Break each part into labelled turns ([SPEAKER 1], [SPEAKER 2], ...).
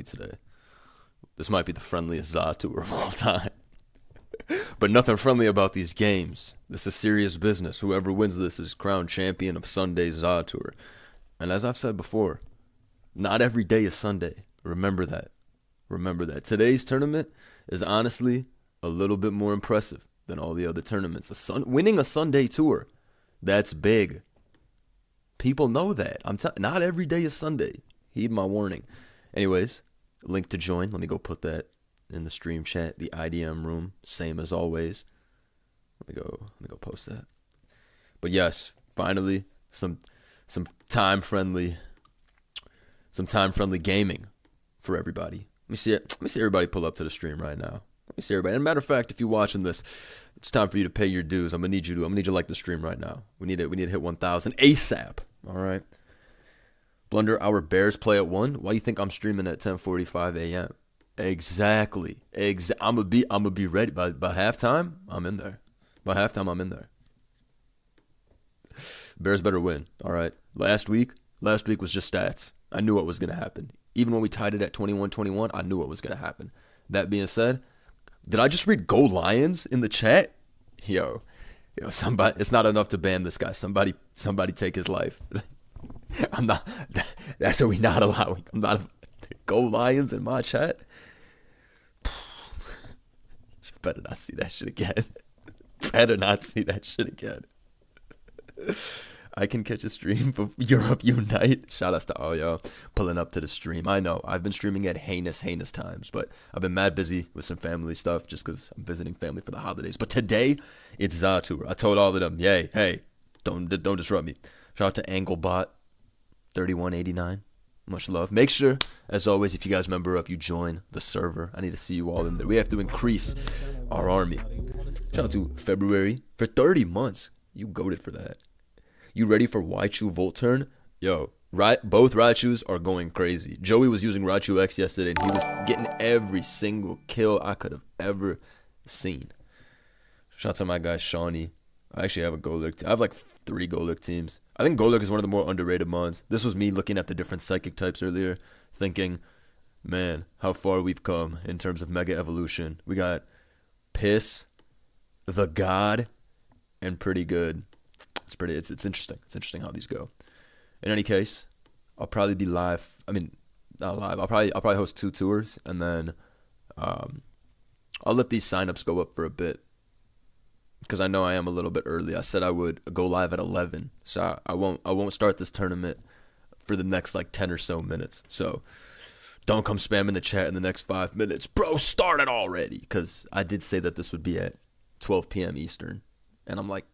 [SPEAKER 1] friendly today. This might be the friendliest ZA tour of all time. But nothing friendly about these games. This is serious business. Whoever wins this is crowned champion of Sunday's ZA tour. And as I've said before, not every day is Sunday. Remember that. Remember that. Today's tournament is honestly a little bit more impressive than all the other tournaments. Winning a Sunday tour, that's big. People know that. Not every day is Sunday. Heed my warning. Anyways, link to join. Let me go put that in the stream chat. The IDM room, same as always. Let me go post that. But yes, finally some time friendly gaming for everybody. Let me see everybody pull up to the stream right now. Let me see everybody. And matter of fact, if you're watching this, it's time for you to pay your dues. I'm gonna need you to like the stream right now. We need to hit 1,000 ASAP. All right. Blunder, our Bears play at 1. Why you think I'm streaming at 10:45 a.m.? Exactly. I'm gonna be ready by halftime. I'm in there. By halftime, I'm in there. Bears better win. All right. Last week was just stats. I knew what was gonna happen. Even when we tied it at 21-21, I knew what was gonna happen. That being said, did I just read "Go Lions" in the chat? Yo, somebody. It's not enough to ban this guy. Somebody take his life. I'm not. That's what we not allowing. I'm not. Go Lions in my chat. You better not see that shit again. Better not see that shit again. I can catch a stream of Europe Unite. Shout outs to all y'all pulling up to the stream. I know I've been streaming at heinous times, but I've been mad busy with some family stuff just because I'm visiting family for the holidays. But today it's ZA tour. I told all of them, yay, hey, don't disrupt me. Shout out to Anglebot 3189. Much love. Make sure, as always, if you guys member up, you join the server. I need to see you all in there. We have to increase our army. Shout out to February for 30 months. You goated for that. You ready for Raichu Volt turn? Yo, both Raichus are going crazy. Joey was using Raichu X yesterday, and he was getting every single kill I could have ever seen. Shout out to my guy Shawnee. I actually have a Golurk. I have like 3 Golurk teams. I think Golurk is one of the more underrated mons. This was me looking at the different psychic types earlier, thinking, man, how far we've come in terms of Mega Evolution. We got Piss, the God, and Pretty Good. It's interesting. It's interesting how these go. In any case, I'll probably be live. I mean, not live. I'll probably host 2 tours, and then I'll let these signups go up for a bit because I know I am a little bit early. I said I would go live at 11, so I won't start this tournament for the next like 10 or so minutes. So don't come spamming the chat in the next 5 minutes, bro. Start it already, because I did say that this would be at 12 p.m. Eastern, and I'm like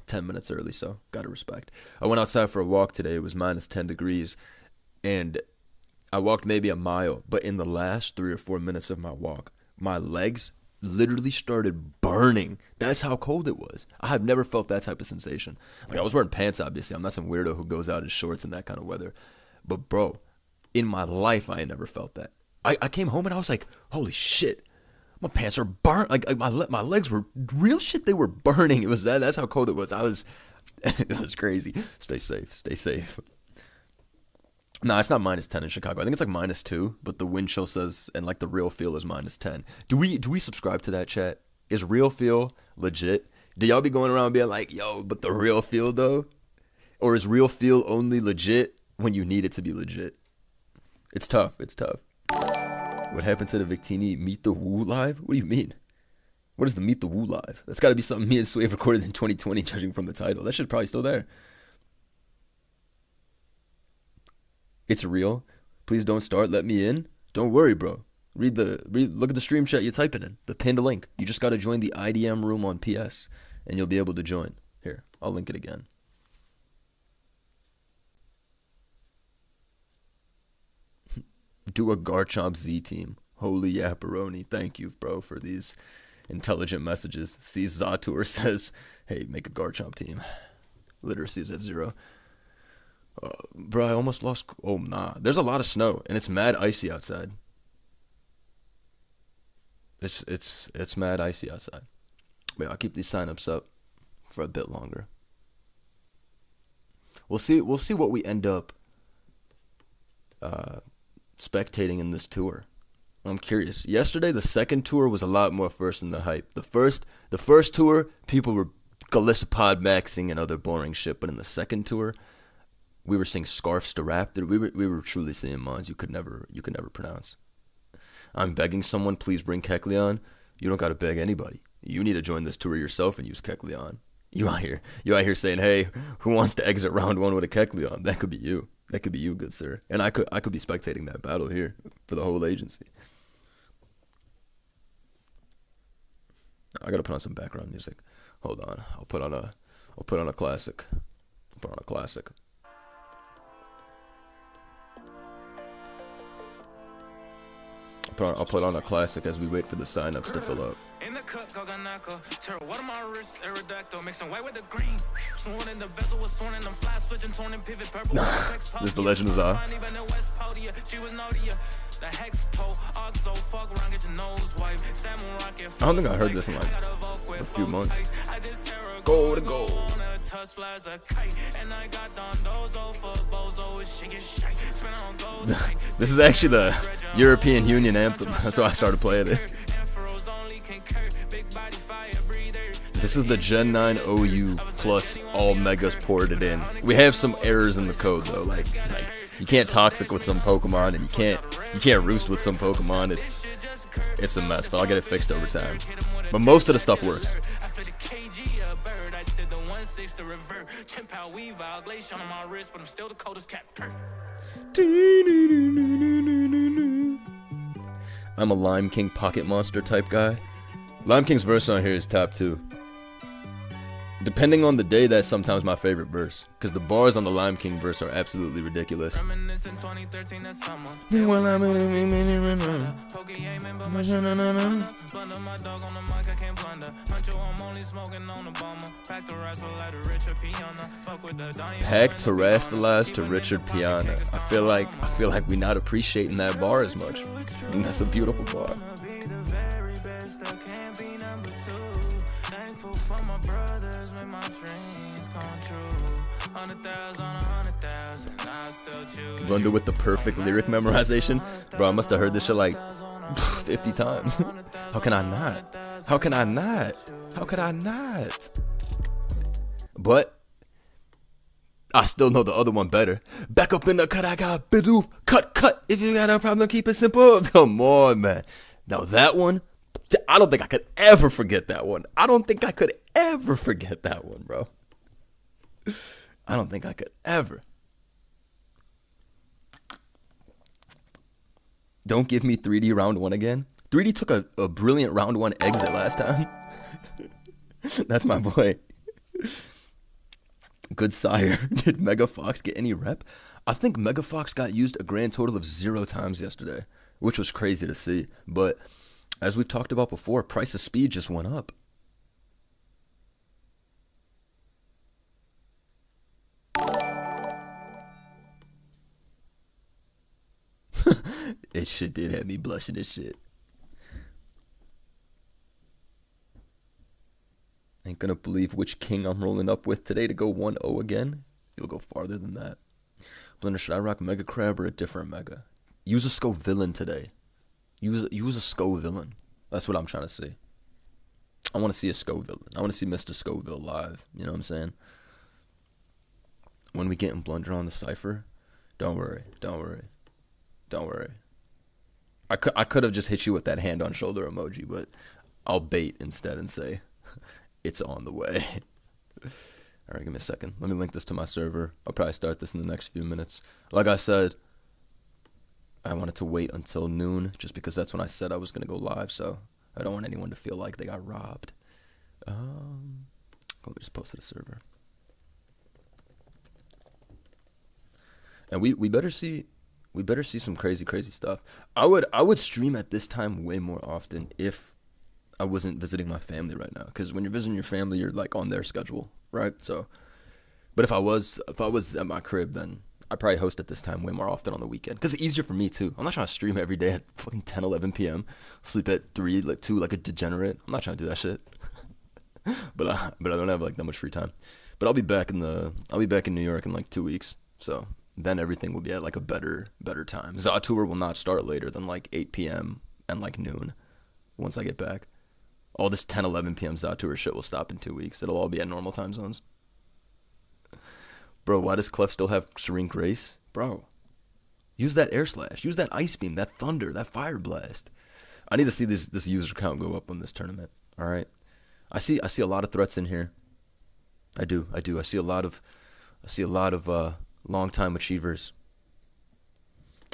[SPEAKER 1] 10 minutes early, so gotta respect. I went outside for a walk today. It was minus 10 degrees, and I walked maybe a mile, but in the last 3 or 4 minutes of my walk, my legs literally started burning. That's how cold it was. I have never felt that type of sensation. Like, I was wearing pants, obviously. I'm not some weirdo who goes out in shorts in that kind of weather, but bro, in my life, I ain't never felt that. I came home and I was like, holy shit. My pants are burnt. Like my legs were real shit. They were burning. It was that. That's how cold it was. It was crazy. Stay safe. Stay safe. No, it's not minus 10 in Chicago. I think it's like minus 2, but the wind chill says, and like the real feel is minus 10. Do we subscribe to that, chat? Is real feel legit? Do y'all be going around being like, yo, but the real feel though? Or is real feel only legit when you need it to be legit? It's tough. It's tough. What happened to the Victini Meet the Woo live? What do you mean? What is the Meet the Woo live? That's got to be something me and Swave recorded in 2020, judging from the title. That shit's probably still there. It's real. Please don't start. Let me in. Don't worry, bro. Look at the stream chat you're typing in. The pinned link. You just got to join the IDM room on PS, and you'll be able to join. Here, I'll link it again. Do a Garchomp Z team. Holy yapperoni. Thank you, bro, for these intelligent messages. See, Zatur says, hey, make a Garchomp team. Literacy is at 0. Bro, I almost lost. Oh, nah. There's a lot of snow, and it's mad icy outside. It's mad icy outside. But I'll keep these signups up for a bit longer. We'll see what we end up spectating in this tour? I'm curious. Yesterday, the second tour was a lot more first in the hype. The first tour, people were Galissapod maxing and other boring shit. But in the second tour, we were seeing scarfs to rap. We were truly seeing mods you could never pronounce. I'm begging someone, please bring Kecleon. You don't gotta beg anybody. You need to join this tour yourself and use Kecleon. You out here saying, hey, who wants to exit round 1 with a Kecleon? That could be you. That could be you, good sir. And I could be spectating that battle here for the whole agency. I gotta put on some background music. Hold on. I'll put on a classic. I'll put on a classic as we wait for the signups to fill up. In the cut, tear one of my wrists, aerodactyl, mixing white with the green. Sworn in the bezel was sworn in them flash switching, torn and pivot purple. This is the Legend of Zah. I don't think I heard this in like a few months. Go to goal. This is actually the European Union anthem. That's why I started playing it. This is the Gen 9 OU plus all megas ported in. We have some errors in the code though, like you can't toxic with some Pokemon and you can't roost with some Pokemon. It's a mess, but I'll get it fixed over time. But most of the stuff works. I'm a Lime King Pocket Monster type guy. Lime King's verse on here is top 2. Depending on the day, that's sometimes my favorite verse, because the bars on the Lime King verse are absolutely ridiculous. Packed harassed to Richard Piana. I feel like we're not appreciating that bar as much. And that's a beautiful bar. Blunder with the perfect lyric memorization. Bro, I must have heard this shit like 50 times. How can I not? But I still know the other one better. Back up in the cut, I got bidoof. Cut. If you got a problem, keep it simple. Come on, man. Now that one, I don't think I could ever forget that one. Bro. I don't think I could ever. Don't give me 3D round 1 again. 3D took a brilliant round 1 exit last time. That's my boy. Good sire. Did Mega Fox get any rep? I think Mega Fox got used a grand total of 0 times yesterday, which was crazy to see. But as we've talked about before, price of speed just went up. It shit did have me blushing as shit. Ain't gonna believe which king I'm rolling up with today to go 1-0 again. You'll go farther than that. Blender, should I rock Mega Crab or a different Mega? Use a Sco villain today. Use a Sco villain. That's what I'm trying to see. I want to see a Sco villain. I want to see Mr. Scoville live. You know what I'm saying? When we get in Blunder on the Cypher, don't worry. I could have just hit you with that hand on shoulder emoji, but I'll bait instead and say, it's on the way. Alright, give me a second. Let me link this to my server. I'll probably start this in the next few minutes. Like I said, I wanted to wait until noon, just because that's when I said I was going to go live, so I don't want anyone to feel like they got robbed. Let me just post to the server. And we better see some crazy stuff. I would stream at this time way more often if I wasn't visiting my family right now, because when you're visiting your family, you're like on their schedule, right? So, but if I was at my crib, then I'd probably host at this time way more often on the weekend, because it's easier for me too. I'm not trying to stream every day at fucking 10, 11 p.m. Sleep at 3, like 2, like a degenerate. I'm not trying to do that shit. but I don't have like that much free time. But I'll be back in New York in like 2 weeks. So then everything will be at like a better time. ZA tour will not start later than like 8 p.m. and like noon once I get back. All this 10, 11 p.m. ZA tour shit will stop in 2 weeks. It'll all be at normal time zones. Bro, why does Clef still have Serene Grace? Bro, use that air slash. Use that ice beam, that thunder, that fire blast. I need to see this user count go up on this tournament. All right. I see a lot of threats in here. I do. I see a lot of long time achievers.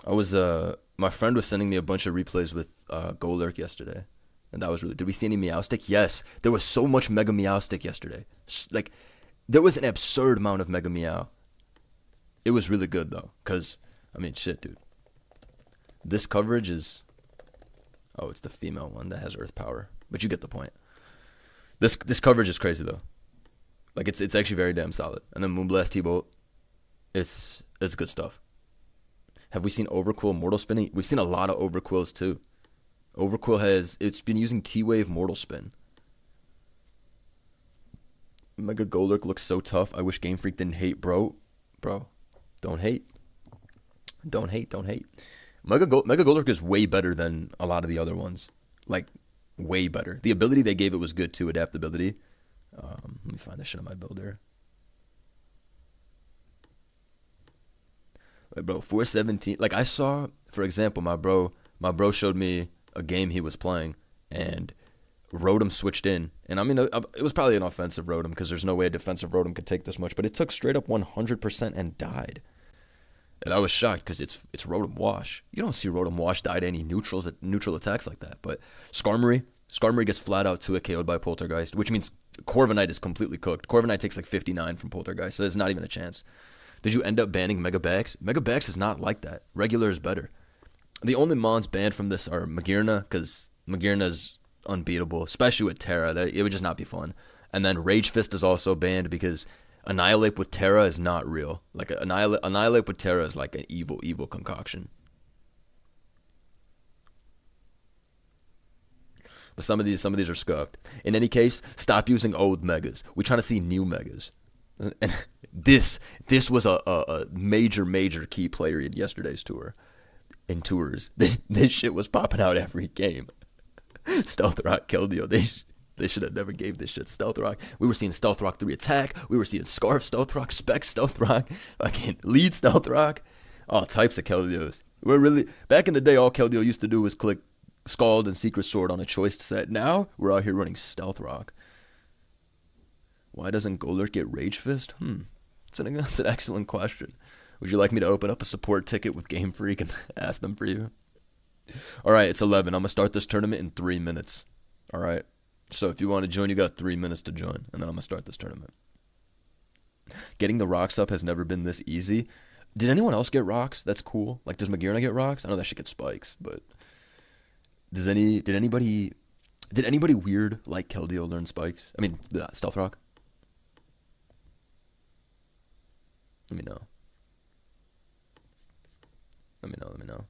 [SPEAKER 1] My friend was sending me a bunch of replays with Golurk yesterday, and that was really. Did we see any Meowstic? Yes, there was so much Mega Meowstic yesterday. Like, there was an absurd amount of Mega Meow. It was really good though, cause I mean, shit, dude. This coverage is. Oh, it's the female one that has Earth Power, but you get the point. This coverage is crazy though. Like, it's actually very damn solid. And then Moonblast T-Bolt, it's good stuff. Have we seen Overquill Mortal Spinning? We've seen a lot of Overquills too. Overquill it's been using T-Wave Mortal Spin. Mega Golurk looks so tough. I wish Game Freak didn't hate, bro. Bro, don't hate. Don't hate. Mega Golurk is way better than a lot of the other ones. Like, way better. The ability they gave it was good too, adaptability. Let me find this shit on my builder. Like, bro, 417. Like, I saw, for example, my bro showed me a game he was playing, and Rotom switched in. And I mean, it was probably an offensive Rotom, because there's no way a defensive Rotom could take this much, but it took straight up 100% and died. And I was shocked, because it's Rotom Wash. You don't see Rotom Wash die to any neutral attacks like that. But Skarmory gets flat out 2-hit KO'd by Poltergeist, which means Corviknight is completely cooked. Corviknight takes like 59 from Poltergeist, so there's not even a chance. Did you end up banning Megabax? Megabax is not like that. Regular is better. The only mons banned from this are Magearna, because Magearna is unbeatable, especially with Terra. It would just not be fun. And then Rage Fist is also banned because Annihilate with Terra is not real. Like, Annihilate with Terra is like an evil concoction. But some of these are scuffed. In any case, stop using old megas. We're trying to see new megas. And this was a major key player in yesterday's tour. In tours, this shit was popping out every game. Stealth Rock Keldeo. They should have never gave this shit Stealth Rock. We were seeing Stealth Rock 3 attack. We were seeing Scarf Stealth Rock, Spec Stealth Rock, fucking Lead Stealth Rock. All types of Keldeos. We're really, back in the day, all Keldeo used to do was click Scald and Secret Sword on a choice set. Now, we're out here running Stealth Rock. Why doesn't Golurk get Rage Fist? That's an excellent question. Would you like me to open up a support ticket with Game Freak and ask them for you? Alright, it's 11. I'm going to start this tournament in 3 minutes. Alright? So if you want to join, you got 3 minutes to join. And then I'm going to start this tournament. Getting the rocks up has never been this easy. Did anyone else get rocks? That's cool. Like, does Magearna get rocks? I know that shit gets spikes, but... Did anybody weird like Keldeo learn spikes? I mean, Stealth Rock? Let me know. Let me know.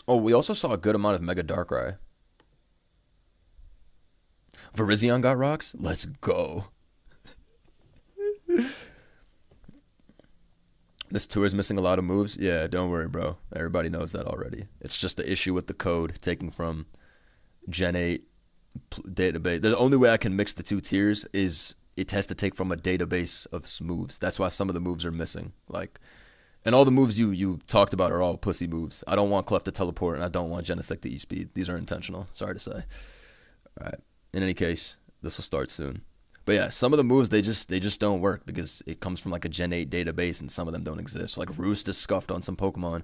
[SPEAKER 1] Oh, we also saw a good amount of Mega Darkrai. Virizion got rocks? Let's go. This tour is missing a lot of moves? Yeah, don't worry, bro. Everybody knows that already. It's just the issue with the code taking from Gen 8 database. The only way I can mix the two tiers is it has to take from a database of moves. That's why some of the moves are missing. Like, and all the moves you talked about are all pussy moves. I don't want Clef to teleport, and I don't want Genesect to E-Speed. These are intentional. Sorry to say. All right. In any case, this will start soon. But yeah, some of the moves, they just don't work because it comes from like a Gen 8 database and some of them don't exist. Like Roost is scuffed on some Pokemon.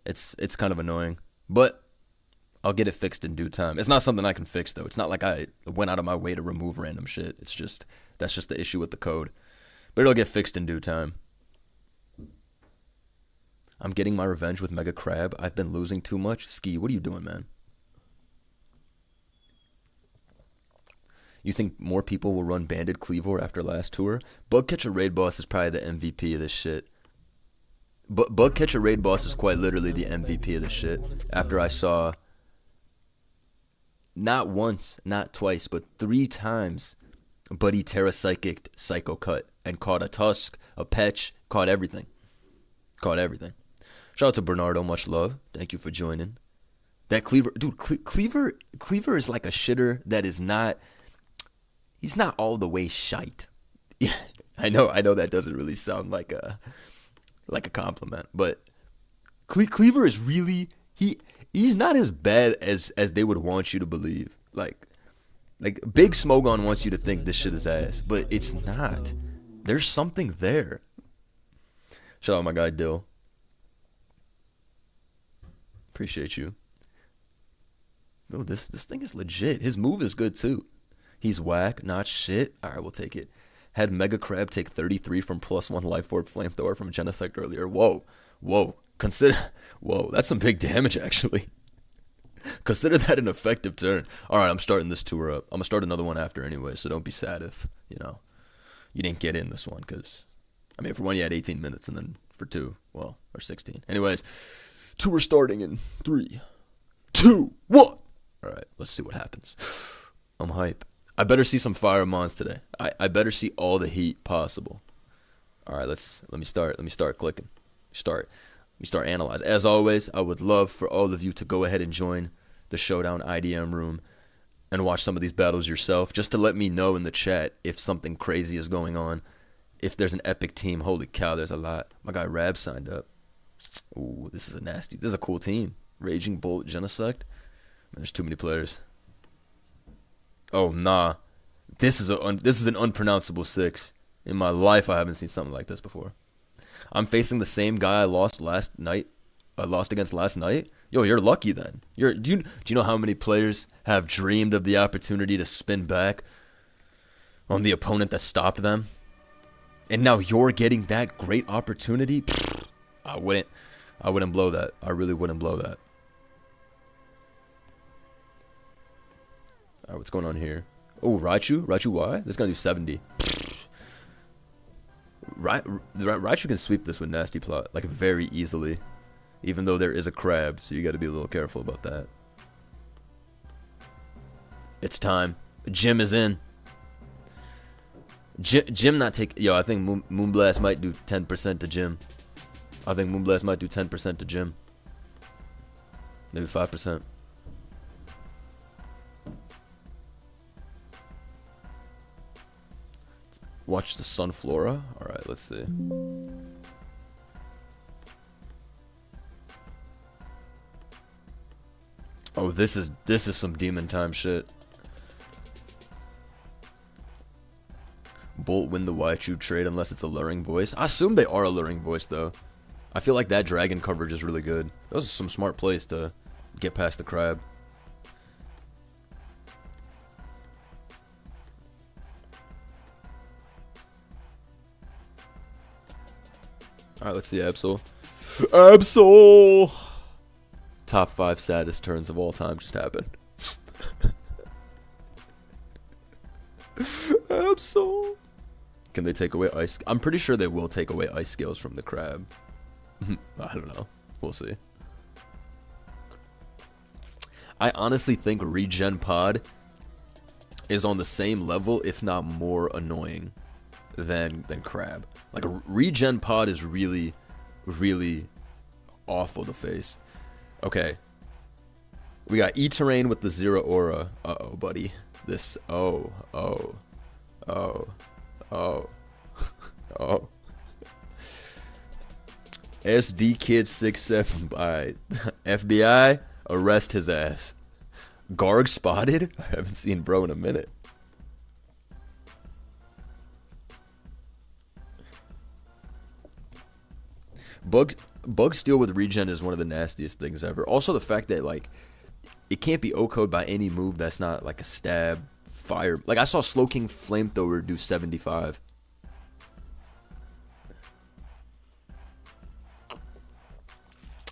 [SPEAKER 1] It's kind of annoying. But I'll get it fixed in due time. It's not something I can fix though. It's not like I went out of my way to remove random shit. It's just, that's just the issue with the code. But it'll get fixed in due time. I'm getting my revenge with Mega Crab. I've been losing too much. Ski, what are you doing, man? You think more people will run Banded Cleavor after last tour? Bugcatcher Raid Boss is probably the MVP of this shit. Bugcatcher Raid Boss is quite literally the MVP of this shit. After I saw, not once, not twice, but 3 times, But he Terra-Psychicked Psycho Cut and caught a Tusk, a Petch, caught everything. Caught everything. Shout out to Bernardo, much love. Thank you for joining. That Cleaver, dude, Cleaver is like a shitter that is not, he's not all the way shite. Yeah, I know that doesn't really sound like a compliment, but Cleaver is really, he's not as bad as they would want you to believe. Like Big Smogon wants you to think this shit is ass, but it's not. There's something there. Shout out my guy Dill. Appreciate you. Oh, this thing is legit. His move is good too. He's whack, not shit. All right, we'll take it. Had Mega Crab take 33 from +1 Life Orb Flamethrower from Genesect earlier. Whoa. Consider, whoa, that's some big damage actually. Consider that an effective turn. All right, I'm starting this tour up. I'm gonna start another one after anyway, so don't be sad if you didn't get in this one, because I mean, for one you had 18 minutes, and then for two, well, or 16. Anyways, tour starting in 3, 2, 1. All right, let's see what happens. I'm hype. I better see some fire mons today. I better see all the heat possible. All right, let me start clicking. Let me start analyzing. As always, I would love for all of you to go ahead and join the Showdown IDM room and watch some of these battles yourself, just to let me know in the chat if something crazy is going on. If there's an epic team, holy cow, there's a lot. My guy Rab signed up. Ooh, this is a cool team. Raging Bolt, Genesect. Man, there's too many players. Oh nah, this is an unpronounceable 6. In my life, I haven't seen something like this before. I'm facing the same guy I lost last night. Lost against last night. Yo, you're lucky then. Do you know how many players have dreamed of the opportunity to spin back on the opponent that stopped them? And now you're getting that great opportunity? Pfft, I wouldn't blow that. I really wouldn't blow that. Alright, what's going on here? Oh, Raichu Y? This gonna do 70. Raichu can sweep this with Nasty Plot, like, very easily. Even though there is a crab, so you gotta be a little careful about that. It's time. Jim is in. Jim not take... Yo, I think Moonblast might do 10% to Jim. I think Moonblast might do 10% to Jim. Maybe 5%. Watch the Sunflora. Alright, let's see. Oh, this is some demon time shit. Bolt win the Raichu trade unless it's a luring voice. I assume they are a luring voice though. I feel like that dragon coverage is really good. That was some smart plays to get past the crab. Alright, let's see Absol. Absol! Top 5 saddest turns of all time just happened. Absol! Can they take away ice? I'm pretty sure they will take away ice scales from the crab. I don't know. We'll see. I honestly think Regen Pod is on the same level, if not more annoying than crab. Like, a Regen Pod is really, really awful to face. Okay. We got E-Terrain with the Zero Aura. Uh-oh, buddy. This, oh. SD Kid 67 by FBI, arrest his ass. Garg spotted? I haven't seen bro in a minute. Bug steal with regen is one of the nastiest things ever. Also the fact that, like, it can't be O-code by any move that's not like a stab, fire. Like, I saw Slowking Flamethrower do 75.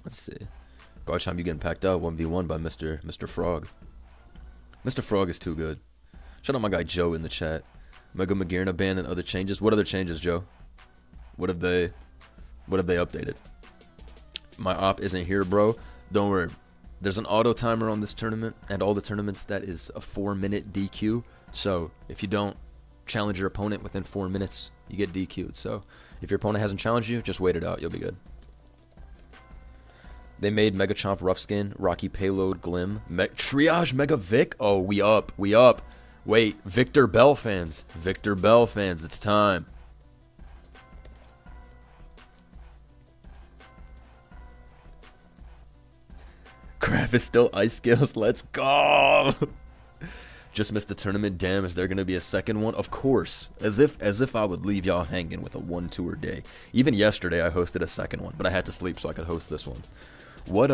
[SPEAKER 1] Let's see. Garchomp, you getting packed out 1v1 by Mr. Frog. Mr. Frog is too good. Shout out my guy Joe in the chat. Mega Magirna ban and other changes. What other changes, Joe? What have they updated? My op isn't here, bro. Don't worry. There's an auto timer on this tournament and all the tournaments that is a 4-minute DQ. So if you don't challenge your opponent within 4 minutes, you get DQ'd. So if your opponent hasn't challenged you, just wait it out. You'll be good. They made Mega Chomp Rough Skin, Rocky Payload, Glim, Triage Mega Vic. Oh, we up. We up. Wait, Victor Bell fans. Victor Bell fans, it's time. Crap is still Ice Scales. Let's go. Just missed the tournament. Damn, is there gonna be a second one? Of course. As if I would leave y'all hanging with a 1-2 day. Even yesterday I hosted a second one, but I had to sleep so I could host this one. What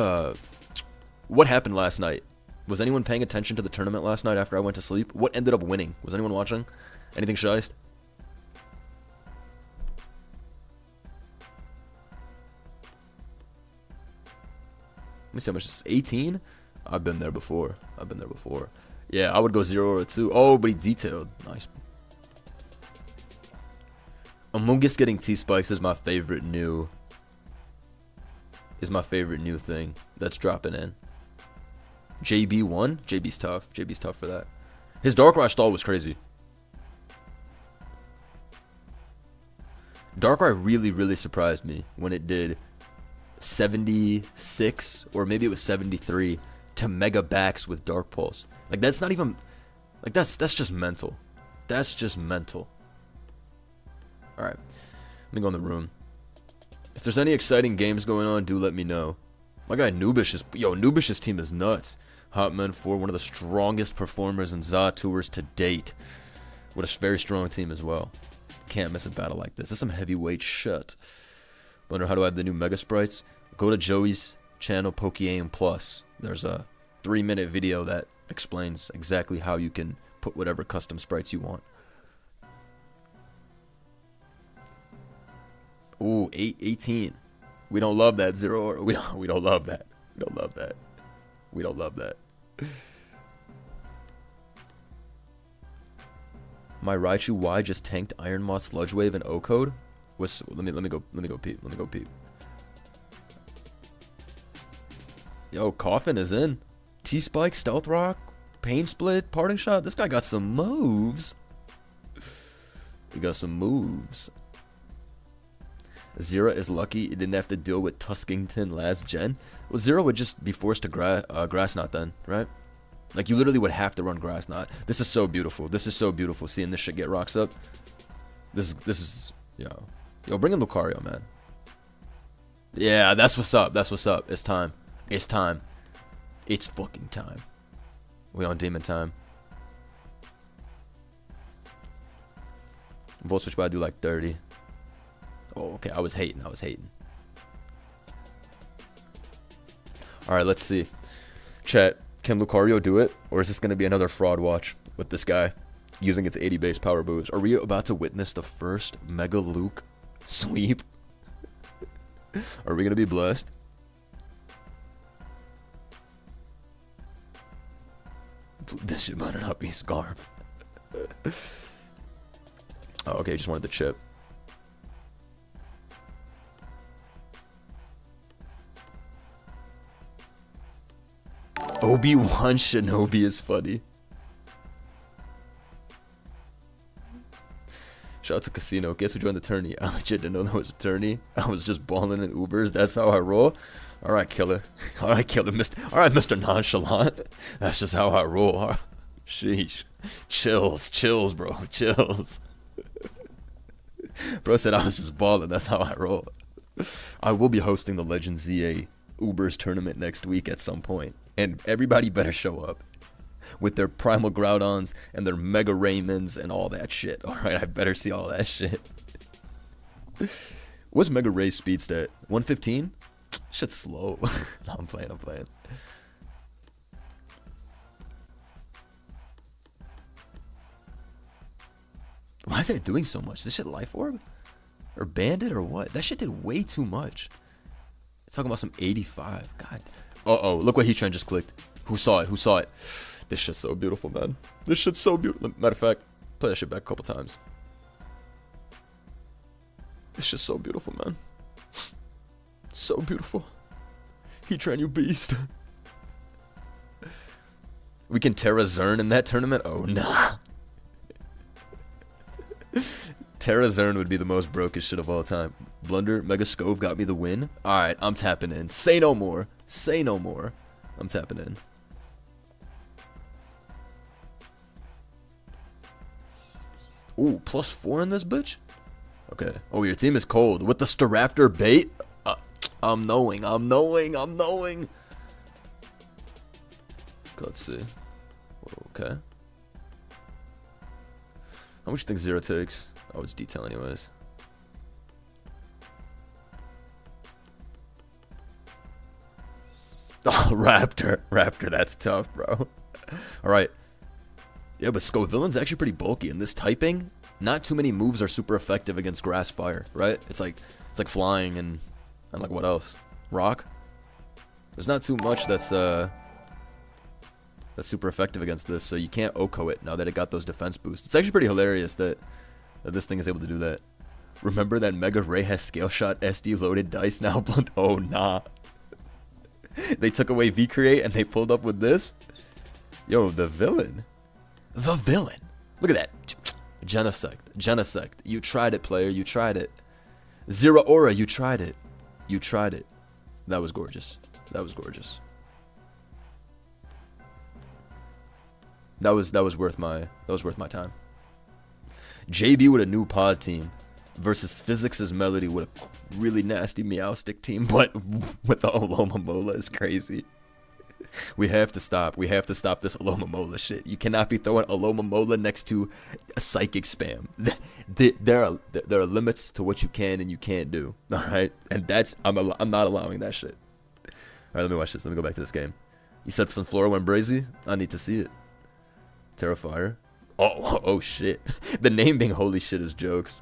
[SPEAKER 1] happened last night? Was anyone paying attention to the tournament last night after I went to sleep? What ended up winning? Was anyone watching? Anything shiest? Let me see how much this is. 18? I've been there before. Yeah, I would go 0 or 2. Oh, but he detailed. Nice. Among Us getting T-Spikes is my favorite new thing that's dropping in. JB won? JB's tough. JB's tough for that. His Darkrai stall was crazy. Darkrai really surprised me when it did 76 or maybe it was 73 to Mega Backs with Dark Pulse. Like that's not even like that's just mental. That's just mental. Alright. Let me go in the room. If there's any exciting games going on, do let me know. My guy Nubish's team is nuts. Hotman 4, one of the strongest performers in ZA tours to date. With a very strong team as well. Can't miss a battle like this. This is some heavyweight shit. Wonder how do I have the new Mega Sprites? Go to Joey's channel, Pokémon Plus. There's a 3-minute video that explains exactly how you can put whatever custom sprites you want. Ooh, 18. We don't love that 0. We don't love that. We don't love that. We don't love that. My Raichu Y just tanked Iron Moth, Sludge Wave, and O-Code. Let me go peep. Yo, Coffin is in. T-Spike, Stealth Rock, Pain Split, Parting Shot. This guy got some moves. He got some moves. Zera is lucky it didn't have to deal with Tuskington last gen. Well, Zera would just be forced to Grass Knot then, right? Like, you literally would have to run Grass Knot. This is so beautiful. This is so beautiful, seeing this shit get rocks up. This is, yo, bring in Lucario, man. Yeah, that's what's up. That's what's up. It's time. It's time. It's fucking time. We on demon time. Volt switch, but I do like 30. Oh, okay. I was hating. Alright, let's see. Chat, can Lucario do it? Or is this going to be another fraud watch with this guy using its 80 base power boost? Are we about to witness the first Mega Luke sweep? Are we going to be blessed? This shit better not be Scarf. Oh, okay. Just wanted the chip. Obi-Wan Shinobi is funny. Shout out to Casino. Guess who joined the tourney? I legit didn't know there was a tourney. I was just balling in Ubers. That's how I roll. Alright, killer. Alright, killer. Alright, Mr. Nonchalant. That's just how I roll. Sheesh. Chills, bro. Chills. Bro said I was just balling. That's how I roll. I will be hosting the Legend ZA Ubers tournament next week at some point. And everybody better show up with their Primal Groudons and their Mega Raymonds and all that shit. Alright, I better see all that shit. What's Mega Ray's speed stat? 115? Shit's slow. No, I'm playing. Why is that doing so much? Is this shit Life Orb? Or Bandit or what? That shit did way too much. It's talking about some 85. God. Uh-oh, look what Heatran just clicked. Who saw it? This shit's so beautiful, man. This shit's so beautiful. Matter of fact, play that shit back a couple times. This shit's so beautiful, man. So beautiful. Heatran, you beast. We can Terra Zern in that tournament? Oh, nah. Terrazern would be the most brokest shit of all time. Blunder, Mega Scove got me the win. Alright, I'm tapping in. Say no more. Say no more. I'm tapping in. Ooh, +4 in this bitch? Okay. Oh, your team is cold. With the Staraptor bait? I'm knowing. Let's see. Okay. How much do you think Zero takes? Oh, it's detail anyways. Oh, Raptor, that's tough, bro. Alright. Yeah, but Scovillain's actually pretty bulky, and this typing, not too many moves are super effective against Grass Fire, right? It's like flying and like what else? Rock? There's not too much that's super effective against this, so you can't Oko it now that it got those defense boosts. It's actually pretty hilarious that this thing is able to do that. Remember that Mega Ray has Scale Shot SD loaded dice now? Oh, nah. They took away V-Create and they pulled up with this? Yo, the villain. The villain. Look at that. Genesect. You tried it, player. You tried it. Zero Aura. You tried it. You tried it. That was gorgeous. That was gorgeous. That was worth my time. JB with a new pod team versus Physics' Melody with a really nasty Meowstic team, but with the Alomomola is crazy. We have to stop this Alomomola shit. You cannot be throwing Alomomola next to a psychic spam. There are limits to what you can and you can't do. All right, and I'm not allowing that shit. All right, let me watch this. Let me go back to this game. You said Sunflora went brazy. I need to see it. Terrifier. Oh shit. The name being holy shit is jokes.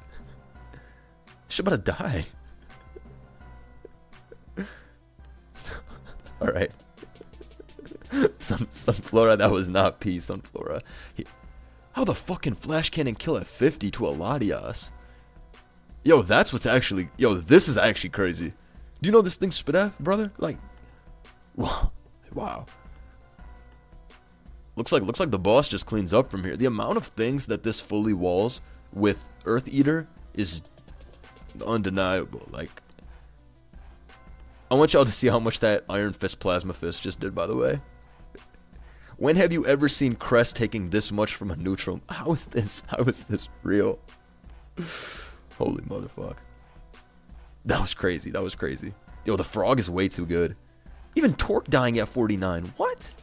[SPEAKER 1] Shit about to die. Alright. Sunflora, that was not P, Sunflora. How the fucking Flash Cannon kill at 50 to a Latias? Yo, that's what's actually... Yo, this is actually crazy. Do you know this thing spit at, brother? Like... Wow. Looks like the boss just cleans up from here. The amount of things that this fully walls with Earth Eater is undeniable. Like, I want y'all to see how much that Iron Fist Plasma Fist just did, by the way. When have you ever seen Crest taking this much from a neutral? How is this real? Holy motherfuck. That was crazy. Yo, the frog is way too good. Even Torque dying at 49. What?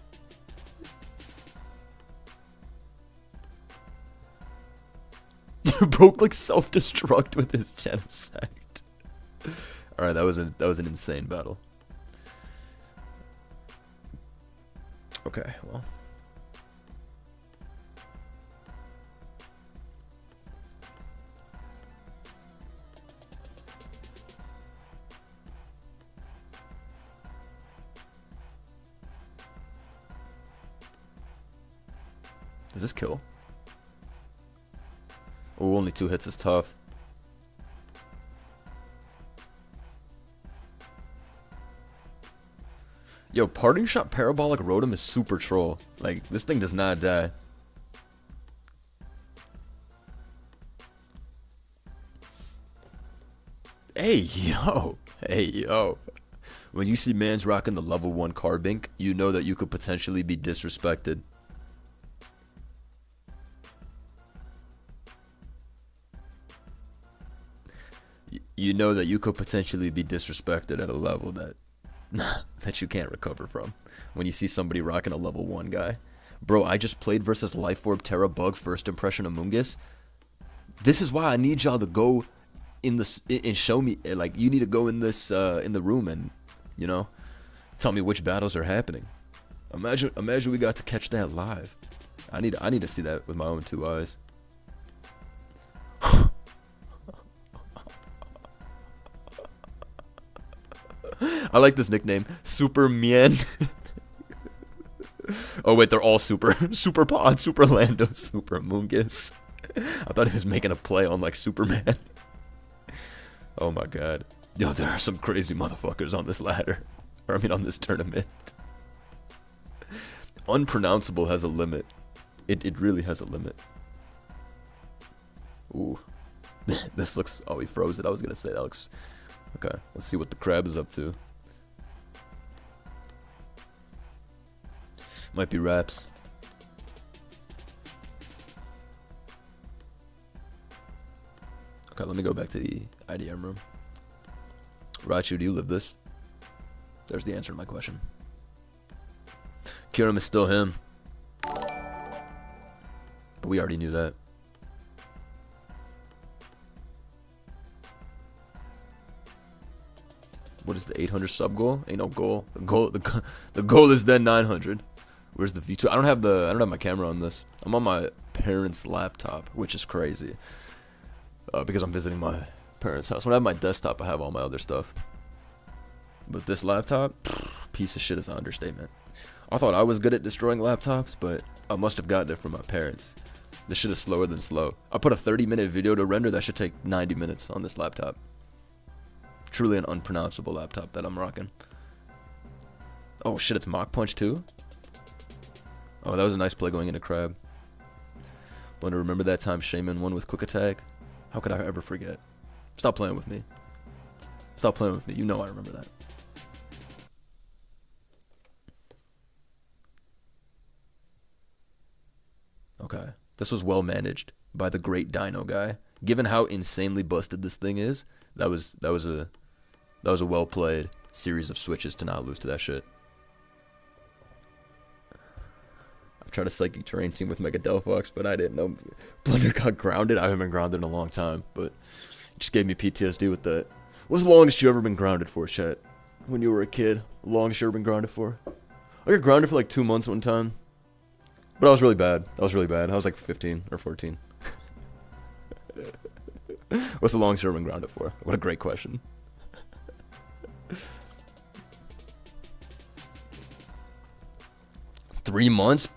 [SPEAKER 1] Broke like self-destruct with his Genesect. Alright, that was an insane battle. Okay, well. Does this kill? Oh, only 2 hits is tough. Yo, Parting Shot Parabolic Rotom is super troll. Like, this thing does not die. Hey, yo. When you see mans rocking the level 1 Carbink, you know that you could potentially be disrespected. You know that you could potentially be disrespected at a level that that you can't recover from when you see somebody rocking a level 1 guy. Bro, I just played versus Life Orb Terra Bug First Impression Amoongus. This is why I need y'all to go in this and show me, like, you need to go in this in the room and, you know, tell me which battles are happening. Imagine we got to catch that live. I need to see that with my own 2 eyes. I like this nickname, Superman. Oh wait, they're all super Pod, Super Lando, Super Amoongus. I thought he was making a play on like Superman. Oh my god. Yo, there are some crazy motherfuckers on this ladder. Or I mean on this tournament. Unpronounceable has a limit. It really has a limit. Ooh. This looks... Oh, he froze it. I was gonna say that looks... Okay, let's see what the crab is up to. Might be raps. Okay, let me go back to the IDM room. Raichu, do you live this? There's the answer to my question. Kyurem is still him. But we already knew that. What is the 800 sub goal? Ain't no goal. The goal is then 900. Where's the V2? I don't have my camera on this. I'm on my parents' laptop, which is crazy. Because I'm visiting my parents' house. When I have my desktop, I have all my other stuff. But this laptop, piece of shit is an understatement. I thought I was good at destroying laptops, but I must have gotten it from my parents. This shit is slower than slow. I put a 30-minute video to render, that should take 90 minutes on this laptop. Truly an unpronounceable laptop that I'm rocking. Oh shit, it's Mach Punch too? Oh, that was a nice play going into Crab. Want to remember that time Shaman won with Quick Attack? How could I ever forget? Stop playing with me. Stop playing with me. You know I remember that. Okay. This was well managed by the great Dino guy. Given how insanely busted this thing is, that was a well played series of switches to not lose to that shit. I've tried a Psychic Terrain team with Mega Delphox, but I didn't know Blunder got grounded. I haven't been grounded in a long time, but it just gave me PTSD with that. What's the longest you ever been grounded for, chat? When you were a kid? Longest you ever been grounded for? I got grounded for like 2 months one time. But I was really bad. I was like 15 or 14. What's the longest you ever been grounded for? What a great question. Three months?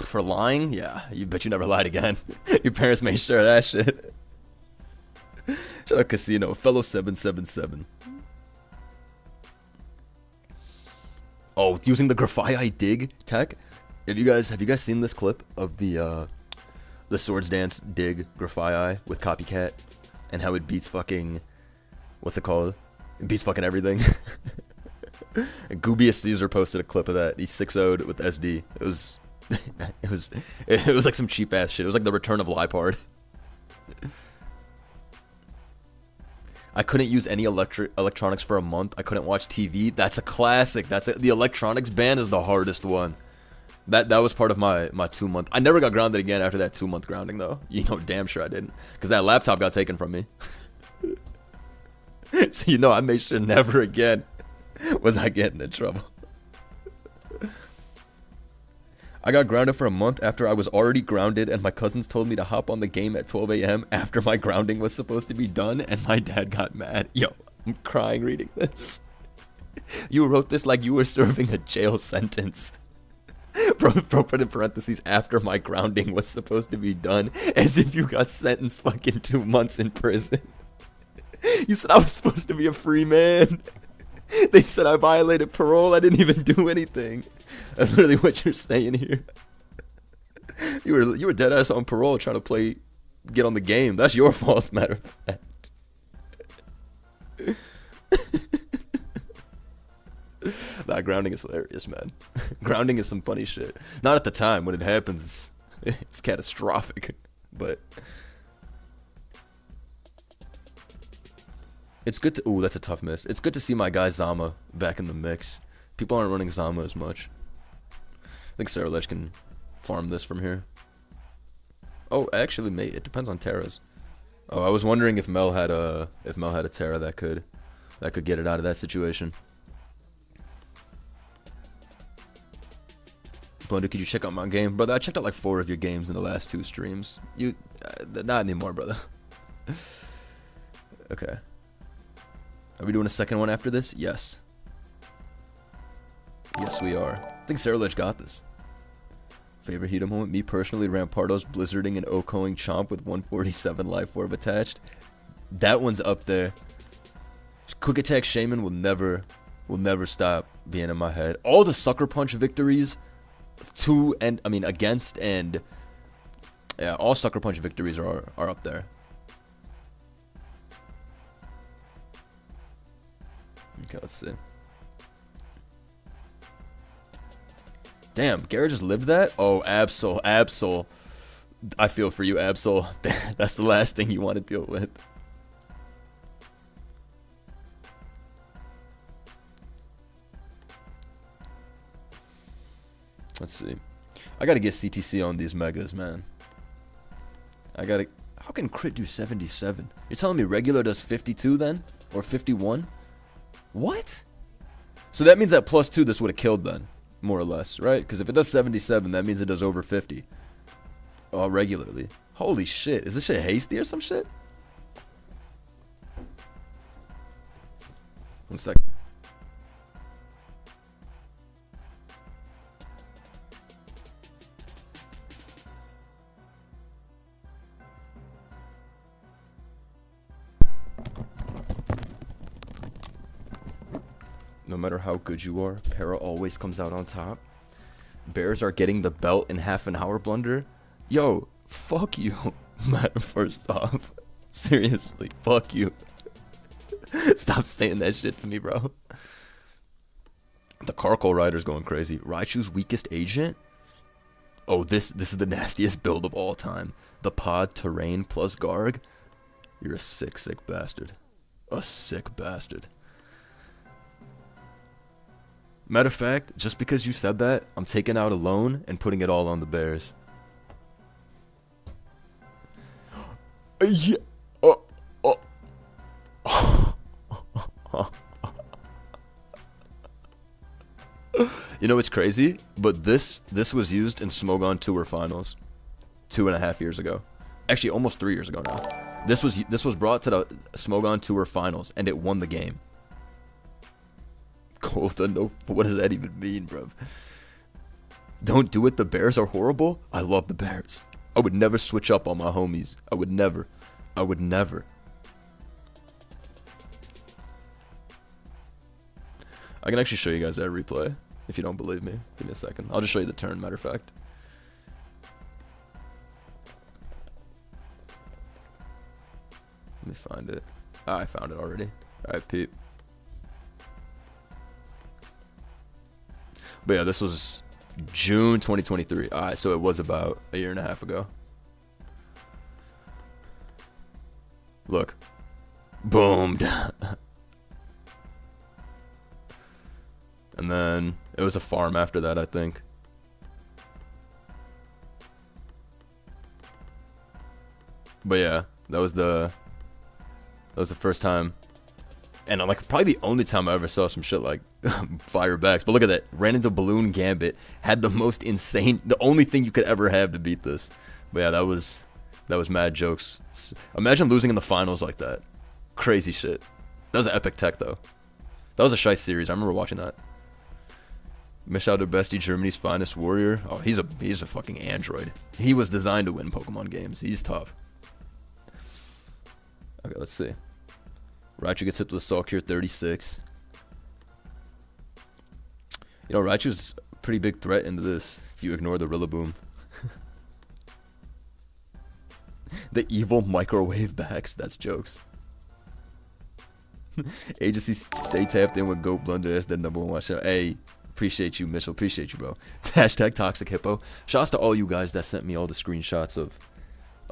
[SPEAKER 1] For lying? Yeah, you bet you never lied again. Your parents made sure of that shit. Shout out Casino, fellow 777. Oh, using the Graphite dig tech? Have you guys seen this clip of the Swords Dance dig Graphite with Copycat and how it beats fucking, what's it called? It beats fucking everything. Goobiest Caesar posted a clip of that. He 6-0'd with SD. It was like some cheap ass shit. It was like the return of Lipard. I couldn't use any electronics for a month. I couldn't watch TV. That's a classic. The electronics ban is the hardest one. That was part of my 2 month. I never got grounded again after that 2 month grounding though. You know damn sure I didn't. Because that laptop got taken from me. So you know I made sure never again was I getting in trouble. I got grounded for a month after I was already grounded and my cousins told me to hop on the game at 12 AM after my grounding was supposed to be done and my dad got mad. Yo, I'm crying reading this. You wrote this like you were serving a jail sentence. Bro put in parentheses after my grounding was supposed to be done as if you got sentenced fucking 2 months in prison. You said I was supposed to be a free man. They said I violated parole. I didn't even do anything. That's literally what you're saying here. You were dead ass on parole trying to get on the game. That's your fault, matter of fact. Nah, grounding is hilarious, man. Grounding is some funny shit. Not at the time. When it happens, it's catastrophic. But it's good to... Ooh, that's a tough miss. It's good to see my guy Zama back in the mix. People aren't running Zama as much. I think Sarah Ledge can farm this from here. Oh, actually, mate, it depends on Terras. Oh, I was wondering if Mel had a Terra that could get it out of that situation. Blunder, could you check out my game? Brother, I checked out like 4 of your games in the last 2 streams. Not anymore, brother. Okay. Are we doing a second one after this? Yes. Yes, we are. I think Sarah Ledge got this. Favorite Hito moment? Me personally, Rampardo's blizzarding and Okoing Chomp with 147 life orb attached. That one's up there. Quick Attack Shaman will never stop being in my head. All the Sucker Punch victories against and yeah, all Sucker Punch victories are up there. Okay, let's see. Damn, Garrett just lived that? Oh, Absol. I feel for you, Absol. That's the last thing you want to deal with. Let's see. I gotta get CTC on these megas, man. How can crit do 77? You're telling me regular does 52 then? Or 51? What? So that means that +2 this would have killed then. More or less, right? Because if it does 77, that means it does over 50. Oh, regularly. Holy shit. Is this shit hasty or some shit? 1 second. No matter how good you are, Para always comes out on top. Bears are getting the belt in half an hour blunder. Yo, fuck you. First off, seriously, fuck you. Stop saying that shit to me, bro. The Carkol Rider's going crazy. Raichu's weakest agent? Oh, this is the nastiest build of all time. The Pod Terrain plus Garg? You're a sick bastard. A sick bastard. Matter of fact, just because you said that, I'm taking out a loan and putting it all on the Bears. Yeah. You know what's crazy? But this was used in Smogon Tour Finals 2.5 years ago. Actually, almost 3 years ago now. This was brought to the Smogon Tour Finals and it won the game. No, what does that even mean, bruv? Don't do it, the Bears are horrible? I love the Bears. I would never switch up on my homies. I would never. I can actually show you guys that replay, if you don't believe me. Give me a second. I'll just show you the turn, matter of fact. Let me find it. Ah, I found it already. Alright, peep. But yeah, this was June 2023. Alright, so it was about 1.5 years ago. Look. Boomed. And then it was a farm after that, I think. But yeah, that was the first time. And like probably the only time I ever saw some shit like firebacks. But look at that. Ran into Balloon Gambit. Had the most insane, the only thing you could ever have to beat this. But yeah, that was mad jokes. Imagine losing in the finals like that. Crazy shit. That was an epic tech though. That was a Shice series. I remember watching that. Mish out to Bestie, Germany's finest warrior. Oh, he's a fucking android. He was designed to win Pokemon games. He's tough. Okay, let's see. Raichu gets hit with Assault Cure 36. You know, Raichu's a pretty big threat into this if you ignore the Rillaboom. The evil microwave backs. That's jokes. Agency stay tapped in with Goat Blunder as the #1 watch out. Hey, appreciate you, Mitchell. Appreciate you, bro. Hashtag Toxic Hippo. Shouts to all you guys that sent me all the screenshots of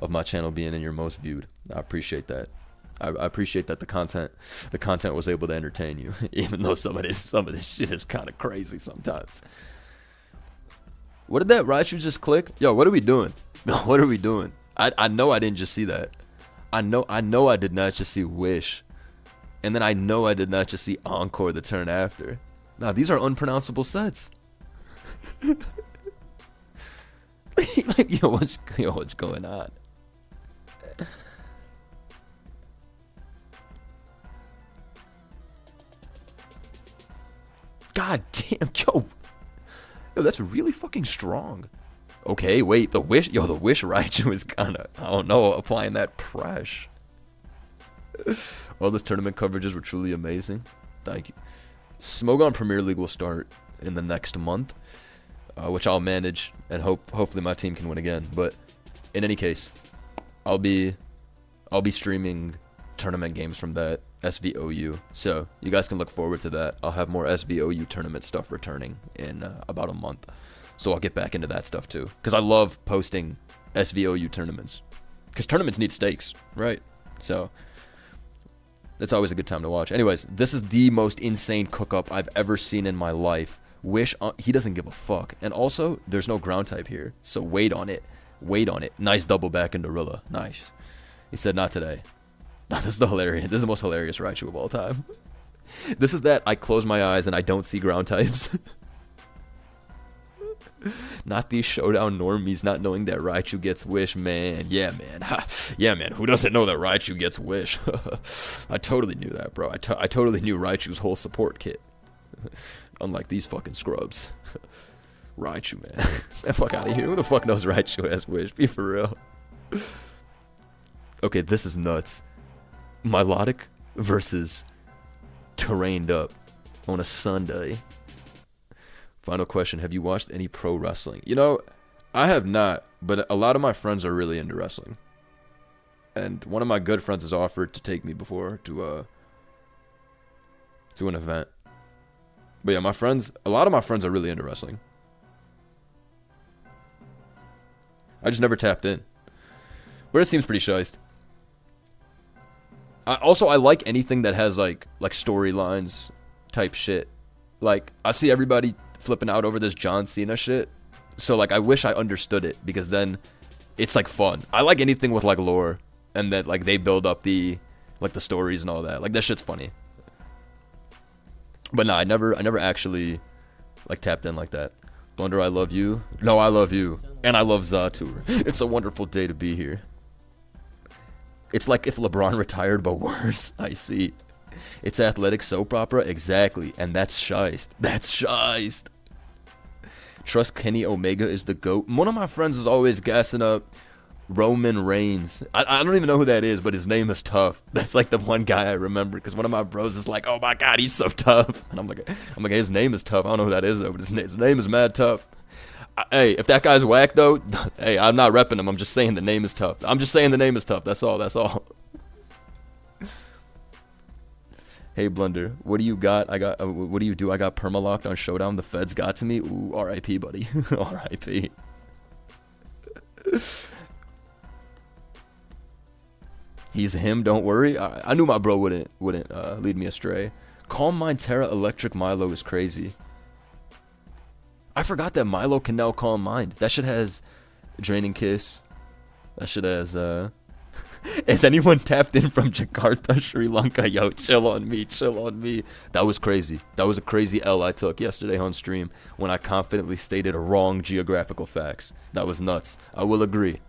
[SPEAKER 1] my channel being in your most viewed. I appreciate that. I appreciate that the content was able to entertain you, even though some of this shit is kind of crazy sometimes. What did that Raichu just click? Yo, what are we doing? What are we doing? I know I didn't just see that. I know I did not just see Wish. And then I know I did not just see Encore the turn after. Nah, these are unpronounceable sets. Like, yo, what's going on? God damn, yo, that's really fucking strong. Okay, wait, the Wish Raichu is kinda, I don't know, applying that pressure. All those tournament coverages were truly amazing. Thank you. Smogon Premier League will start in the next month, which I'll manage, and hopefully my team can win again. But in any case, I'll be streaming tournament games from that SVOU. So you guys can look forward to that. I'll have more SVOU tournament stuff returning in about a month. So I'll get back into that stuff too. Because I love posting SVOU tournaments. Because tournaments need stakes, right? So it's always a good time to watch. Anyways, this is the most insane cook-up I've ever seen in my life. Wish he doesn't give a fuck. And also, there's no ground type here. So wait on it. Wait on it. Nice double back into Rilla. Nice. He said, not today. No, this is the hilarious. This is the most hilarious Raichu of all time. This is that I close my eyes and I don't see ground types. Not these showdown normies not knowing that Raichu gets Wish, man. Yeah, man. Ha. Yeah, man. Who doesn't know that Raichu gets Wish? I totally knew that, bro. I totally knew Raichu's whole support kit. Unlike these fucking scrubs. Raichu, man. Get the fuck out of here. Who the fuck knows Raichu has Wish? Be for real. Okay, this is nuts. Milotic versus Terrained Up on a Sunday. Final question, have you watched any pro wrestling? You know, I have not, but a lot of my friends are really into wrestling. And one of my good friends has offered to take me before to an event. But yeah, a lot of my friends are really into wrestling. I just never tapped in. But it seems pretty shiced. I like anything that has like storylines type shit. Like, I see everybody flipping out over this John Cena shit. So, like, I wish I understood it, because then it's, like, fun. I like anything with, like, lore, and that, like, they build up the stories and all that. Like, that shit's funny. But nah, I never actually, like, tapped in like that. Blunder, I love you. No, I love you. And I love Zatur. It's a wonderful day to be here. It's like if LeBron retired, but worse. I see. It's athletic soap opera, exactly, and that's shiced. That's shiced. Trust Kenny Omega is the GOAT. One of my friends is always gassing up Roman Reigns. I don't even know who that is, but his name is tough. That's like the one guy I remember, because one of my bros is like, oh my god, he's so tough. And I'm like, his name is tough. I don't know who that is though, but his name is mad tough. Hey, if that guy's whack though, hey, I'm not repping him. I'm just saying the name is tough. I'm just saying the name is tough. That's all. That's all. Hey Blunder, what do you got? What do you do? I got permalocked on Showdown. The feds got to me. Ooh, R.I.P. buddy. R.I.P. He's him. Don't worry. I knew my bro wouldn't lead me astray. Calm Mind Terra Electric Milo is crazy. I forgot that Milo can now Calm Mind. That shit has Draining Kiss. That shit has Is anyone tapped in from Jakarta, Sri Lanka? Yo, chill on me, chill on me. That was crazy. That was a crazy L I took yesterday on stream when I confidently stated wrong geographical facts. That was nuts. I will agree.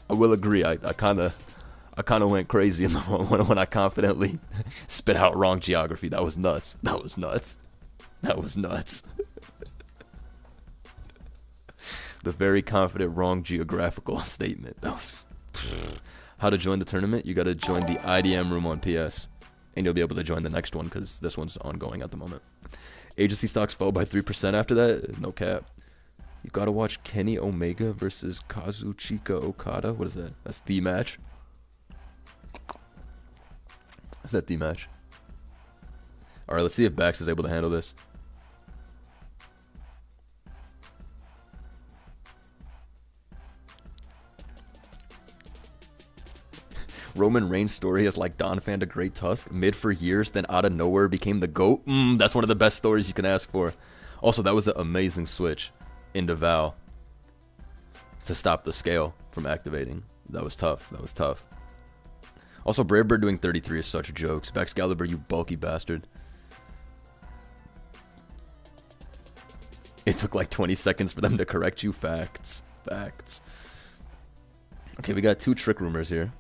[SPEAKER 1] I kind of went crazy in the when I confidently spit out wrong geography. That was nuts. That was nuts. That was nuts. The very confident wrong geographical statement. That was... How to join the tournament? You gotta join the IDM room on PS. And you'll be able to join the next one, because this one's ongoing at the moment. Agency stocks fell by 3% after that? No cap. You gotta watch Kenny Omega versus Kazuchika Okada. What is that? That's the match? Is that the match? Alright, let's see if Bax is able to handle this. Roman Reigns' story is like Don Fan to Great Tusk, mid for years, then out of nowhere became the GOAT. That's one of the best stories you can ask for. Also, that was an amazing switch into Val to stop the scale from activating. That was tough. That was tough. Also, Brave Bird doing 33 is such jokes. Excalibur, you bulky bastard. It took like 20 seconds for them to correct you. Facts. Facts. Okay, we got 2 trick rumors here.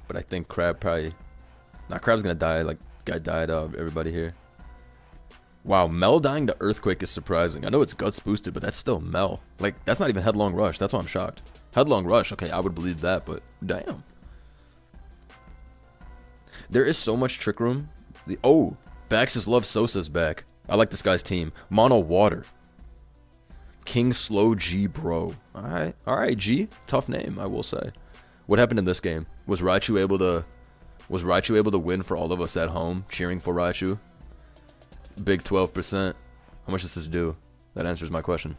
[SPEAKER 1] But I think Crab probably... Nah, Crab's gonna die. Like, guy died of everybody here. Wow, Mel dying to Earthquake is surprising. I know it's Guts boosted, but that's still Mel. Like, that's not even Headlong Rush. That's why I'm shocked. Headlong Rush, okay, I would believe that, but damn. There is so much Trick Room. Oh, Bax's Love Sosa's back. I like this guy's team. Mono Water. King Slow G Bro. Alright, G. Tough name, I will say. What happened in this game? Was Raichu able to win for all of us at home cheering for Raichu? Big 12%. How much does this do? That answers my question.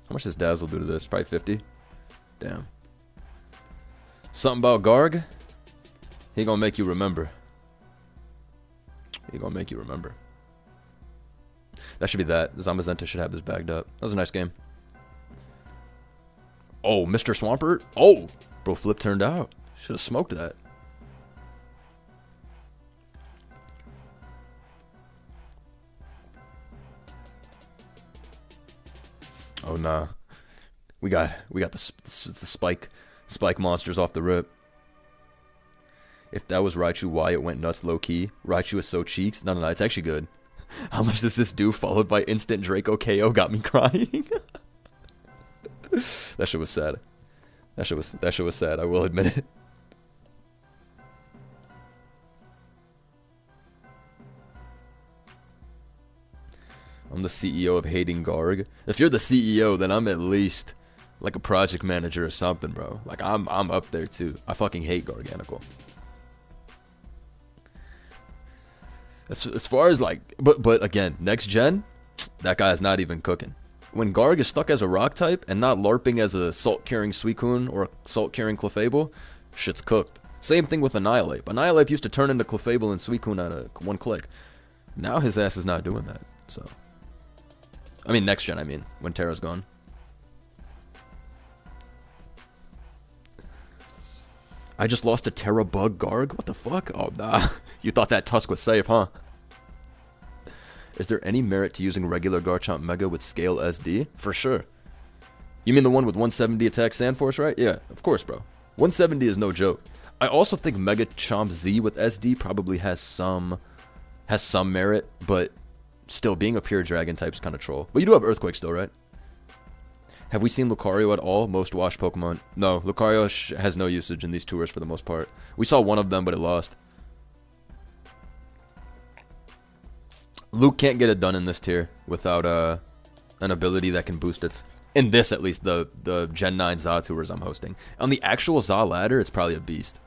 [SPEAKER 1] How much does Dazzle do to this? Probably 50? Damn. Something about Garg? He gonna make you remember. He gonna make you remember. That should be that. Zamazenta should have this bagged up. That was a nice game. Oh, Mr. Swampert? Oh! Bro, flip turned out. Should have smoked that. Oh nah, we got the spike monsters off the rip. If that was Raichu, why it went nuts low key? Raichu is so cheeks. No, it's actually good. How much does this do? Followed by instant Draco KO got me crying. That shit was sad. That shit was sad. I will admit it. I'm the CEO of hating Garg. If you're the CEO, then I'm at least like a project manager or something, bro. Like I'm up there too. I fucking hate Garganical. As far as like, but again, next gen, that guy is not even cooking. When Garg is stuck as a rock type and not LARPing as a salt carrying Suicune or salt carrying Clefable, shit's cooked. Same thing with Annihilate. Annihilate used to turn into Clefable and Suicune at one click. Now his ass is not doing that. So. I mean, next gen, when Terra's gone. I just lost a Terra bug Garg? What the fuck? Oh, nah. You thought that Tusk was safe, huh? Is there any merit to using regular Garchomp Mega with Scale SD? For sure. You mean the one with 170 attack Sandforce, right? Yeah, of course, bro. 170 is no joke. I also think Mega Chomp Z with SD probably has some merit, but still, being a pure dragon type's kind of troll. But you do have Earthquake still, right? Have we seen Lucario at all? Most washed Pokemon. No, Lucario has no usage in these tours for the most part. We saw one of them, but it lost. Luke can't get it done in this tier without an ability that can boost its... In this, at least, the Gen 9 ZA tours I'm hosting. On the actual ZA ladder, it's probably a beast.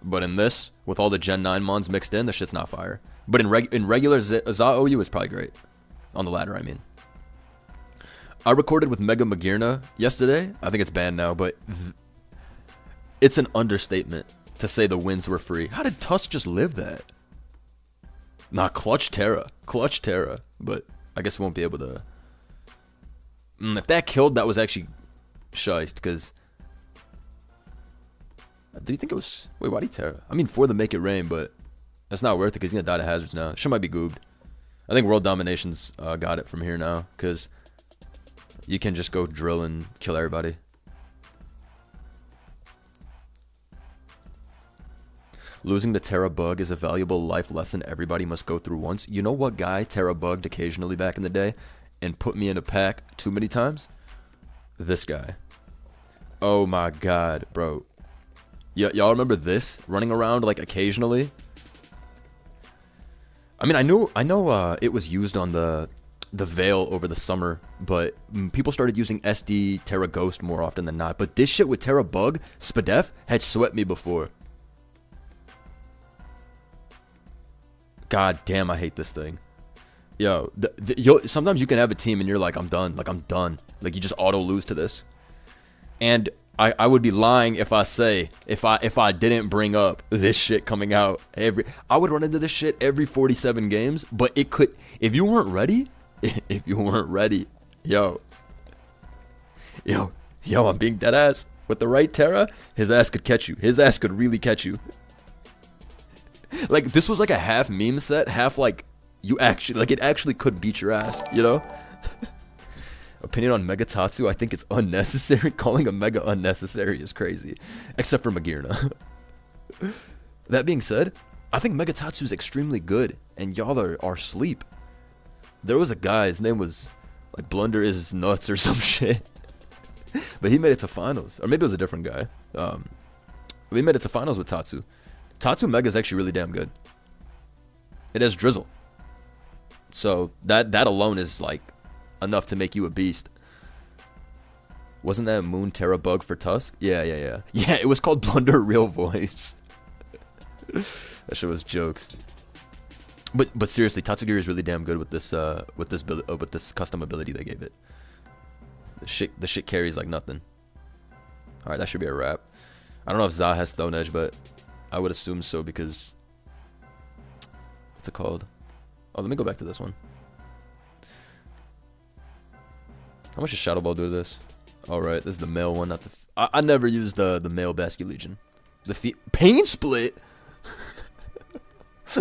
[SPEAKER 1] But in this, with all the Gen 9 mons mixed in, the shit's not fire. But in regular ZA OU, it's probably great. On the ladder, I mean. I recorded with Mega Magirna yesterday. I think it's banned now, but it's an understatement to say the wins were free. How did Tusk just live that? Nah, Clutch Terra. Clutch Terra. But I guess we won't be able to... if that killed, that was actually shiced, because... Do you think it was... Wait, why'd he Terra? I mean, for the Make It Rain, but... That's not worth it, because he's gonna die to hazards now. Shit might be goobed. I think World Domination's got it from here now, because... You can just go drill and kill everybody. Losing to Terra Bug is a valuable life lesson everybody must go through once. You know what guy Terra bugged occasionally back in the day and put me in a pack too many times? This guy. Oh my god, bro. Y'all remember this? Running around like occasionally? I mean, I know it was used on the Veil over the summer, but people started using SD Terra Ghost more often than not. But this shit with Terra Bug, Spadef, had swept me before. God damn, I hate this thing. Yo, sometimes you can have a team and you're like, I'm done. Like, I'm done. Like, you just auto lose to this. And I would be lying if I say, if I didn't bring up this shit coming out I would run into this shit every 47 games, but it could, if you weren't ready, yo, I'm being dead ass. With the right Terra, his ass could catch you. His ass could really catch you. Like, this was like a half meme set, half like, you actually, like, it actually could beat your ass, you know? Opinion on Megatatsu, I think it's unnecessary. Calling a Mega unnecessary is crazy. Except for Magirna. That being said, I think Megatatsu is extremely good, and y'all are asleep. There was a guy, his name was, like, Blunder is Nuts or some shit. But he made it to finals. Or maybe it was a different guy. But he made it to finals with Tatsu. Tatsu Mega is actually really damn good. It has Drizzle. So that alone is like enough to make you a beast. Wasn't that Moon Terra bug for Tusk? Yeah. Yeah, it was called Blunder Real Voice. That shit was jokes. But seriously, Tatsugiri is really damn good with this custom ability they gave it. The shit carries like nothing. All right, that should be a wrap. I don't know if Za has Stone Edge, but I would assume so because what's it called? Oh, let me go back to this one. How much does Shadow Ball do to this? Alright, this is the male one, not the... I never used the male Basculegion. The Pain Split?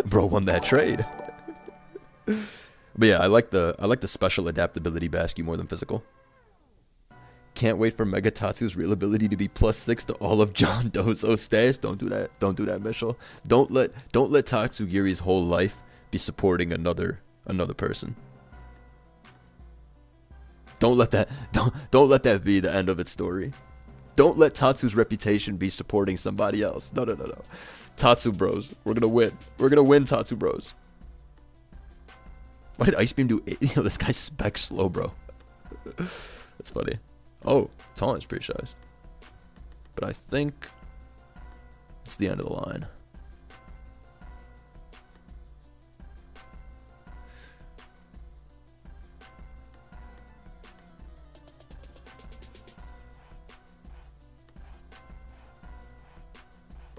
[SPEAKER 1] Bro won that trade. But yeah, I like the special adaptability Bascu more than physical. Can't wait for Mega Tatsu's real ability to be +6 to all of John Doe's stats. Don't do that. Don't do that, Mitchell. Don't let Tatsugiri's whole life be supporting another person. Don't let that be the end of its story. Don't let Tatsu's reputation be supporting somebody else. No. Tatsu bros. We're gonna win. We're gonna win, Tatsu bros. Why did Ice Beam do 8? Yo, this guy's spec slow, bro. That's funny. Oh, Taunt is pretty shy. But I think it's the end of the line.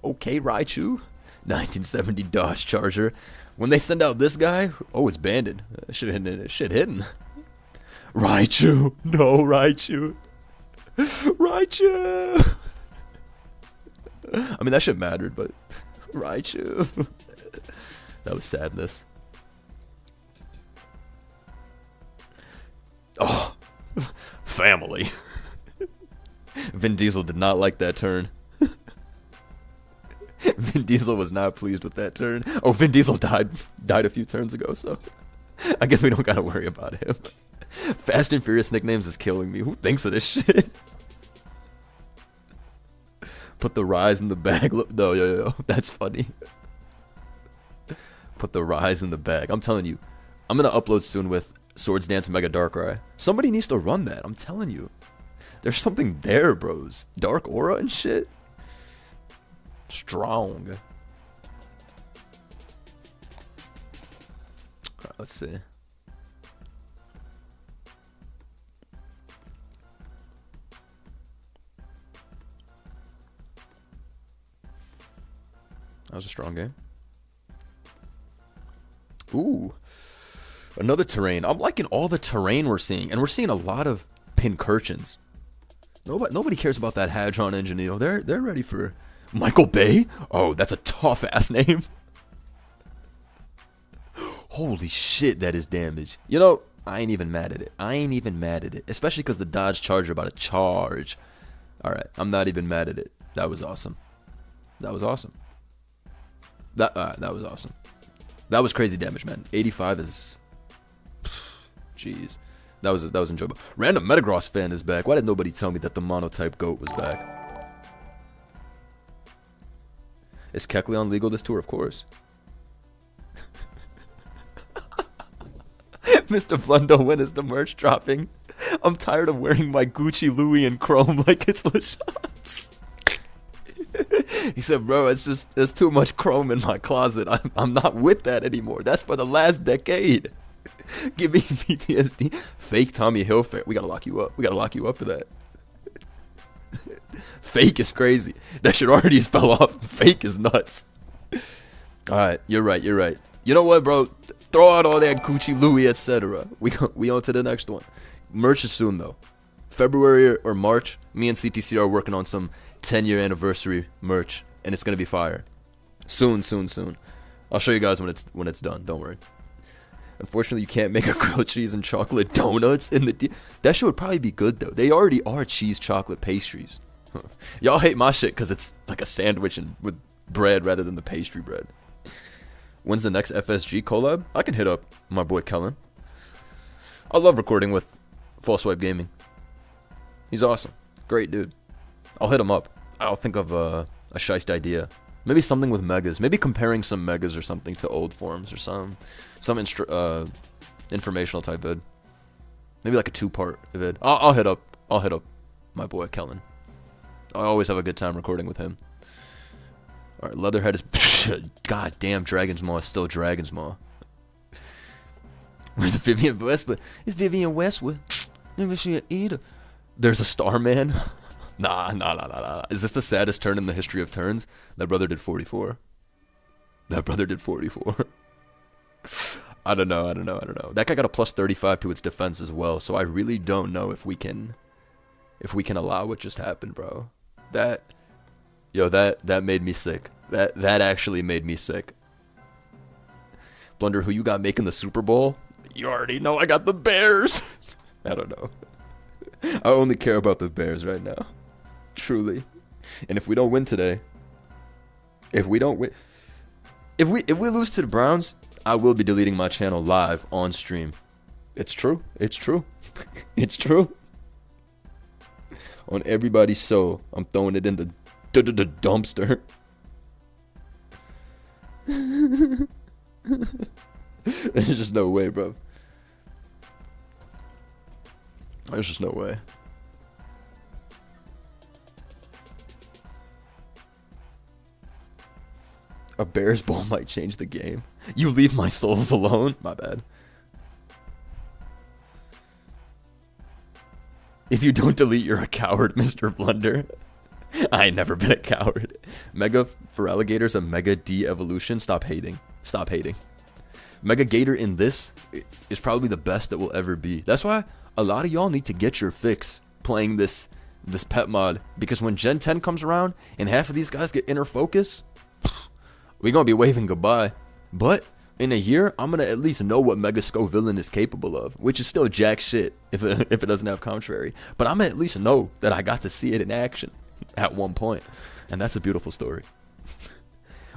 [SPEAKER 1] Okay, Raichu. 1970 Dodge Charger. When they send out this guy, oh, it's banded. Shit hidden. Raichu. No, Raichu. Raichu. I mean, that shit mattered, but Raichu. That was sadness. Oh, family. Vin Diesel did not like that turn. Vin Diesel was not pleased with that turn. Oh, Vin Diesel died a few turns ago, so I guess we don't gotta worry about him. Fast and Furious nicknames is killing me. Who thinks of this shit? Put the rise in the bag. No, yo, that's funny. Put the rise in the bag. I'm telling you, I'm gonna upload soon with Swords Dance Mega Darkrai. Somebody needs to run that. I'm telling you, there's something there, bros. Dark Aura and shit. Strong. Alright, let's see. That was a strong game. Ooh. Another terrain. I'm liking all the terrain we're seeing. And we're seeing a lot of Pincurchins. Nobody cares about that Hadron engine. You know, they're ready for Michael Bay? Oh, that's a tough ass name. Holy shit, that is damage. You know, I ain't even mad at it. Especially because the Dodge Charger about to charge. Alright, I'm not even mad at it. That was awesome. That was awesome. That was awesome. That was crazy damage, man. 85 is... Jeez. That was enjoyable. Random Metagross fan is back. Why did nobody tell me that the Monotype GOAT was back? Is Kecleon legal this tour? Of course. Mr. Blundo, when is the merch dropping? I'm tired of wearing my Gucci Louis in chrome like it's LeChance. He said, bro, there's too much chrome in my closet. I'm not with that anymore. That's for the last decade. Give me PTSD. Fake Tommy Hilfiger. We gotta lock you up. We gotta lock you up for that. Fake is crazy. That shit already fell off. Fake is nuts. Alright, you're right. You know what, bro? Throw out all that Gucci, Louis, etc. We on to the next one. Merch is soon, though. February or March, me and CTC are working on some 10-year anniversary merch, and it's gonna be fire. Soon. I'll show you guys when it's done. Don't worry. Unfortunately, you can't make a grilled cheese and chocolate donuts in the... That shit would probably be good, though. They already are cheese chocolate pastries. Y'all hate my shit because it's like a sandwich and with bread rather than the pastry bread. When's the next FSG collab? I can hit up my boy Kellen. I love recording with False Swipe Gaming. He's awesome. Great dude. I'll hit him up. I'll think of a shiest idea Maybe something with megas. Maybe comparing some megas or something to old forms or some informational type vid. Maybe like a 2-part vid. I'll hit up my boy Kellen. I always have a good time recording with him. All right, Leatherhead is god damn. Dragon's Maw is still Dragon's Maw. Where's Vivian Westwood? It's Vivian Westwood. Maybe she a eater. There's a Starman. Nah. Is this the saddest turn in the history of turns? That brother did 44. That brother did 44. I don't know. That guy got a plus 35 to its defense as well, so I really don't know if we can allow what just happened, bro. That made me sick. That actually made me sick. Blunder, who you got making the Super Bowl? You already know I got the Bears. I don't know. I only care about the Bears right now. Truly. And if we don't win today, if we lose to the Browns, I will be deleting my channel live on stream. It's true. It's true. On everybody's soul, I'm throwing it in the dumpster. There's just no way, bro. There's just no way. A Bears Bowl might change the game. You leave my souls alone? My bad. If you don't delete, you're a coward, Mr. Blunder. I ain't never been a coward. Mega for alligators, a Mega D evolution. Stop hating. Mega Gator in this is probably the best that will ever be. That's why a lot of y'all need to get your fix playing this pet mod. Because when Gen 10 comes around and half of these guys get inner focus, we're going to be waving goodbye. But in a year, I'm going to at least know what Mega Scovillain is capable of. Which is still jack shit if it doesn't have contrary. But I'm going to at least know that I got to see it in action at one point. And that's a beautiful story.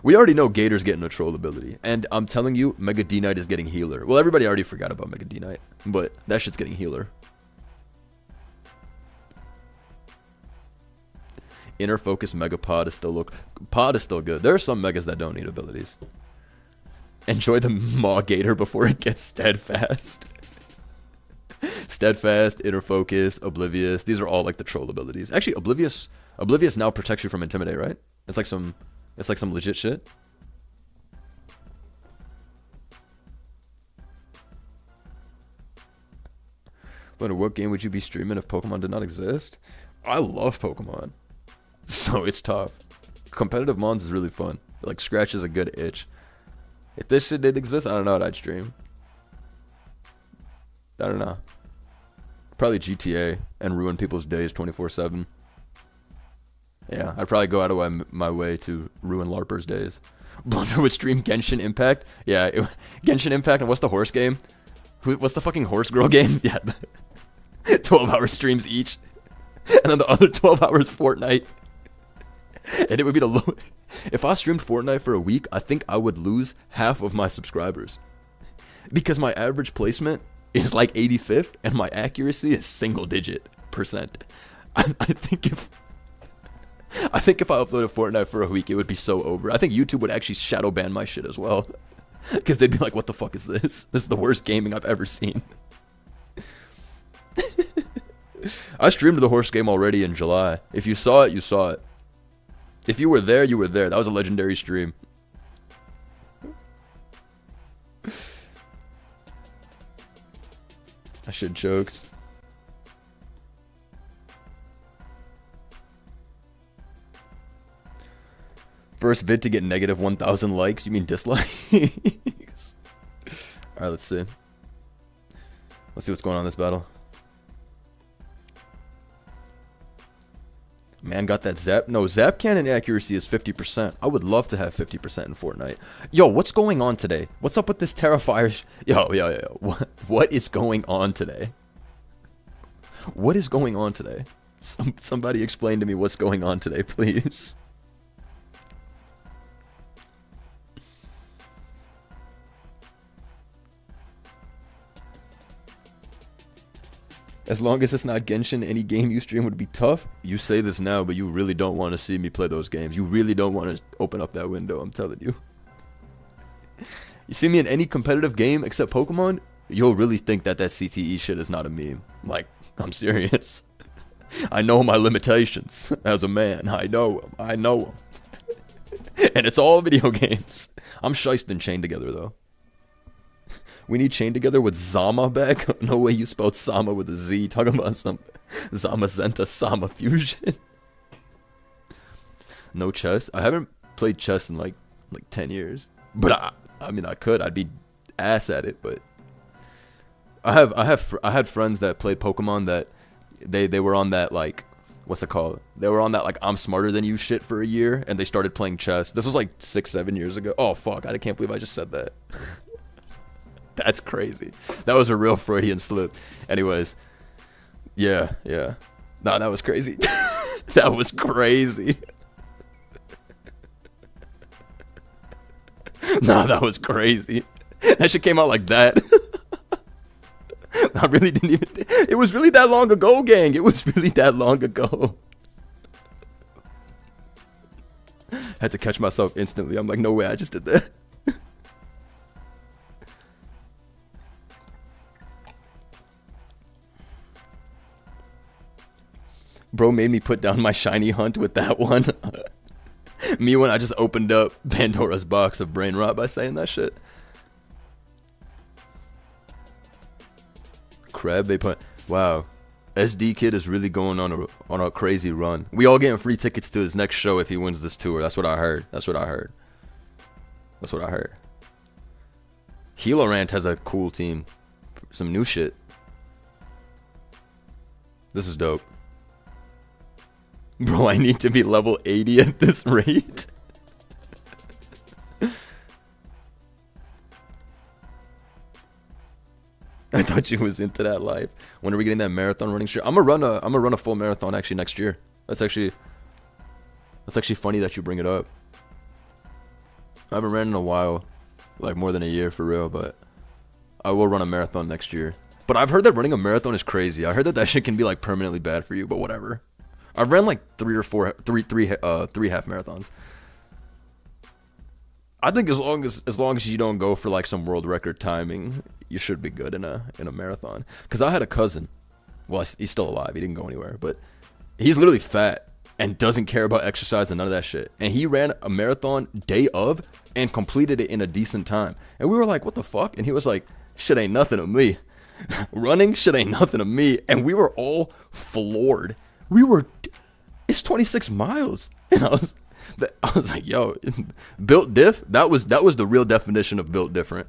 [SPEAKER 1] We already know Gator's getting a troll ability. And I'm telling you, Mega D-Knight is getting healer. Well, everybody already forgot about Mega D-Knight. But that shit's getting healer. Inner Focus Mega Pod is still good. There are some Megas that don't need abilities. Enjoy the Maw Gator before it gets Steadfast. Steadfast, Inner Focus, Oblivious. These are all like the troll abilities. Actually, Oblivious now protects you from Intimidate, right? It's like some legit shit. But what game would you be streaming if Pokemon did not exist? I love Pokemon. So it's tough. Competitive Mons is really fun. It like scratches a good itch. If this shit did exist, I don't know what I'd stream. I don't know. Probably GTA and ruin people's days 24/7. Yeah, I'd probably go out of my way to ruin LARPers' days. Blunder would stream Genshin Impact. Yeah, Genshin Impact, and what's the horse game? What's the fucking horse girl game? Yeah, 12-hour streams each. And then the other 12 hours Fortnite. And it would be the low. If I streamed Fortnite for a week, I think I would lose half of my subscribers. Because my average placement is like 85th, and my accuracy is single-digit %. I think if I uploaded Fortnite for a week, it would be so over. I think YouTube would actually shadow ban my shit as well. Because they'd be like, what the fuck is this? This is the worst gaming I've ever seen. I streamed the horse game already in July. If you saw it, you saw it. If you were there, you were there. That was a legendary stream. That shit jokes. First vid to get negative 1,000 likes. You mean dislikes? Alright, let's see. Let's see what's going on in this battle. Man got that zap. No, zap cannon accuracy is 50%. I would love to have 50% in Fortnite. Yo, what's going on today? What's up with this Terrifier? Yo. What is going on today? What is going on today? Somebody explain to me what's going on today, please. As long as it's not Genshin, any game you stream would be tough. You say this now, but you really don't want to see me play those games. You really don't want to open up that window, I'm telling you. You see me in any competitive game except Pokemon, you'll really think that CTE shit is not a meme. Like, I'm serious. I know my limitations as a man. I know them. I know them. And it's all video games. I'm shiced and chained together, though. We need chained together with Zama back. No way you spelled Sama with a Z. Talking about some Zamazenta Sama fusion. No chess. I haven't played chess in like 10 years. But I mean, I could. I'd be ass at it. But I had friends that played Pokemon that they were on that, like, what's it called? They were on that, like, I'm smarter than you shit for a year, and they started playing chess. This was like 6-7 years ago. Oh fuck! I can't believe I just said that. That's crazy. That was a real Freudian slip. Anyways, yeah. Nah, that was crazy. That was crazy. Nah, that was crazy. That shit came out like that. I really didn't even. It was really that long ago, gang. It was really that long ago. Had to catch myself instantly. I'm like, no way, I just did that. Bro made me put down my shiny hunt with that one. Me when I just opened up Pandora's box of brain rot by saying that shit. Crab, they put. Wow, SD Kid is really going on a crazy run. We all getting free tickets to his next show if he wins this tour. That's what I heard. That's what I heard. Healorant has a cool team. Some new shit. This is dope. Bro, I need to be level 80 at this rate. I thought you was into that life. When are we getting that marathon running shirt? I'm gonna run a full marathon actually next year. That's actually funny that you bring it up. I haven't ran in a while, like more than a year for real, but I will run a marathon next year. But I've heard that running a marathon is crazy. I heard that shit can be like permanently bad for you, but whatever. I've ran like three half marathons. I think as long as you don't go for like some world record timing, you should be good in a marathon. Cause I had a cousin. Well, he's still alive. He didn't go anywhere, but he's literally fat and doesn't care about exercise and none of that shit. And he ran a marathon day of and completed it in a decent time. And we were like, what the fuck? And he was like, shit ain't nothing to me. Running shit ain't nothing to me. And we were all floored. It's 26 miles. And I was like, yo, built diff? That was the real definition of built different.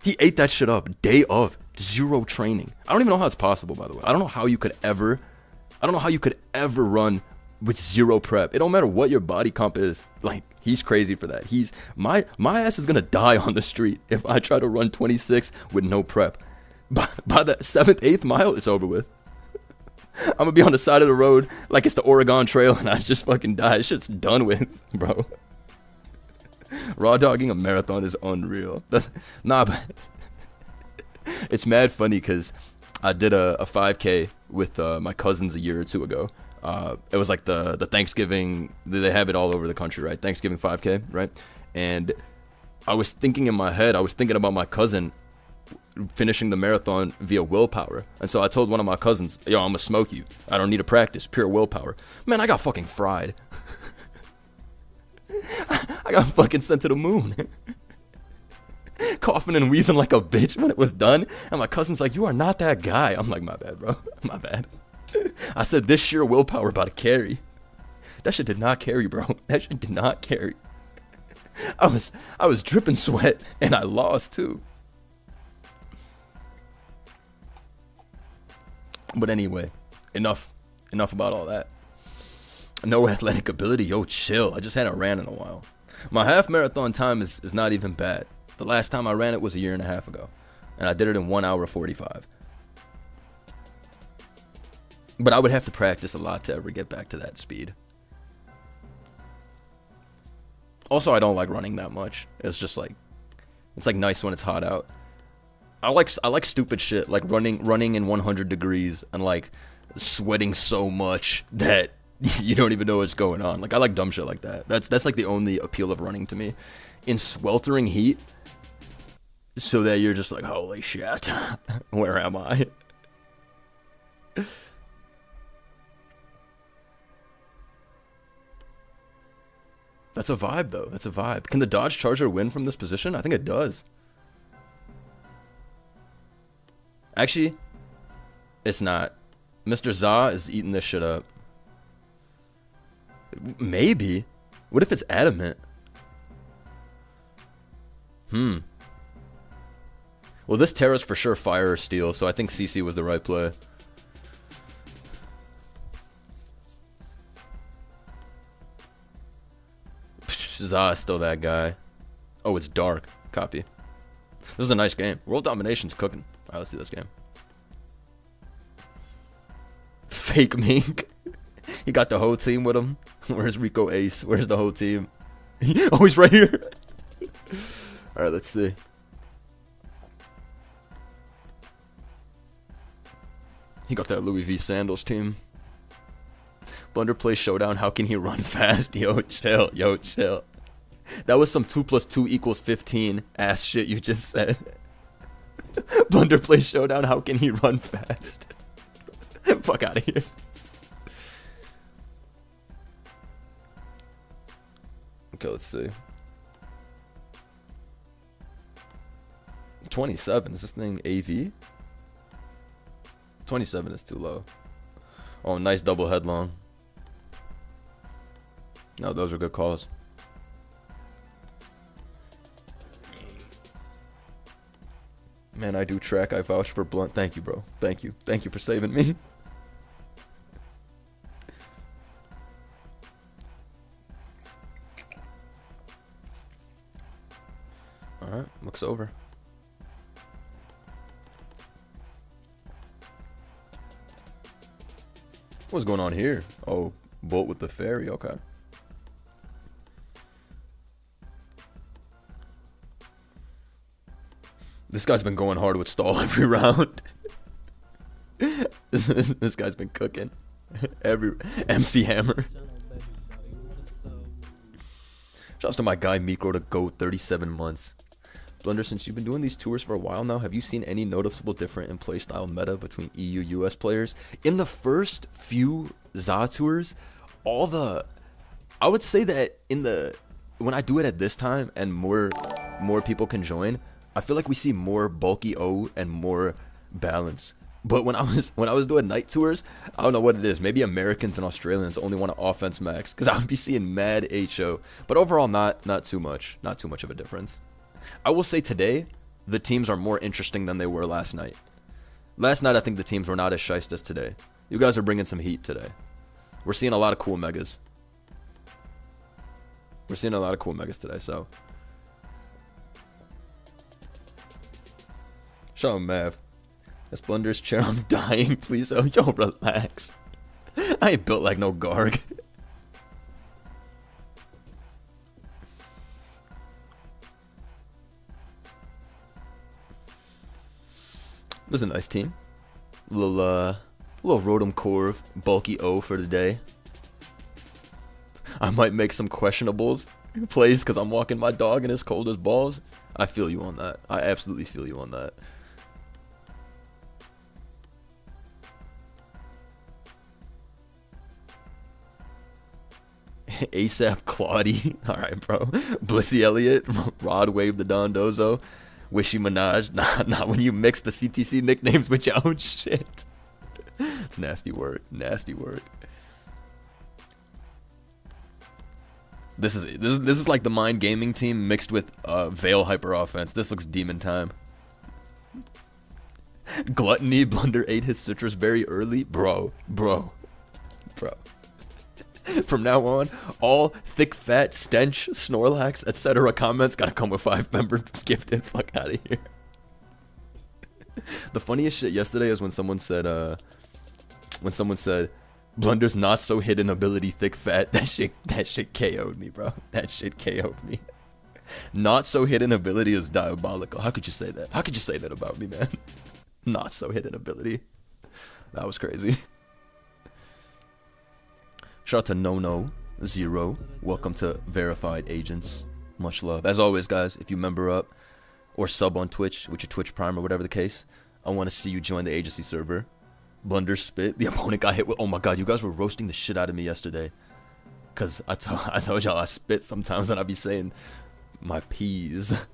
[SPEAKER 1] He ate that shit up day of, 0 training. I don't even know how it's possible, by the way. I don't know how you could ever run with 0 prep. It don't matter what your body comp is. Like, he's crazy for that. My ass is gonna die on the street if I try to run 26 with no prep. By the 7th, 8th mile, it's over with. I'm gonna be on the side of the road like it's the Oregon Trail and I just fucking die. Shit's done with, bro. Raw dogging a marathon is unreal. Nah, but it's mad funny because I did a 5K with my cousins a year or two ago. It was like the Thanksgiving, they have it all over the country, right? Thanksgiving 5K, right? And I was thinking in my head, I was thinking about my cousin finishing the marathon via willpower. And so I told one of my cousins, yo, I'm gonna smoke you. I don't need to practice, pure willpower. Man, I got fucking fried. I got fucking sent to the moon. Coughing and wheezing like a bitch when it was done. And my cousin's like, you are not that guy. I'm like, my bad, bro. My bad. I said, this sheer willpower about to carry. That shit did not carry, bro. That shit did not carry. I was dripping sweat and I lost too. But anyway, enough about all that. No athletic ability, yo, chill. I just hadn't ran in a while. My half marathon time is not even bad. The last time I ran it was a year and a half ago. And I did it in 1 hour 45. But I would have to practice a lot to ever get back to that speed. Also, I don't like running that much. It's just like, it's like nice when it's hot out. I like stupid shit, like running in 100 degrees and like sweating so much that you don't even know what's going on. Like I like dumb shit like that. That's like the only appeal of running to me. In sweltering heat, so that you're just like, holy shit, where am I? That's a vibe though. That's a vibe. Can the Dodge Charger win from this position? I think it does. Actually, it's not. Mr. Za is eating this shit up. Maybe. What if it's adamant? Well, this Terra's for sure fire or steel, so I think CC was the right play. Za is still that guy. Oh, it's dark. Copy. This is a nice game. World Domination's cooking. Alright, let's see this game. Fake Mink. He got the whole team with him. Where's Rico Ace? Where's the whole team? Oh, he's right here. Alright, let's see. He got that Louis V Sandals team. Blunder plays Showdown. How can he run fast? Yo, chill. Yo, chill. That was some 2 + 2 = 15 ass shit you just said. Blunder plays Showdown. How can he run fast? Fuck out of here. Okay, let's see. 27. Is this thing AV? 27 is too low. Oh, nice double headlong. No, those are good calls. Man, I do track. I vouch for Blunt. Thank you, bro. Thank you. Thank you for saving me. Alright, looks over. What's going on here? Oh, Bolt with the fairy. Okay. This guy's been going hard with stall every round. This guy's been cooking. Every MC Hammer. Shouts to my guy Mikro to GOAT 37 months. Blunder, since you've been doing these tours for a while now, have you seen any noticeable difference in playstyle meta between EU US players? In the first few ZA tours, I would say that when I do it at this time and more people can join, I feel like we see more bulky O and more balance. But when I was doing night tours, I don't know what it is. Maybe Americans and Australians only want to offense max, because I would be seeing mad HO. But overall, not too much. Not too much of a difference. I will say today, the teams are more interesting than they were last night. Last night, I think the teams were not as shiced as today. You guys are bringing some heat today. We're seeing a lot of cool megas. We're seeing a lot of cool megas today, so. Show him, Mav. This Blunder's chair, I'm dying, please. Oh, yo, relax. I ain't built like no Garg. This is a nice team. Little Rotom Corv, bulky O for the day. I might make some questionables plays because I'm walking my dog and it's cold as balls. I feel you on that. I absolutely feel you on that. ASAP Claudie. Alright, bro. Blissey Elliott. Rod Wave the Dondozo. Wishy Minaj. Not when you mix the CTC nicknames with your own shit. It's nasty work. Nasty work. This is like the Mind Gaming team mixed with Veil Hyper Offense. This looks demon time. Gluttony. Blunder ate his citrus very early. Bro. From now on, all thick, fat, stench, Snorlax, etc. comments gotta come with 5 members gifted. Fuck out of here. The funniest shit yesterday is when someone said, Blunder's not so hidden ability thick fat. That shit KO'd me, bro. That shit KO'd me. Not so hidden ability is diabolical. How could you say that? How could you say that about me, man? Not so hidden ability. That was crazy. Shout out to No0. Welcome to Verified Agents. Much love. As always, guys, if you member up or sub on Twitch with your Twitch Prime or whatever the case, I want to see you join the agency server. Blunder spit. The opponent got hit with... Oh my god, you guys were roasting the shit out of me yesterday. Because I told y'all I spit sometimes and I be saying my peas.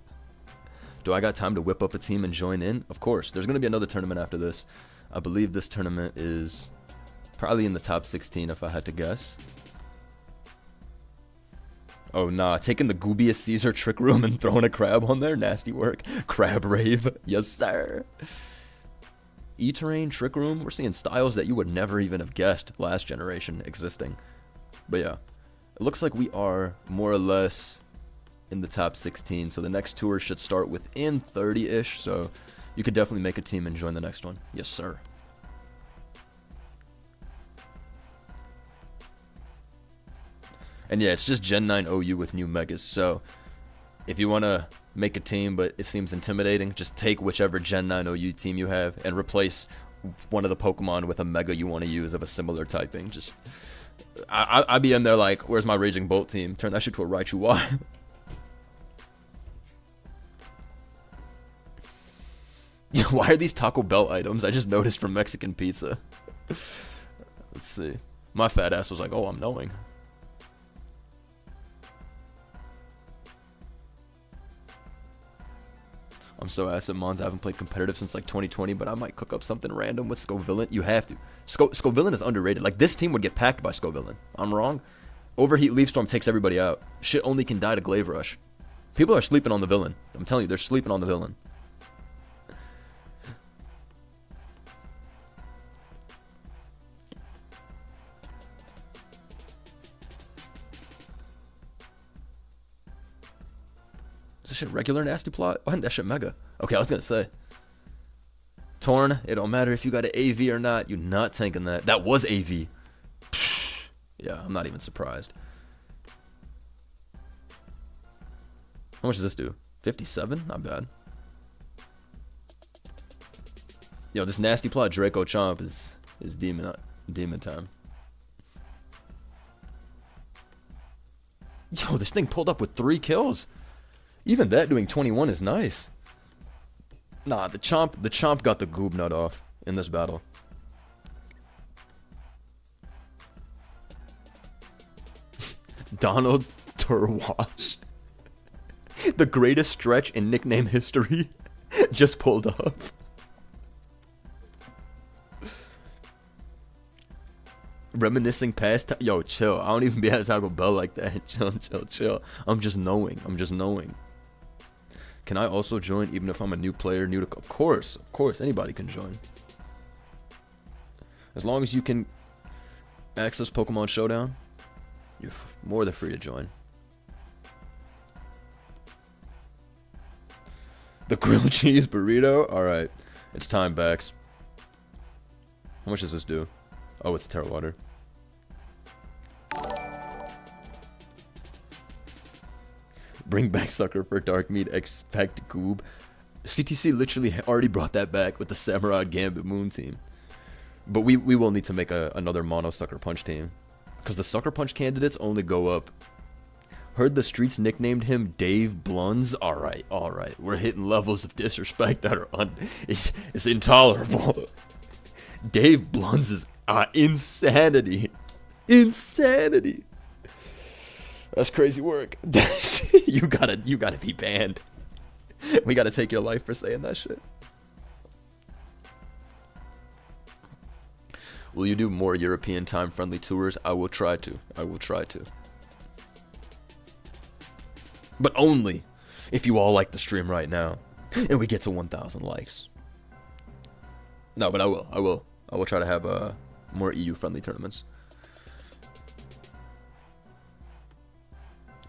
[SPEAKER 1] Do I got time to whip up a team and join in? Of course. There's going to be another tournament after this. I believe this tournament is probably in the top 16 if I had to guess. Oh nah, taking the goobiest Caesar trick room and throwing a crab on there? Nasty work. Crab rave. Yes sir. E-terrain trick room. We're seeing styles that you would never even have guessed last generation existing. But yeah, it looks like we are more or less in the top 16, so the next tour should start within 30-ish, so you could definitely make a team and join the next one. Yes, sir. And yeah, it's just Gen 9 OU with new megas, so if you want to make a team but it seems intimidating, just take whichever Gen 9 OU team you have and replace one of the Pokemon with a mega you want to use of a similar typing. Just... I'd be in there like, where's my Raging Bolt team? Turn that shit to a Raichu Y. Why are these Taco Bell items? I just noticed from Mexican pizza. Let's see. My fat ass was like, oh, I'm knowing. I'm so ass at Mons. I haven't played competitive since like 2020, but I might cook up something random with Scovillain. You have to. Scovillain is underrated. Like, this team would get packed by Scovillain. I'm wrong. Overheat Leaf Storm takes everybody out. Shit only can die to Glaive Rush. People are sleeping on the villain. I'm telling you, they're sleeping on the villain. Is this shit regular nasty plot? Why isn't that shit mega? Okay, I was gonna say. Torn, it don't matter if you got an AV or not. You're not tanking that. That was AV. Yeah, I'm not even surprised. How much does this do? 57? Not bad. Yo, this nasty plot Draco Chomp is demon time. Yo, this thing pulled up with 3 kills. Even that doing 21 is nice. Nah, the Chomp got the goob nut off in this battle. Donald Turwash. The greatest stretch in nickname history just pulled up. Reminiscing past time. Yo, chill. I don't even be at Taco Bell like that. Chill. I'm just knowing. Can I also join even if I'm a new player, new to... Of course, anybody can join. As long as you can access Pokemon Showdown, you're more than free to join. The grilled cheese burrito? Alright, it's time, Bax. How much does this do? Oh, it's Terra Water. Bring back Sucker for Dark Meat, expect Goob. CTC literally already brought that back with the Samurai Gambit Moon team. But we will need to make another mono Sucker Punch team. Because the Sucker Punch candidates only go up. Heard the streets nicknamed him Dave Bluns? Alright. We're hitting levels of disrespect that are it's intolerable. Dave Bluns is insanity. Insanity. That's crazy work. You gotta be banned. We gotta take your life for saying that shit. Will you do more European time-friendly tours? I will try to. But only if you all like the stream right now and we get to 1,000 likes. No, but I will try to have more EU-friendly tournaments.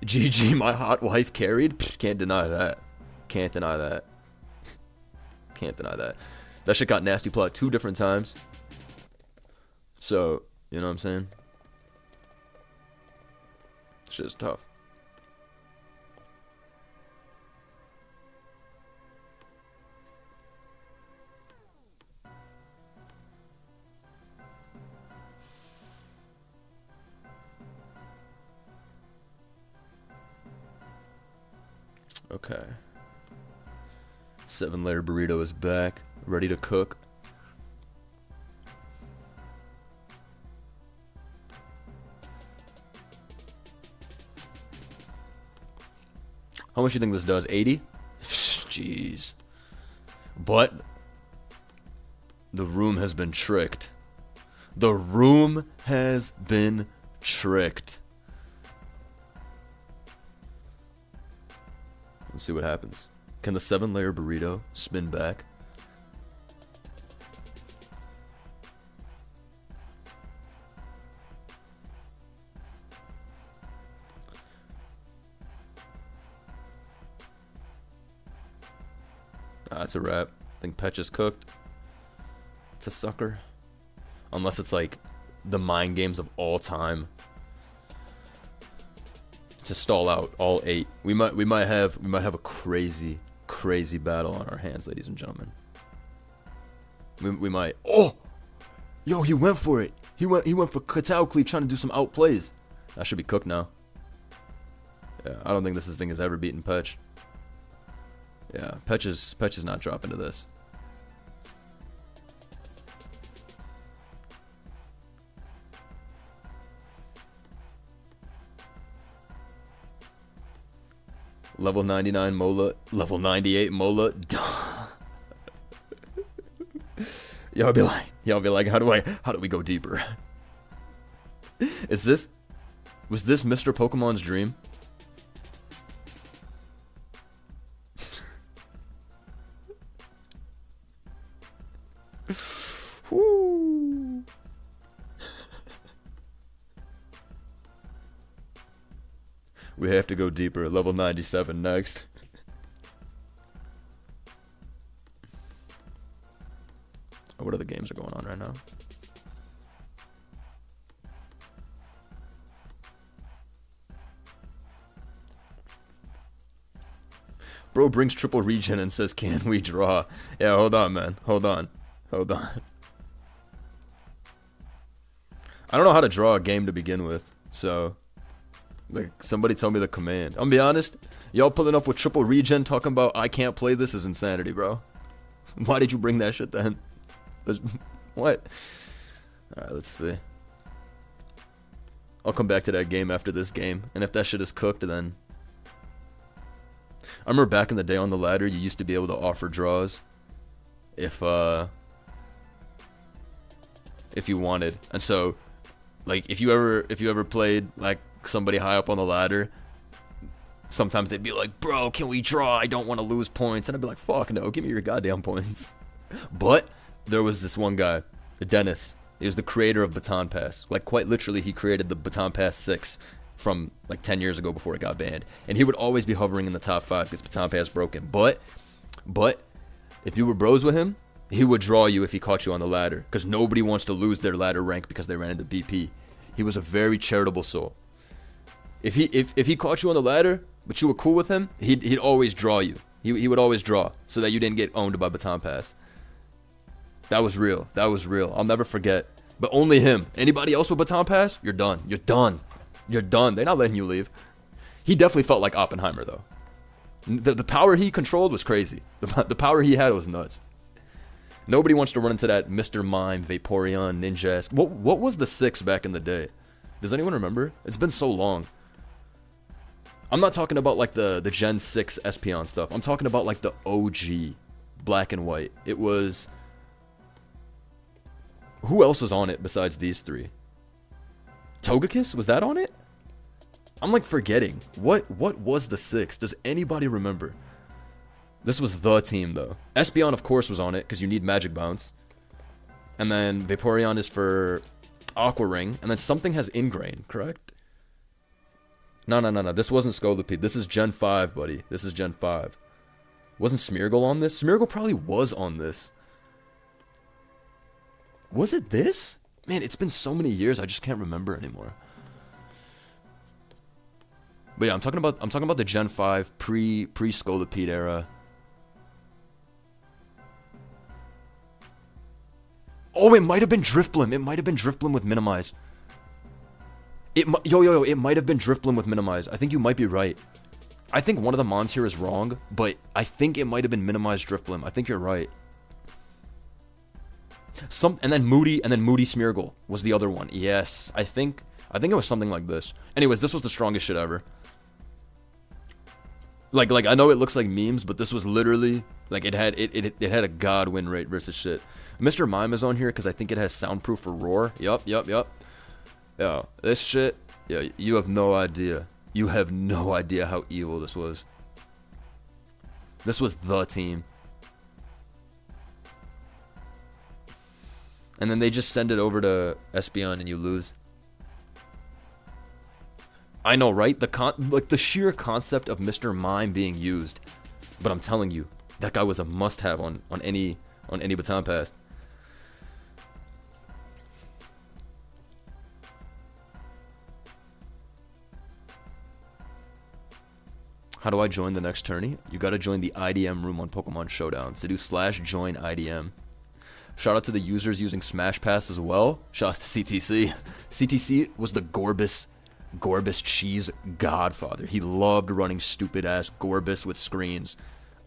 [SPEAKER 1] GG, my hot wife carried? Pfft, can't deny that. That shit got nasty plot 2 different times. So, you know what I'm saying? Shit's tough. Okay. 7-layer burrito is back, ready to cook. How much do you think this does? 80? Jeez. But the room has been tricked. The room has been tricked. Let's see what happens. Can the 7-layer burrito spin back? That's a wrap. I think Petch is cooked. It's a sucker. Unless it's like the mind games of all time to stall out all 8. We might have a crazy battle on our hands, ladies and gentlemen. We might. Oh, yo, he went for it. He went for Cataclysm, trying to do some outplays. That should be cooked now. Yeah, I don't think this thing has ever beaten Petch. Yeah, Petch is not dropping to this. Level 99 Mola, level 98 Mola. Y'all be like, how do we go deeper? Was this Mr. Pokemon's dream? Woo. We have to go deeper. Level 97 next. What other games are going on right now? Bro brings triple regen and says, "Can we draw?" Yeah, hold on, man. Hold on. I don't know how to draw a game to begin with, so like somebody tell me the command. I'm gonna be honest, y'all pulling up with triple regen talking about I can't play this is insanity, bro. Why did you bring that shit then? What? Alright, let's see. I'll come back to that game after this game, and if that shit is cooked, then I remember back in the day on the ladder, you used to be able to offer draws if you wanted. And so like if you ever played like somebody high up on the ladder, sometimes they'd be like, "Bro, can we draw? I don't want to lose points." And I'd be like, "Fuck no, give me your goddamn points." But there was this one guy, Dennis. He was the creator of Baton Pass. Like quite literally, he created the Baton Pass 6 from like 10 years ago before it got banned. And he would always be hovering in the top 5 because Baton Pass broken. But if you were bros with him, he would draw you if he caught you on the ladder, because nobody wants to lose their ladder rank because they ran into BP. He was a very charitable soul. If he caught you on the ladder, but you were cool with him, he'd always draw you. He would always draw so that you didn't get owned by Baton Pass. That was real. That was real. I'll never forget. But only him. Anybody else with Baton Pass, you're done. You're done. You're done. They're not letting you leave. He definitely felt like Oppenheimer though. The power he controlled was crazy. The power he had was nuts. Nobody wants to run into that Mr. Mime, Vaporeon, Ninjask. What was the 6 back in the day? Does anyone remember? It's been so long. I'm not talking about like the Gen 6 Espeon stuff. I'm talking about like the OG black and white. It was... Who else is on it besides these 3? Togekiss? Was that on it? I'm like forgetting. What was the 6? Does anybody remember? This was the team though. Espeon of course was on it because you need Magic Bounce. And then Vaporeon is for Aqua Ring. And then something has Ingrain, correct? No. This wasn't Scolipede. This is Gen 5, buddy. This is Gen 5. Wasn't Smeargle on this? Smeargle probably was on this. Was it this? Man, it's been so many years, I just can't remember anymore. But yeah, I'm talking about the Gen 5 pre-Scolipede era. Oh, it might have been Drifblim. It might have been Drifblim with Minimize. It might have been Drifblim with Minimize. I think you might be right. I think one of the mons here is wrong, but I think it might have been minimized Driftblim. I think you're right. And then Moody Smeargle was the other one. Yes, I think it was something like this. Anyways, this was the strongest shit ever. Like I know it looks like memes, but this was literally like it had a god win rate versus shit. Mr. Mime is on here because I think it has soundproof for roar. Yup. Yo, this shit. Yeah, you have no idea. You have no idea how evil this was. This was the team. And then they just send it over to Espeon and you lose. I know, right? The sheer concept of Mr. Mime being used. But I'm telling you, that guy was a must-have on any baton pass. How do I join the next tourney? You gotta join the IDM room on Pokemon Showdown. So do /join IDM. Shout out to the users using Smash Pass as well. Shout out to CTC. CTC was the Gorbis cheese godfather. He loved running stupid ass Gorbis with screens.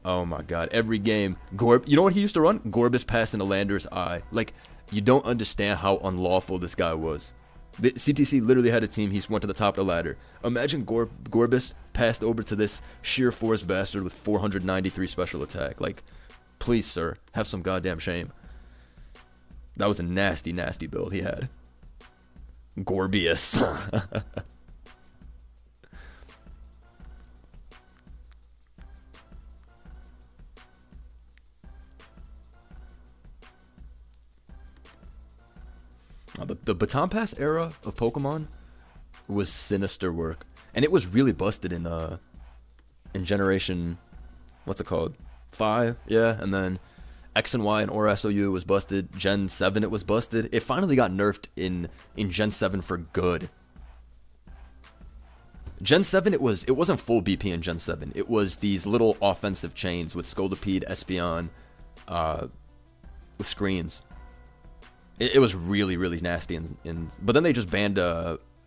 [SPEAKER 1] Oh my god. Every game. You know what he used to run? Gorbis pass into Lander's eye. Like, you don't understand how unlawful this guy was. The CTC literally had a team. He went to the top of the ladder. Imagine Gorbis passed over to this sheer force bastard with 493 special attack. Like, please, sir, have some goddamn shame. That was a nasty, nasty build he had. Gorbius. The Baton Pass era of Pokemon was sinister work. And it was really busted in Generation, what's it called? 5, yeah, and then X and Y and Aura SOU was busted. Gen 7 it was busted. It finally got nerfed in Gen 7 for good. Gen 7 it wasn't full BP in Gen 7. It was these little offensive chains with Scolipede, Espeon, with screens. It was really, really nasty, but then they just banned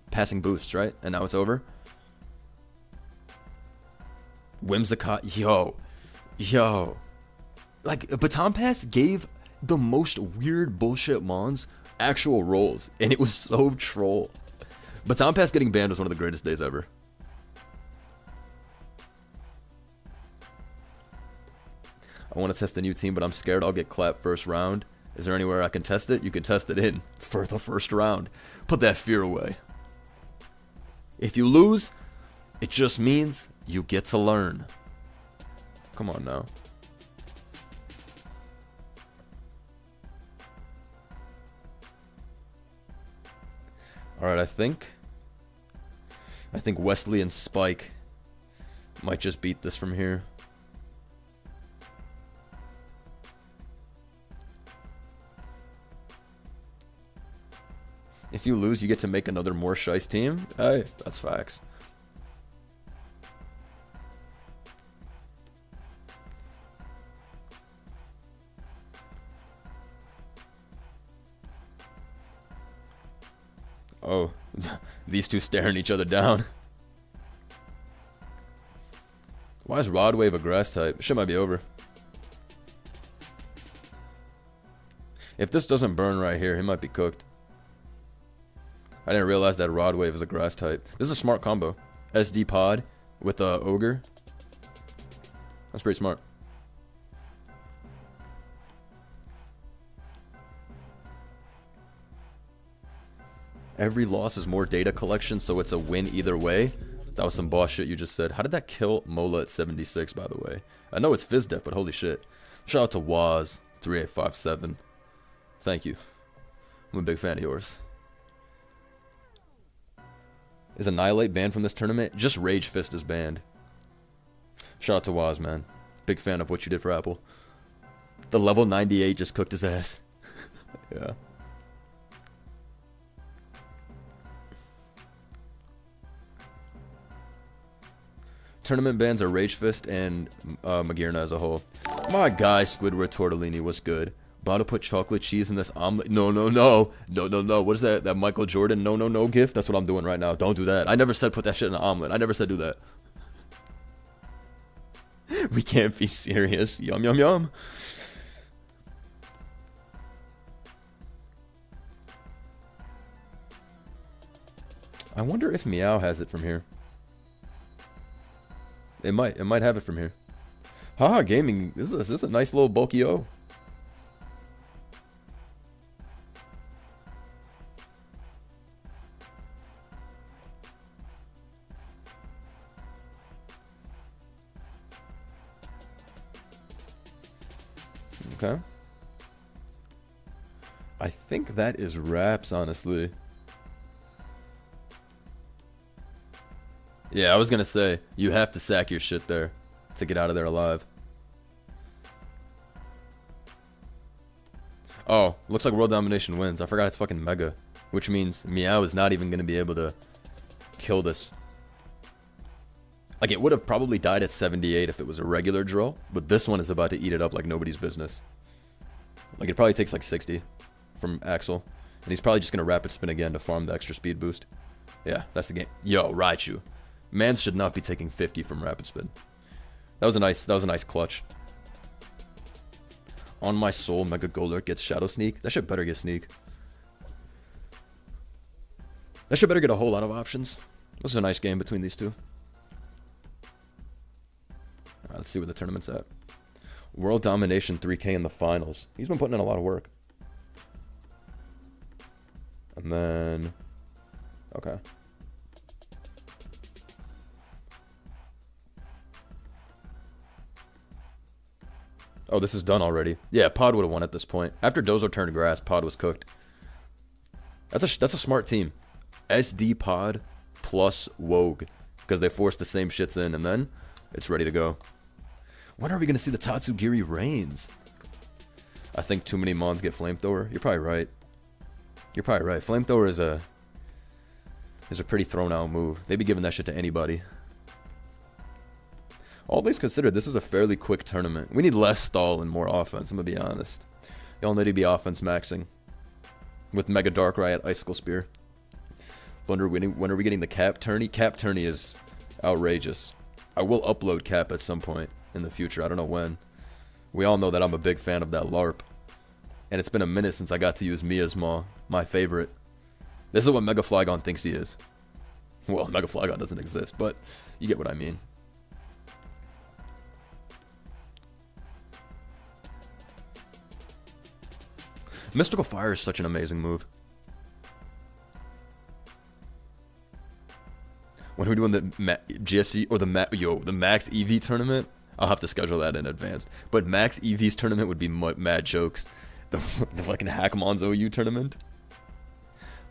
[SPEAKER 1] passing boosts, right? And now it's over. Whimsicott, yo. Like, Baton Pass gave the most weird bullshit mons actual roles, and it was so troll. Baton Pass getting banned was one of the greatest days ever. I want to test a new team, but I'm scared I'll get clapped first round. Is there anywhere I can test it? You can test it in for the first round. Put that fear away. If you lose, it just means you get to learn. Come on now. Alright, I think Wesley and Spike might just beat this from here. If you lose, you get to make another more shice team. Hey, that's facts. Oh, these two staring each other down. Why is Rod Wave a grass type? Shit might be over. If this doesn't burn right here, he might be cooked. I didn't realize that Rod Wave is a grass type. This is a smart combo. SD Pod with Ogre. That's pretty smart. Every loss is more data collection, so it's a win either way. That was some boss shit you just said. How did that kill Mola at 76, by the way? I know it's FizzDef, but holy shit. Shout out to Waz3857. Thank you. I'm a big fan of yours. Is Annihilate banned from this tournament? Just Rage Fist is banned. Shout out to Waz, man. Big fan of what you did for Apple. The level 98 just cooked his ass. Yeah. Tournament bans are Rage Fist and Magearna as a whole. My guy, Squidward Tortellini, was good. About to put chocolate cheese in this omelet. No. What is that? That Michael Jordan no gift? That's what I'm doing right now. Don't do that. I never said put that shit in an omelet. I never said do that. We can't be serious. Yum, yum, yum. I wonder if Meow has it from here. It might have it from here. Haha, gaming. This is a nice little bulky O. Okay. I think that is wraps, honestly. Yeah, I was gonna say, you have to sack your shit there to get out of there alive. Oh, looks like World Domination wins. I forgot it's fucking Mega. Which means Meow is not even gonna be able to kill this. Like, it would have probably died at 78 if it was a regular draw, but this one is about to eat it up like nobody's business. Like, it probably takes like 60 from Axel, and he's probably just gonna rapid spin again to farm the extra speed boost. Yeah, that's the game. Yo, Raichu. Mans should not be taking 50 from rapid spin. That was a nice clutch. On my soul, Mega Golurk gets Shadow Sneak. That should better get Sneak. That should better get a whole lot of options. This is a nice game between these two. Alright, let's see where the tournament's at. World Domination 3K in the finals. He's been putting in a lot of work. And then... okay. Oh, this is done already. Yeah, Pod would have won at this point. After Dozo turned grass, Pod was cooked. That's a smart team. SD Pod plus Wogue. Because they forced the same shits in, and then it's ready to go. When are we going to see the Tatsugiri Reigns? I think too many Mons get Flamethrower. You're probably right. You're probably right. Flamethrower is a pretty thrown out move. They be giving that shit to anybody. All things considered, this is a fairly quick tournament. We need less stall and more offense, I'm gonna be honest. Y'all need to be offense maxing. With Mega Darkrai at Icicle Spear. Wonder when are we getting the Cap tourney? Cap tourney is outrageous. I will upload Cap at some point in the future, I don't know when. We all know that I'm a big fan of that LARP. And it's been a minute since I got to use Miasma, my favorite. This is what Mega Flygon thinks he is. Well, Mega Flygon doesn't exist, but you get what I mean. Mystical Fire is such an amazing move. When are we doing the GSC or the Max EV tournament? I'll have to schedule that in advance. But Max EV's tournament would be mad jokes. The fucking Hackmon's OU tournament.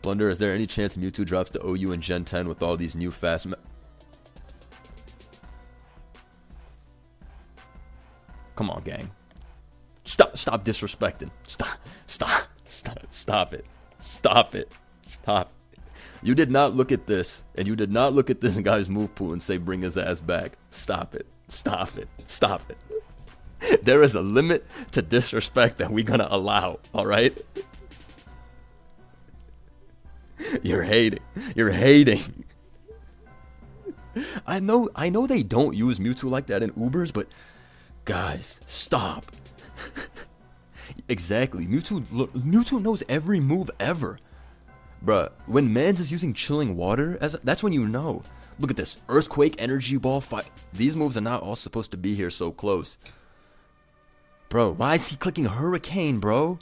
[SPEAKER 1] Blunder, is there any chance Mewtwo drops to OU in Gen 10 with all these new fast... Come on, gang. Stop disrespecting. Stop it. You did not look at this, and you did not look at this guy's move pool and say bring his ass back. Stop it. There is a limit to disrespect that we're gonna allow, alright? You're hating. I know they don't use Mewtwo like that in Ubers, but guys, stop. Exactly. Mewtwo knows every move ever. Bruh, when Mans is using Chilling Water, that's when you know. Look at this. Earthquake, Energy Ball, fight. These moves are not all supposed to be here so close. Bro, why is he clicking Hurricane, bro?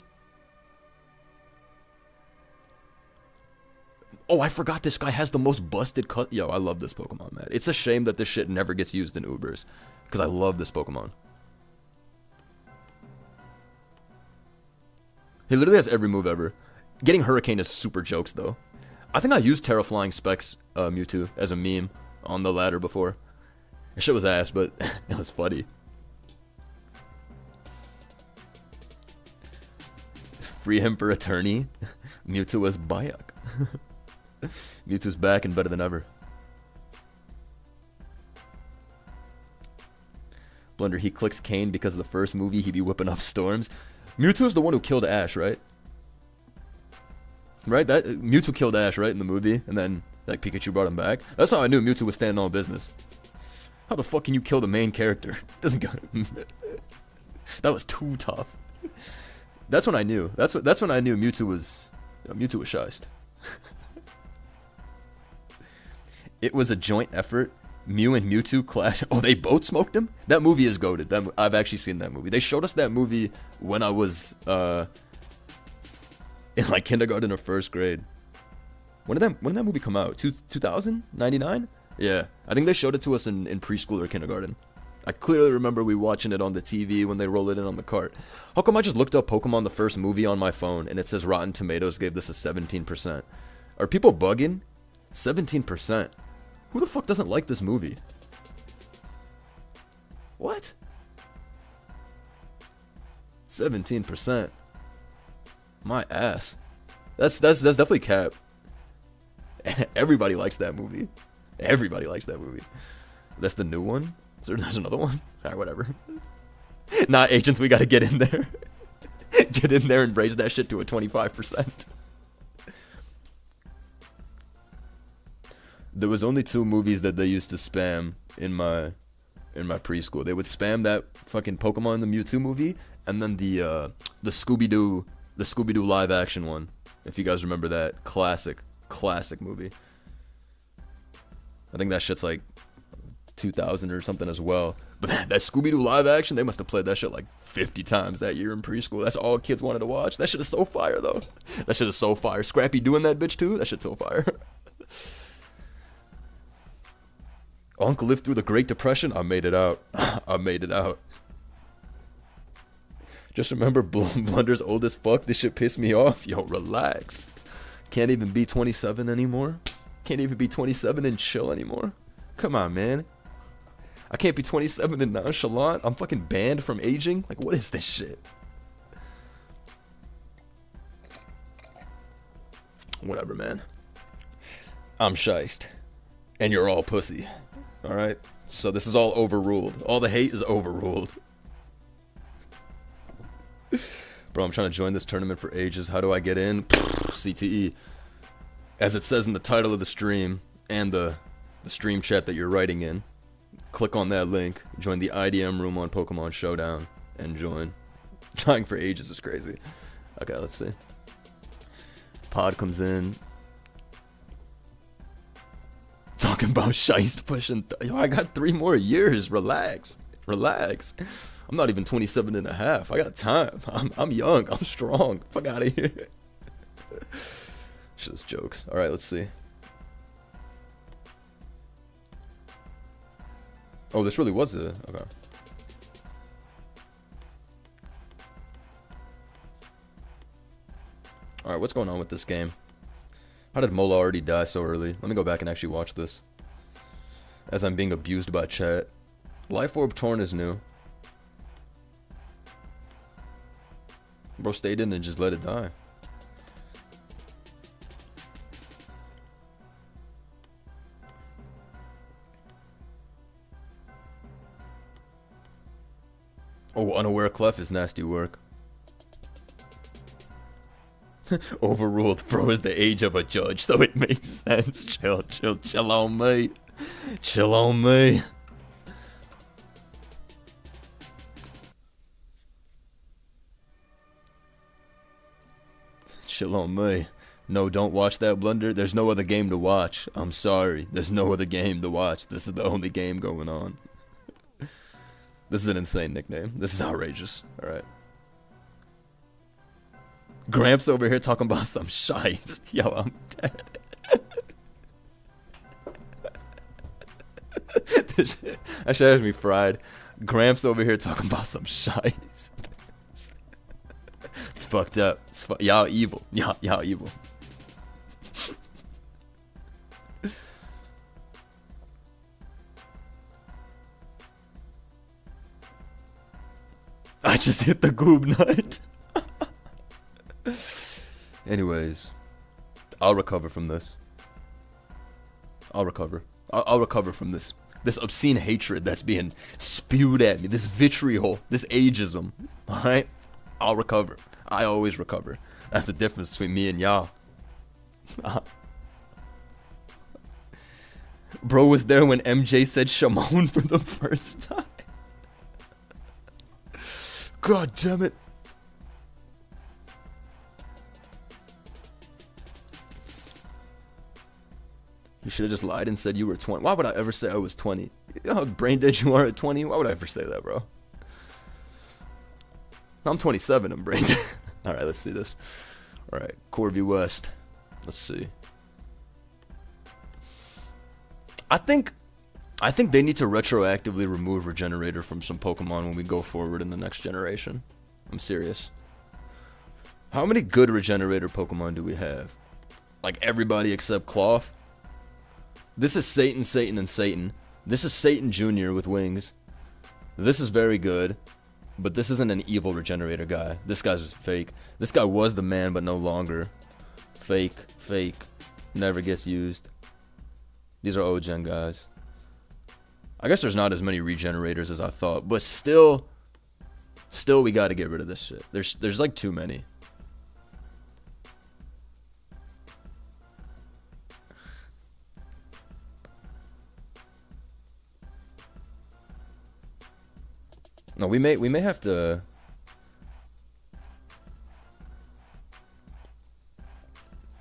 [SPEAKER 1] Oh, I forgot this guy has the most busted cut. Yo, I love this Pokemon, man. It's a shame that this shit never gets used in Ubers. Because I love this Pokemon. He literally has every move ever. Getting Hurricane is super jokes, though. I think I used Terraflying Specs Mewtwo as a meme on the ladder before. That shit was ass, but it was funny. Free him for attorney. Mewtwo was Bayek. Mewtwo's back and better than ever. Blunder, he clicks Kane because of the first movie he be whipping up storms. Mewtwo's the one who killed Ash, right? Right? That Mewtwo killed Ash, right, in the movie, and then like Pikachu brought him back. That's how I knew Mewtwo was standing on business. How the fuck can you kill the main character? Doesn't go. That was too tough. That's when I knew. That's when I knew Mewtwo was shiced. It was a joint effort. Mew and Mewtwo clash. Oh, they both smoked him? That movie is goated. I've actually seen that movie. They showed us that movie when I was in like kindergarten or first grade. When did that movie come out? 2000? 99? Yeah. I think they showed it to us in preschool or kindergarten. I clearly remember we watching it on the TV when they roll it in on the cart. How come I just looked up Pokemon the first movie on my phone and it says Rotten Tomatoes gave this a 17%? Are people bugging? 17%. Who the fuck doesn't like this movie? What? 17%. My ass. That's definitely cap. Everybody likes that movie. Everybody likes that movie. That's the new one? There's another one? Alright, whatever. Nah, agents, we gotta get in there. Get in there and raise that shit to a 25%. There was only 2 movies that they used to spam in my preschool. They would spam that fucking Pokemon the Mewtwo movie, and then the Scooby-Doo live action one. If you guys remember that classic movie. I think that shit's like 2000 or something as well. But that Scooby-Doo live action, they must have played that shit like 50 times that year in preschool. That's all kids wanted to watch. That shit is so fire though. That shit is so fire. Scrappy doing that bitch too. That shit's so fire. Uncle lived through the Great Depression. I made it out. I made it out. Just remember, Blunder's old as fuck. This shit pissed me off. Yo, relax. Can't even be 27 anymore. Can't even be 27 and chill anymore. Come on, man. I can't be 27 and nonchalant. I'm fucking banned from aging. Like, what is this shit? Whatever, man. I'm shiced. And you're all pussy. Alright? So this is all overruled. All the hate is overruled. Bro, I'm trying to join this tournament for ages. How do I get in? CTE. As it says in the title of the stream and the stream chat that you're writing in, click on that link, join the IDM room on Pokemon Showdown, and join. Trying for ages is crazy. Okay, let's see. Pod comes in. Talking about shiest pushing. Yo, I got 3 more years. Relax. Relax. I'm not even 27 and a half. I got time. I'm young. I'm strong. Fuck out of here. Shit is jokes. Alright, let's see. Oh, this really was a... Okay. Alright, what's going on with this game? How did Mola already die so early? Let me go back and actually watch this. As I'm being abused by chat. Life Orb Torn is new. Bro stayed in and just let it die. Oh, unaware clef is nasty work. Overruled, bro, is the age of a judge, so it makes sense. Chill on me. Chill on me. Chill on me. No, don't watch that, Blunder. There's no other game to watch. I'm sorry. There's no other game to watch. This is the only game going on. This is an insane nickname. This is outrageous. Alright. Gramps over here talking about some shies. Yo, I'm dead. That shit has me fried. Gramps over here talking about some shies. It's fucked up. Y'all evil. Y'all evil. I just hit the goob nut. Anyways, I'll recover from this. I'll recover. I'll recover from this obscene hatred that's being spewed at me. This vitriol. This ageism. Alright? I'll recover. I always recover. That's the difference between me and y'all. Bro was there when MJ said Shimon for the first time. God damn it. You should have just lied and said you were 20. Why would I ever say I was 20? You know how brain dead you are at 20? Why would I ever say that, bro? I'm 27, I'm brain dead. Alright, let's see this. Alright, Corby West. Let's see. I think they need to retroactively remove Regenerator from some Pokemon when we go forward in the next generation. I'm serious. How many good Regenerator Pokemon do we have? Like everybody except Cloth? This is Satan, Satan, and Satan. This is Satan Jr. with wings. This is very good. But this isn't an evil Regenerator guy. This guy's fake. This guy was the man, but no longer. Fake, fake. Never gets used. These are O-Gen guys. I guess there's not as many Regenerators as I thought. But still we gotta get rid of this shit. There's like too many. No, we may have to.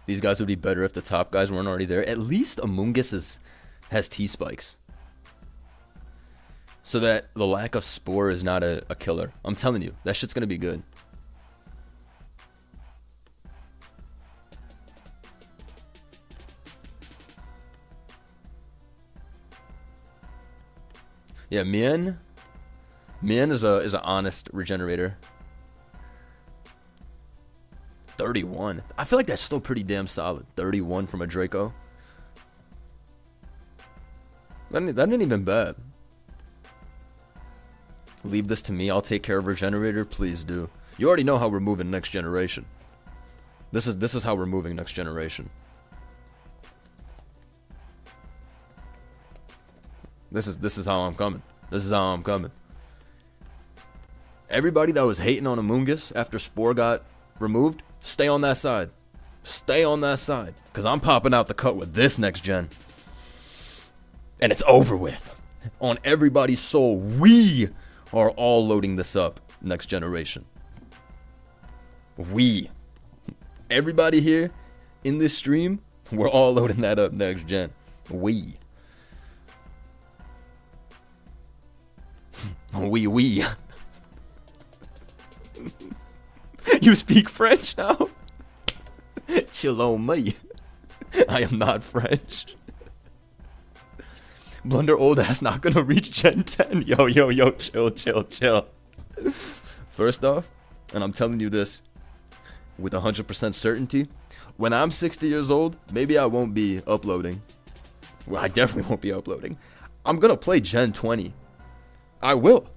[SPEAKER 1] These guys would be better if the top guys weren't already there. At least Amoonguss has T-Spikes. So that the lack of Spore is not a killer. I'm telling you, that shit's gonna be good. Yeah, Mien is an honest Regenerator. 31. I feel like that's still pretty damn solid. 31 from a Draco. That ain't even bad. Leave this to me. I'll take care of Regenerator. Please do. You already know how we're moving next generation. This is how we're moving next generation. This is how I'm coming. This is how I'm coming. Everybody that was hating on Amoonguss after Spore got removed, stay on that side. Stay on that side. Because I'm popping out the cut with this next gen. And it's over with. On everybody's soul, we are all loading this up next generation. We. Everybody here in this stream, we're all loading that up next gen. We. We. You speak French now? Chill on me. I am not French. Blunder old ass not gonna reach Gen 10. Yo, chill. First off, and I'm telling you this with 100% certainty, when I'm 60 years old, maybe I won't be uploading. Well, I definitely won't be uploading. I'm gonna play Gen 20. I will.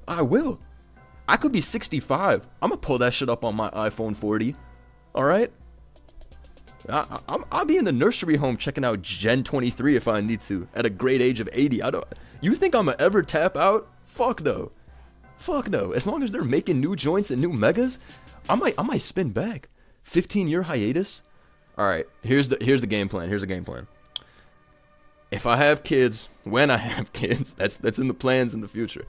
[SPEAKER 1] I could be 65. I'm gonna pull that shit up on my iPhone 40. Alright? I'll be in the nursery home checking out Gen 23 if I need to. At a great age of 80. You think I'm gonna ever tap out? Fuck no. As long as they're making new joints and new megas, I might spin back. 15-year hiatus? Alright, here's the game plan. If I have kids, when I have kids, that's in the plans in the future.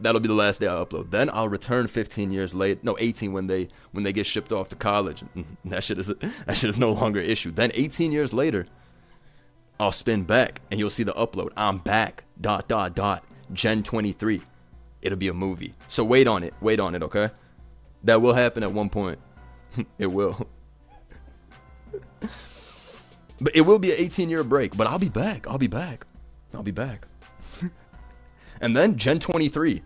[SPEAKER 1] That'll be the last day I upload. Then I'll return 15 years late. No, 18 when they get shipped off to college. That shit is no longer an issue. Then 18 years later, I'll spin back and you'll see the upload. I'm back. ... Gen 23. It'll be a movie. So wait on it, okay? That will happen at one point. It will. But it will be an 18-year break, but I'll be back. And then Gen 23.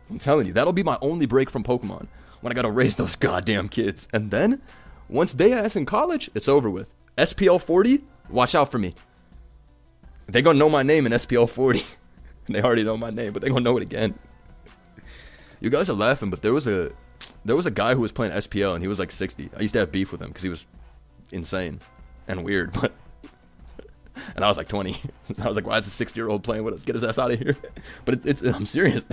[SPEAKER 1] I'm telling you, that'll be my only break from Pokemon. When I gotta raise those goddamn kids. And then, once they ass in college, it's over with. SPL 40, watch out for me. They gonna know my name in SPL 40. They already know my name, but they gonna know it again. You guys are laughing, but there was a guy who was playing SPL and he was like 60. I used to have beef with him because he was insane and weird, but and I was like 20. So I was like, why is a 60-year-old playing with us? Get his ass out of here. But I'm serious.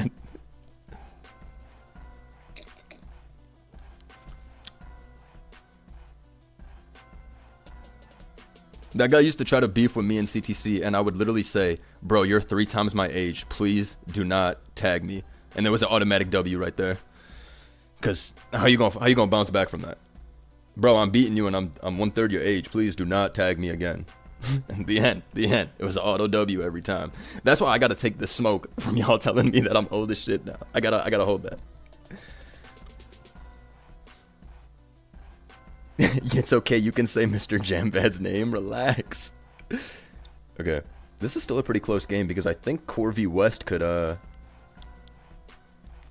[SPEAKER 1] That guy used to try to beef with me in CTC, and I would literally say, bro, you're 3 times my age. Please do not tag me. And there was an automatic W right there. Cause how you gonna bounce back from that? Bro, I'm beating you and I'm 1/3 your age. Please do not tag me again. And the end. It was an auto W every time. That's why I gotta take the smoke from y'all telling me that I'm old as shit now. I gotta hold that. It's okay, you can say Mr. Jambad's name. Relax. Okay. This is still a pretty close game because I think Corvi West could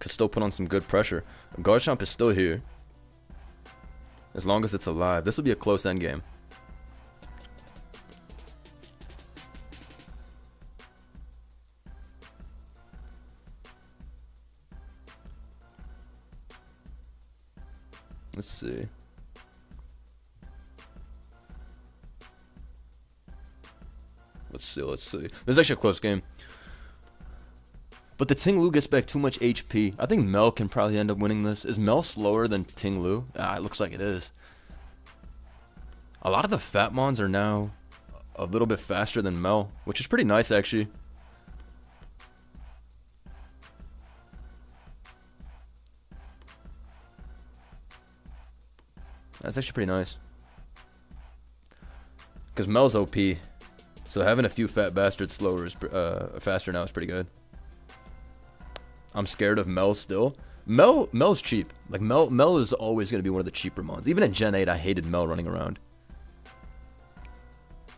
[SPEAKER 1] still put on some good pressure. Garchamp is still here. As long as it's alive. This will be a close end game. Let's see. Let's see. This is actually a close game. But the Ting Lu gets back too much HP. I think Mel can probably end up winning this. Is Mel slower than Ting Lu? It looks like it is. A lot of the Fatmons are now a little bit faster than Mel, which is pretty nice actually. That's actually pretty nice. Because Mel's OP. So having a few fat bastards slower is faster now is pretty good. I'm scared of Mel still. Mel's cheap. Like Mel is always gonna be one of the cheaper mons. Even in Gen 8, I hated Mel running around.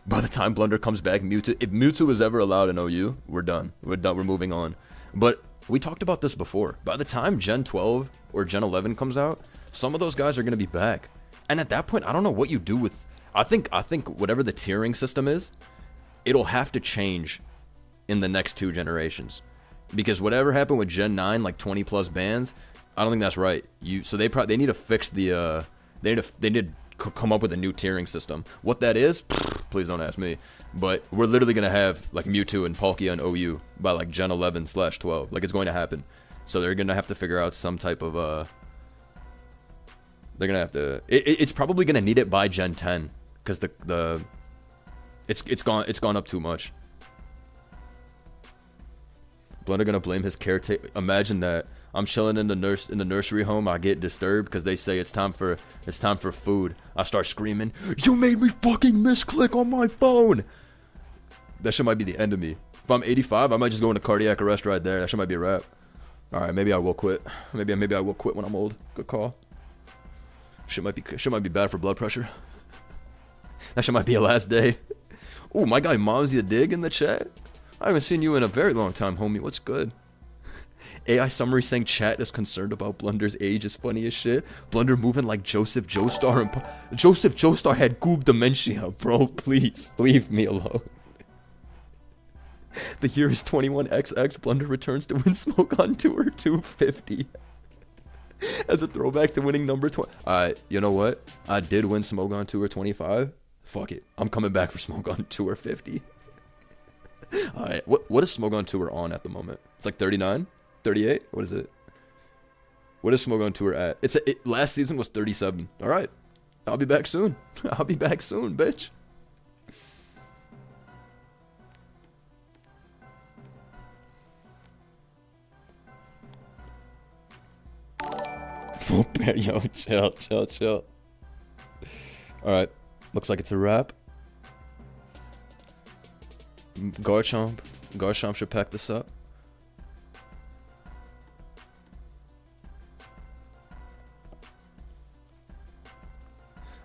[SPEAKER 1] By the time Blunder comes back, Mewtwo, if Mewtwo is ever allowed in OU, we're done. We're moving on. But we talked about this before. By the time Gen 12 or Gen 11 comes out, some of those guys are gonna be back. And at that point, I don't know what you do with. I think whatever the tiering system is, it'll have to change in the next 2 generations. Because whatever happened with Gen 9, like 20 plus bans, I don't think that's right. So they need to fix the they need to come up with a new tiering system. What that is, please don't ask me. But we're literally gonna have like Mewtwo and Palkia and OU by like Gen 11/12. Like it's going to happen. So they're gonna have to figure out some type of they're gonna have to. It's probably gonna need it by Gen 10 because it's gone up too much. Blunder gonna blame his caretaker. Imagine that. I'm chilling in the nursery home. I get disturbed because they say it's time for food. I start screaming, "You made me fucking misclick on my phone!" That shit might be the end of me. If I'm 85, I might just go into cardiac arrest right there. That shit might be a wrap. All right, maybe I will quit. Maybe I will quit when I'm old. Good call. Shit might be bad for blood pressure. That shit might be a last day. Ooh, my guy Moms Ya Dig in the chat. I haven't seen you in a very long time, homie. What's good? AI summary saying chat is concerned about Blunder's age is funny as shit. Blunder moving like Joseph Joestar and Joseph Joestar had goob dementia, bro. Please leave me alone. The year is 21XX. Blunder returns to win Smoke on Tour 250. As a throwback to winning number 20. Alright, you know what? I did win Smoke on Tour 25. Fuck it. I'm coming back for Smoke on Tour 50. Alright, what is Smoke on Tour on at the moment? It's like 39? 38? What is it? What is Smoke on Tour at? Last season was 37. Alright. I'll be back soon. I'll be back soon, bitch. Yo, chill. Alright. Looks like it's a wrap. Garchamp should pack this up.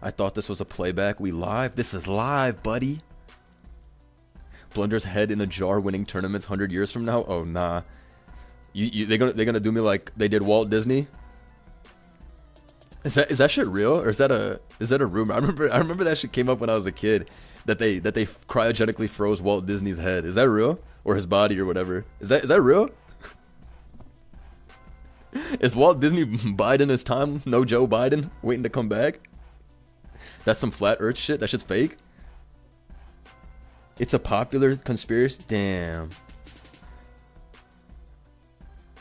[SPEAKER 1] I thought this was a playback. We live? This is live, buddy. Blunder's head in a jar winning tournaments 100 years from now? Oh, nah. They're gonna do me like they did Walt Disney? Is that shit real? Or is that a rumor? I remember that shit came up when I was a kid. That they cryogenically froze Walt Disney's head. Is that real? Or his body or whatever. Is that real? Is Walt Disney biding his time? No Joe Biden waiting to come back? That's some flat earth shit? That shit's fake? It's a popular conspiracy? Damn.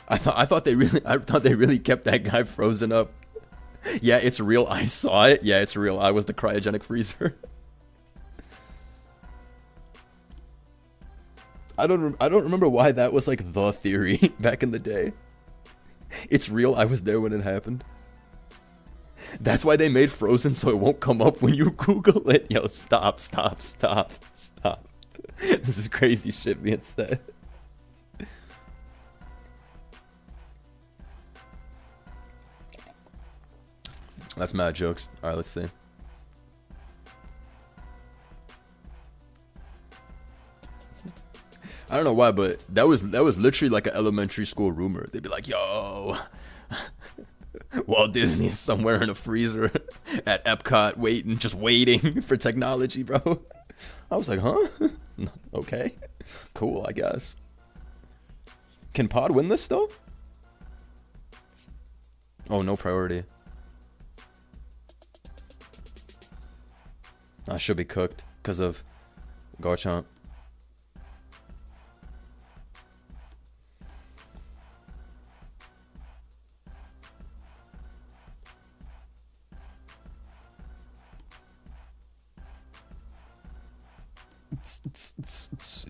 [SPEAKER 1] I thought they really kept that guy frozen up. Yeah, it's real. I saw it. Yeah, it's real. I was the cryogenic freezer. I don't remember why that was like the theory back in the day. It's real. I was there when it happened. That's why they made Frozen so it won't come up when you Google it. Yo, stop. This is crazy shit being said. That's mad jokes. Alright, let's see. I don't know why, but that was literally like an elementary school rumor. They'd be like, yo, Walt Disney is somewhere in a freezer at Epcot waiting for technology, bro. I was like, huh? Okay. Cool, I guess. Can Pod win this though? Oh, no priority. I should be cooked because of Garchomp.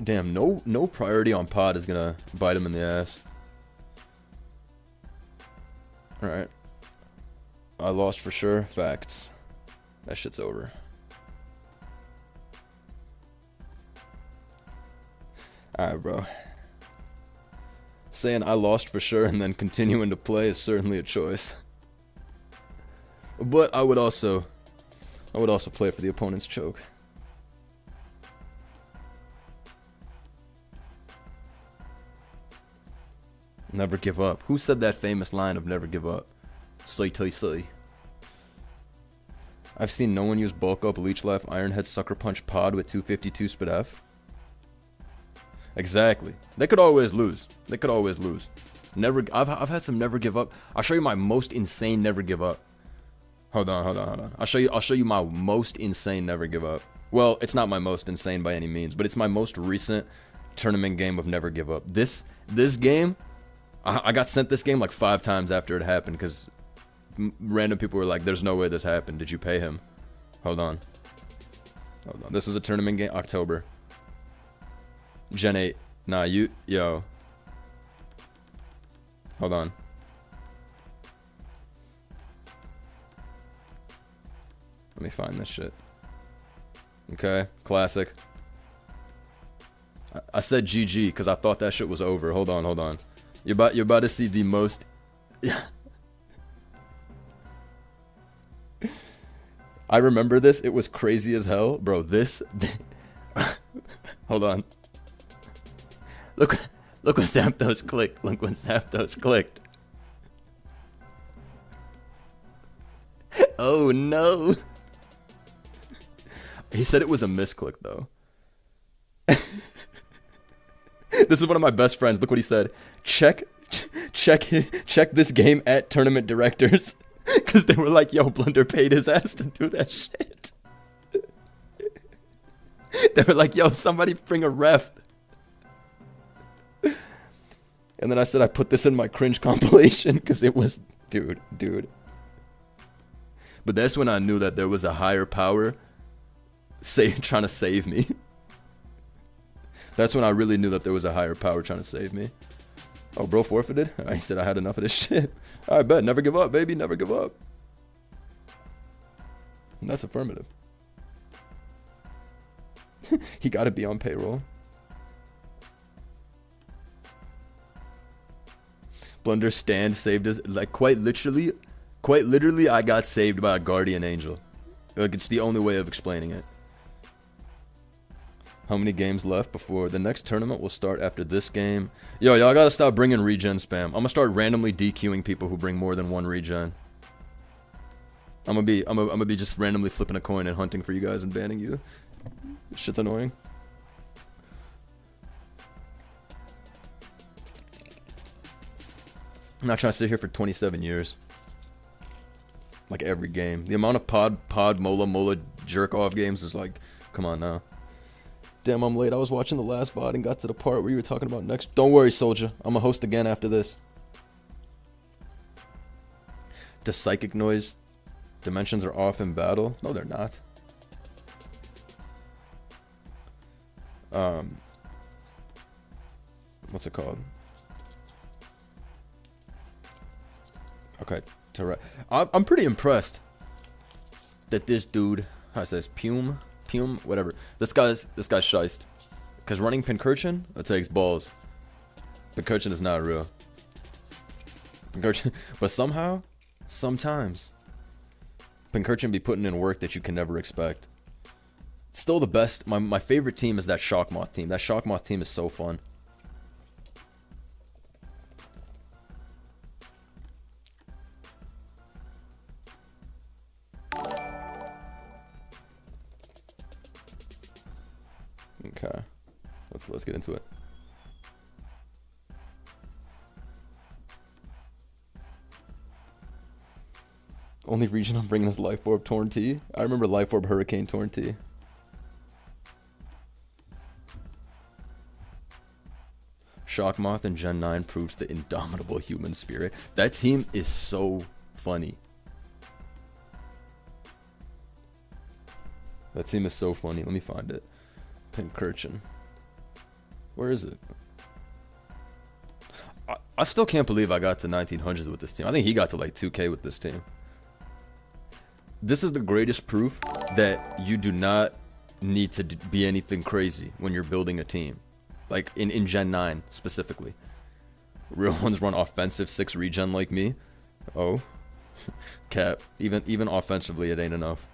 [SPEAKER 1] Damn, no priority on Pod is gonna bite him in the ass. Alright. I lost for sure. Facts. That shit's over. Alright, bro. Saying I lost for sure and then continuing to play is certainly a choice. But I would also play for the opponent's choke. Never give up. Who said that famous line of never give up? Soy toy soy. I've seen no one use bulk up, leech life, iron head, sucker punch Pod with 252 spit F. Exactly. They could always lose. They could always lose. Never. I've had some never give up. I'll show you my most insane never give up. Hold on. I'll show you my most insane never give up. Well, it's not my most insane by any means, but it's my most recent tournament game of never give up. This game, I got sent this game like 5 times after it happened because random people were like, "There's no way this happened. Did you pay him?" Hold on. This was a tournament game, October. Gen 8. Nah, yo. Hold on. Let me find this shit. Okay, classic. I said GG because I thought that shit was over. Hold on. You're about to see the most. I remember this. It was crazy as hell, bro. Hold on. Look what Zapdos clicked. Look what Zapdos clicked. Oh no. He said it was a misclick though. This is one of my best friends. Look what he said. Check this game at tournament directors. Cause they were like, yo, Blunder paid his ass to do that shit. They were like, yo, somebody bring a ref. And then I said I put this in my cringe compilation because it was, dude. But that's when I knew that there was a higher power trying to save me. That's when I really knew that there was a higher power trying to save me. Oh, bro forfeited? I said I had enough of this shit. I bet. Never give up, baby. Never give up. And that's affirmative. He got to be on payroll. Blunder stand saved us. Like, quite literally, I got saved by a guardian angel. Like, it's the only way of explaining it. How many games left before the next tournament will start after this game? Yo, y'all gotta stop bringing regen spam. I'm gonna start randomly DQing people who bring more than 1 regen. I'm gonna be just randomly flipping a coin and hunting for you guys and banning you. This shit's annoying. I'm not trying to sit here for 27 years. Like every game. The amount of pod, mola, jerk off games is like, come on now. Damn, I'm late. I was watching the last VOD and got to the part where you were talking about next. Don't worry, soldier. I'm gonna host again after this. Does psychic noise dimensions are off in battle? No, they're not. What's it called? Okay, I'm pretty impressed that this dude, how I say this, Pume, whatever. This guy's shiced. Cause running Pincurchin, it takes balls. Pincurchin is not real. Pincurchin, but somehow, sometimes, Pincurchin be putting in work that you can never expect. Still the best. My favorite team is that Shockmoth team. That Shockmoth team is so fun. Okay, let's get into it. Only region I'm bringing is Life Orb Torn T. I remember Life Orb Hurricane Torn T. Shockmoth in Gen 9 proves the indomitable human spirit. That team is so funny. That team is so funny. Let me find it. Pincurchin. Where is it? I still can't believe I got to 1900s with this team. I think he got to like 2K with this team. This is the greatest proof that you do not need to be anything crazy when you're building a team. Like in Gen 9 specifically. Real ones run offensive 6 regen like me. Oh. Cap. Even offensively it ain't enough.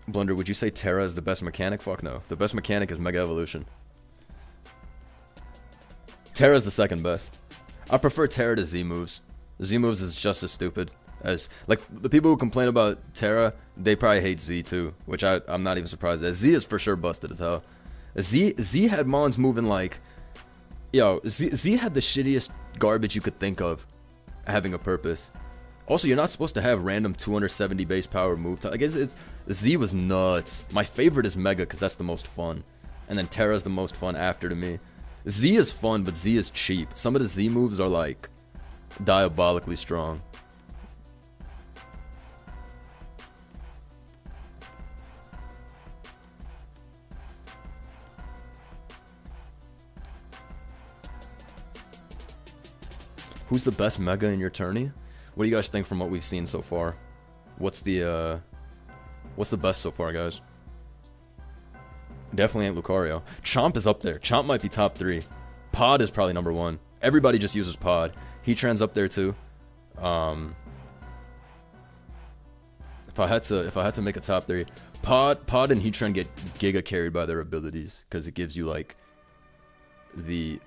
[SPEAKER 1] Blunder, would you say Terra is the best mechanic? Fuck no. The best mechanic is Mega Evolution. Terra is the second best. I prefer Terra to Z moves. Z moves is just as stupid as, like, the people who complain about Terra, they probably hate Z too, which I'm not even surprised at. Z is for sure busted as hell. Z had Mons moving like, yo, Z had the shittiest garbage you could think of having a purpose. Also, you're not supposed to have random 270 base power move. Like, Z was nuts. My favorite is Mega because that's the most fun. And then Terra's the most fun after to me. Z is fun, but Z is cheap. Some of the Z moves are like diabolically strong. Who's the best Mega in your tourney? What do you guys think from what we've seen so far? What's the best so far, guys? Definitely ain't Lucario. Chomp is up there. Chomp might be top 3. Pod is probably number 1. Everybody just uses Pod. Heatran's up there too. If I had to make a top 3, Pod and Heatran get giga carried by their abilities because it gives you like the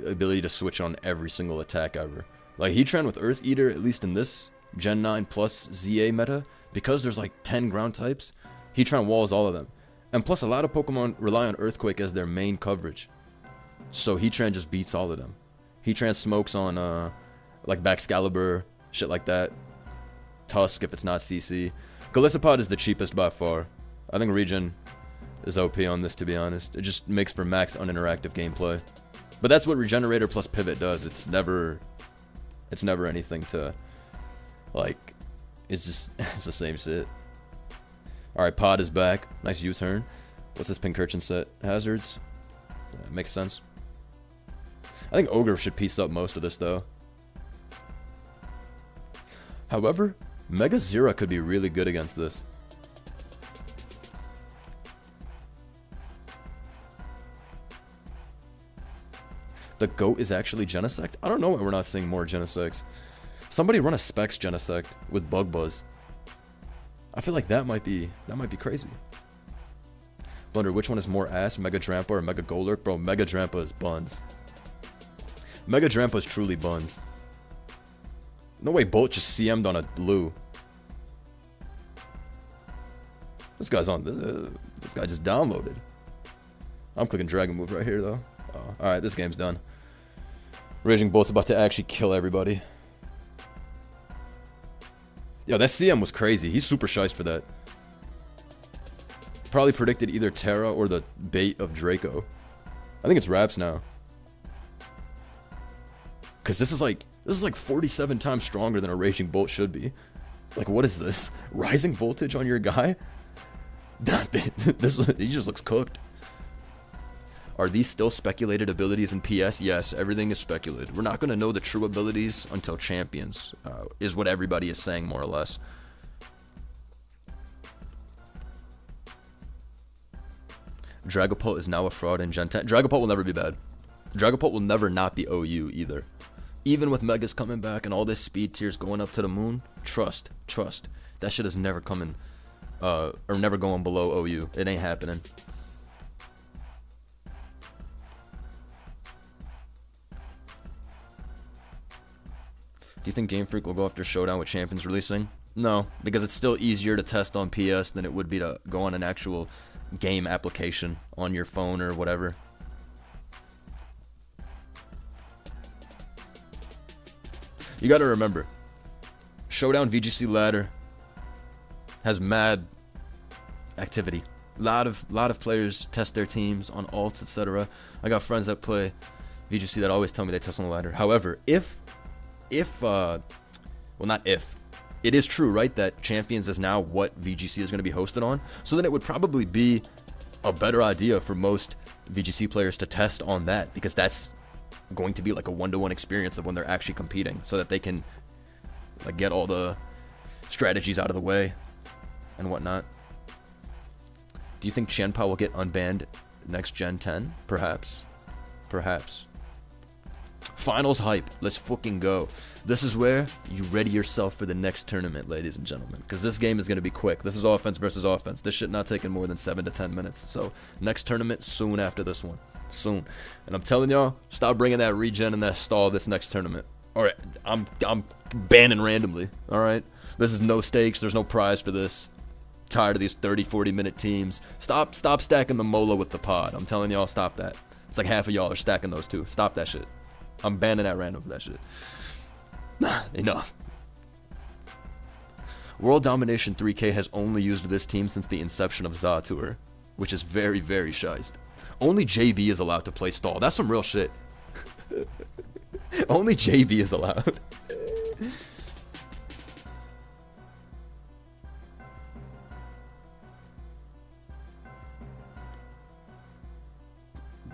[SPEAKER 1] ability to switch on every single attack ever. Like Heatran with Earth Eater, at least in this Gen 9 plus ZA meta, because there's like 10 ground types, Heatran walls all of them. And plus a lot of Pokemon rely on Earthquake as their main coverage. So Heatran just beats all of them. Heatran smokes on like Baxcalibur, shit like that. Tusk if it's not CC. Golisopod is the cheapest by far. I think Regen is OP on this, to be honest. It just makes for max uninteractive gameplay. But that's what Regenerator plus Pivot does. It's never anything to, like, it's just, it's the same shit. Alright, Pod is back. Nice U-turn. What's this Pincurchin set? Hazards? Makes sense. I think Ogre should piece up most of this, though. However, Mega Zera could be really good against this. The GOAT is actually Genesect? I don't know why we're not seeing more Genesects. Somebody run a Specs Genesect with Bug Buzz. I feel like that might be crazy. Blunder, which one is more ass, Mega Drampa or Mega Golurk? Bro, Mega Drampa is buns. Mega Drampa is truly buns. No way Bolt just CM'd on a Lou. This guy's on, this guy just downloaded. I'm clicking Dragon Move right here though. Oh, alright, this game's done. Raging Bolt's about to actually kill everybody. Yo, that CM was crazy. He's super shiced for that. Probably predicted either Terra or the bait of Draco. I think it's Raps now. Cause this is like 47 times stronger than a Raging Bolt should be. Like, what is this? Rising voltage on your guy? He just looks cooked. Are these still speculated abilities in PS? Yes, everything is speculated. We're not going to know the true abilities until Champions, is what everybody is saying, more or less. Dragapult is now a fraud in Gen 10. Dragapult will never be bad. Dragapult will never not be OU either. Even with Megas coming back and all this speed tiers going up to the moon, trust. That shit is never coming, or never going below OU. It ain't happening. Do you think Game Freak will go after Showdown with Champions releasing? No, because it's still easier to test on PS than it would be to go on an actual game application on your phone or whatever. You gotta remember, Showdown VGC ladder has mad activity. Lot of players test their teams on alts, etc. I got friends that play VGC that always tell me they test on the ladder. However, it is true, right, that Champions is now what VGC is going to be hosted on, so then it would probably be a better idea for most VGC players to test on that, because that's going to be like a one-to-one experience of when they're actually competing, so that they can like get all the strategies out of the way and whatnot. Do you think Chenpa will get unbanned next Gen 10? Perhaps. Finals hype. Let's fucking go. This is where you ready yourself for the next tournament, ladies and gentlemen, because this game is going to be quick. This is offense versus offense. This shit not taking more than 7 to 10 minutes. So next tournament soon after this one. Soon. And I'm telling y'all, stop bringing that regen and that stall this next tournament. Alright, I'm banning randomly. Alright? This is no stakes. There's no prize for this. Tired of these 30-40 minute teams. Stop stacking the Mola with the pod. I'm telling y'all, stop that. It's like half of y'all are stacking those two. Stop that shit. I'm banning at random for that shit. Enough. World Domination 3K has only used this team since the inception of ZA Tour, which is very, very shiced. Only JB is allowed to play stall. That's some real shit. Only JB is allowed.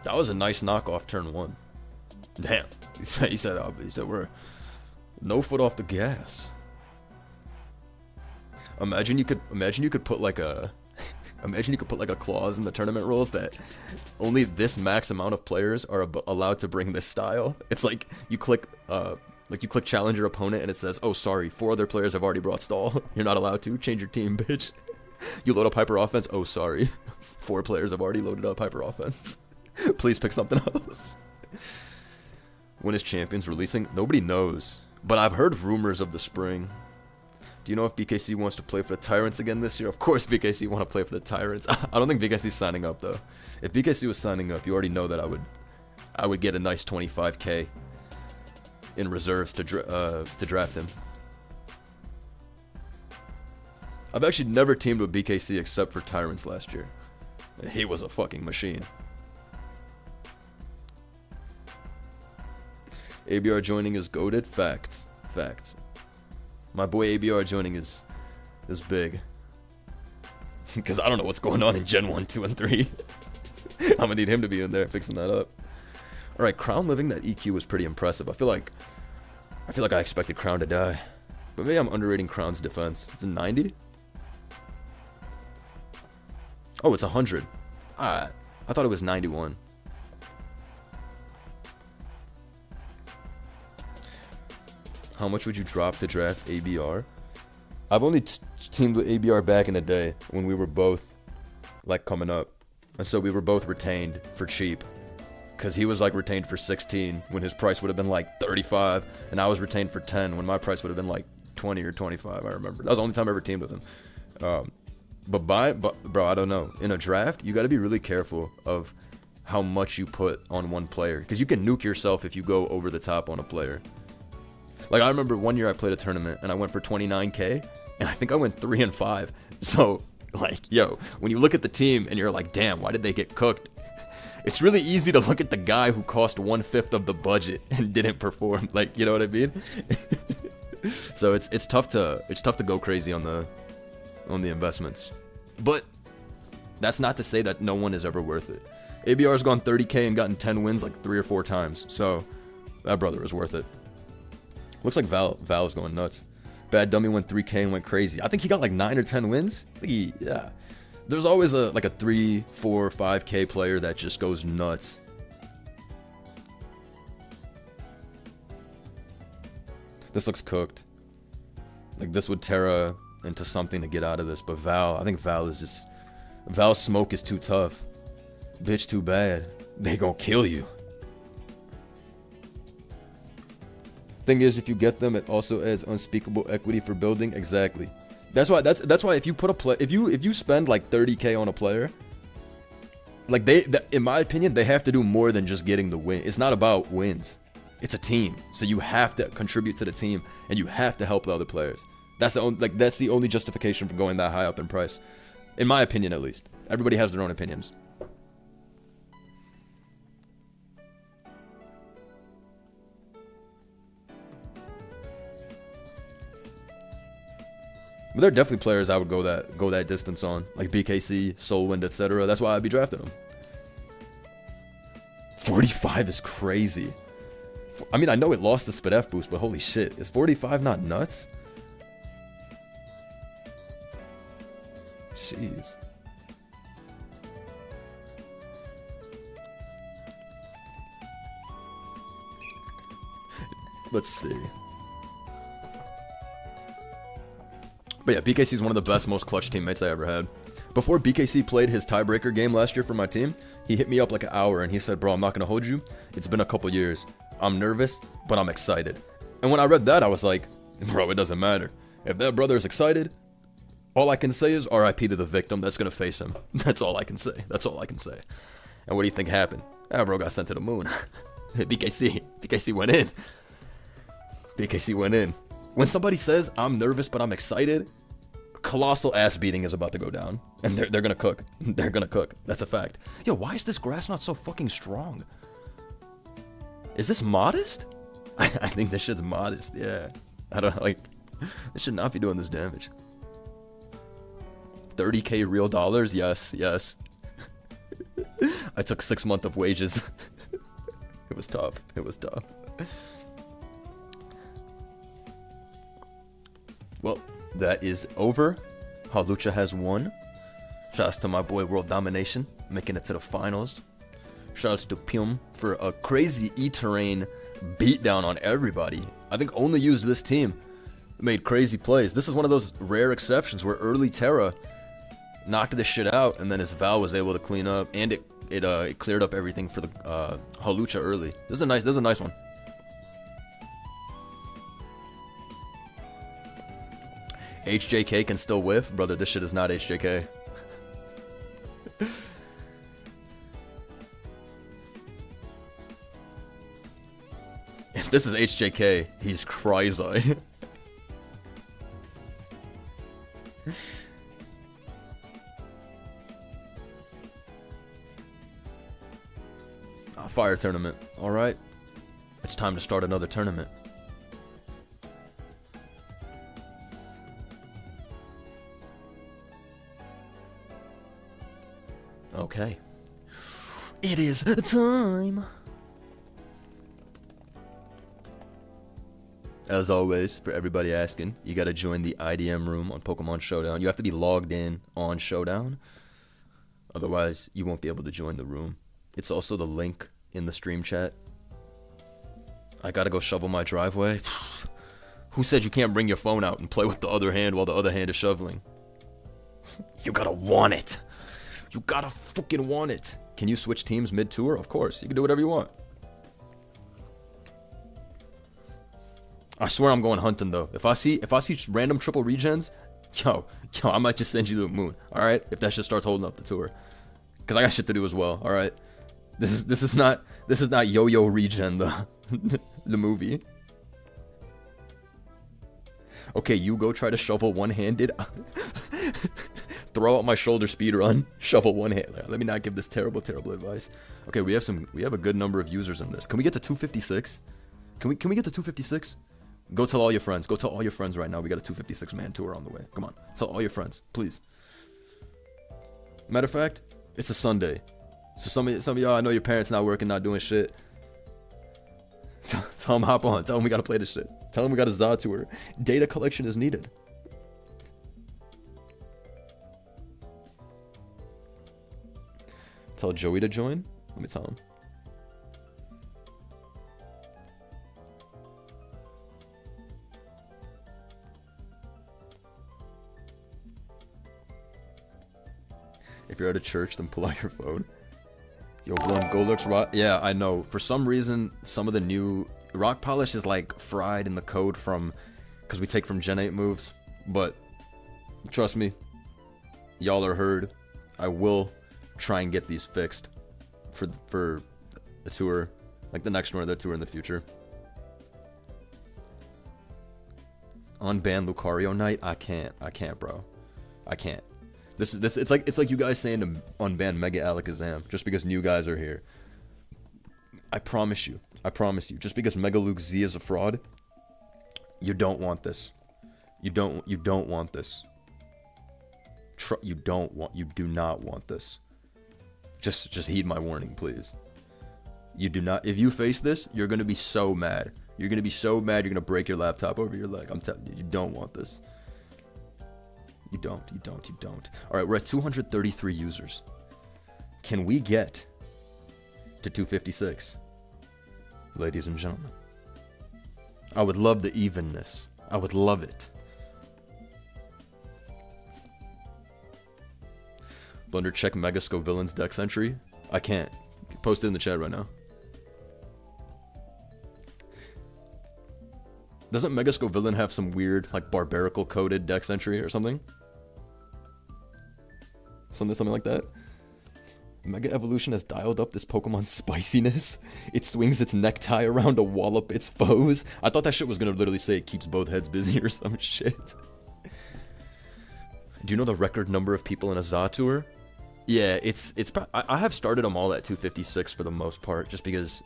[SPEAKER 1] That was a nice knockoff turn 1. Damn. He said we're no foot off the gas. Imagine you could put like a clause in the tournament rules that only this max amount of players are allowed to bring this style. It's like you click challenge your opponent and it says, "Oh, sorry, 4 other players have already brought stall. You're not allowed to. Change your team, bitch." You load up hyper offense. "Oh, sorry, 4 players have already loaded up hyper offense. Please pick something else." When is Champions releasing? Nobody knows, but I've heard rumors of the spring. Do you know if BKC wants to play for the Tyrants again this year? Of course BKC want to play for the Tyrants. I don't think BKC's signing up though. If BKC was signing up, you already know that I would get a nice 25k in reserves to draft him. I've actually never teamed with BKC except for Tyrants last year. He was a fucking machine. ABR joining is goated. Facts. My boy ABR joining is big. Because I don't know what's going on in Gen 1, 2, and 3. I'm gonna need him to be in there fixing that up. Alright, Crown living that EQ was pretty impressive. I feel like I expected Crown to die. But maybe I'm underrating Crown's defense. It's a 90? Oh, it's 100. Alright. I thought it was 91. How much would you drop to draft ABR? I've only teamed with ABR back in the day when we were both like coming up. And so we were both retained for cheap. Because he was like retained for 16 when his price would have been like 35. And I was retained for 10 when my price would have been like 20 or 25, I remember. That was the only time I ever teamed with him. But bro, I don't know. In a draft, you got to be really careful of how much you put on one player. Because you can nuke yourself if you go over the top on a player. Like, I remember one year I played a tournament, and I went for 29k, and I think I went 3-5. So, like, yo, when you look at the team, and you're like, damn, why did they get cooked? It's really easy to look at the guy who cost 1/5 of the budget and didn't perform. Like, you know what I mean? So it's tough to go crazy on the investments. But that's not to say that no one is ever worth it. ABR's gone 30k and gotten 10 wins like 3 or 4 times. So that brother is worth it. Looks like Val's going nuts. Bad Dummy went 3k and went crazy. I think he got like 9 or 10 wins. I think yeah. There's always like a 3, 4, 5k player that just goes nuts. This looks cooked. Like this would Terra into something to get out of this, but I think Val's smoke is too tough. Bitch too bad. They gonna kill you. Thing is, if you get them, it also adds unspeakable equity for building. Exactly. That's why if you put if you spend like 30k on a player, like in my opinion, they have to do more than just getting the win. It's not about wins. It's a team. So you have to contribute to the team and you have to help the other players. That's the only justification for going that high up in price. In my opinion, at least. Everybody has their own opinions. But there are definitely players I would go that distance on, like BKC, Soulwind, etc. That's why I'd be drafting them. 45 is crazy. I mean, I know it lost the SpitF boost, but holy shit, is 45 not nuts? Jeez. Let's see. But yeah, BKC is one of the best, most clutch teammates I ever had. Before BKC played his tiebreaker game last year for my team, he hit me up like an hour and he said, bro, I'm not going to hold you. It's been a couple years. I'm nervous, but I'm excited. And when I read that, I was like, bro, it doesn't matter. If that brother is excited, all I can say is RIP to the victim that's going to face him. That's all I can say. That's all I can say. And what do you think happened? Ah, bro got sent to the moon. BKC went in. BKC went in. When somebody says, I'm nervous, but I'm excited, colossal ass beating is about to go down. And they're gonna cook. They're gonna cook. That's a fact. Yo, why is this grass not so fucking strong? Is this modest? I think this shit's modest, yeah. I don't like, this should not be doing this damage. 30k real dollars? Yes, yes. I took 6 months of wages. It was tough. It was tough. Well, that is over. Halucha has won. Shouts to my boy World Domination, making it to the finals. Shouts to Pyum for a crazy E-Terrain beatdown on everybody. I think only used this team. Made crazy plays. This is one of those rare exceptions where early Terra knocked this shit out, and then his Val was able to clean up, and it cleared up everything for the Halucha early. This is a nice one. HJK can still whiff? Brother, this shit is not HJK. If this is HJK, he's crazy. Fire tournament. Alright. It's time to start another tournament. Okay. It is time. As always, for everybody asking, you gotta join the IDM room on Pokemon Showdown. You have to be logged in on Showdown. Otherwise, you won't be able to join the room. It's also the link in the stream chat. I gotta go shovel my driveway. Who said you can't bring your phone out and play with the other hand while the other hand is shoveling? You gotta want it. You gotta fucking want it. Can you switch teams mid-tour? Of course. You can do whatever you want. I swear I'm going hunting though. If I see random triple regens, yo, I might just send you to the moon. Alright? If that shit starts holding up the tour. Cause I got shit to do as well, alright? This is not Yo-Yo Regen the movie. Okay, you go try to shovel one-handed. Throw out my shoulder speed run, shovel one hand. Let me not give this terrible advice. Okay, we have a good number of users in this. Can we get to 256? Can we get to 256? Go tell all your friends. Go tell all your friends right now. We got a 256 man tour on the way. Come on, tell all your friends, please. Matter of fact, it's a Sunday. So some of y'all, I know your parents not working, not doing shit. Tell them hop on. Tell them we gotta play this shit. Tell them we got a ZA tour. Data collection is needed. Tell Joey to join. Let me tell him. If you're at a church, then pull out your phone. Yo, Blum, Golurk's rock. Yeah, I know. For some reason, some of the new rock polish is like fried in the code from, because we take from Gen 8 moves. But trust me, y'all are heard. I will try and get these fixed for the tour, like the next one or the tour in the future. Unban Lucario Knight? I can't, bro. I can't. It's like you guys saying to unban Mega Alakazam just because new guys are here. I promise you, just because Mega Luke Z is a fraud, you don't want this. You don't want this. You do not want this. Just heed my warning, please. You do not. If you face this, you're gonna be so mad. You're gonna be so mad. You're gonna break your laptop over your leg. I'm telling you, you don't want this. You don't. All right, we're at 233 users. Can we get to 256? Ladies and gentlemen. I would love the evenness. I would love it. Blunder, check Megasco Villain's dex entry. I can't. Post it in the chat right now. Doesn't Megasco Villain have some weird, like, barbarical coded dex entry or something? Something like that? Mega Evolution has dialed up this Pokemon's spiciness. It swings its necktie around to wallop its foes. I thought that shit was gonna literally say it keeps both heads busy or some shit. Do you know the record number of people in a ZA tour? Yeah, I have started them all at 256 for the most part, just because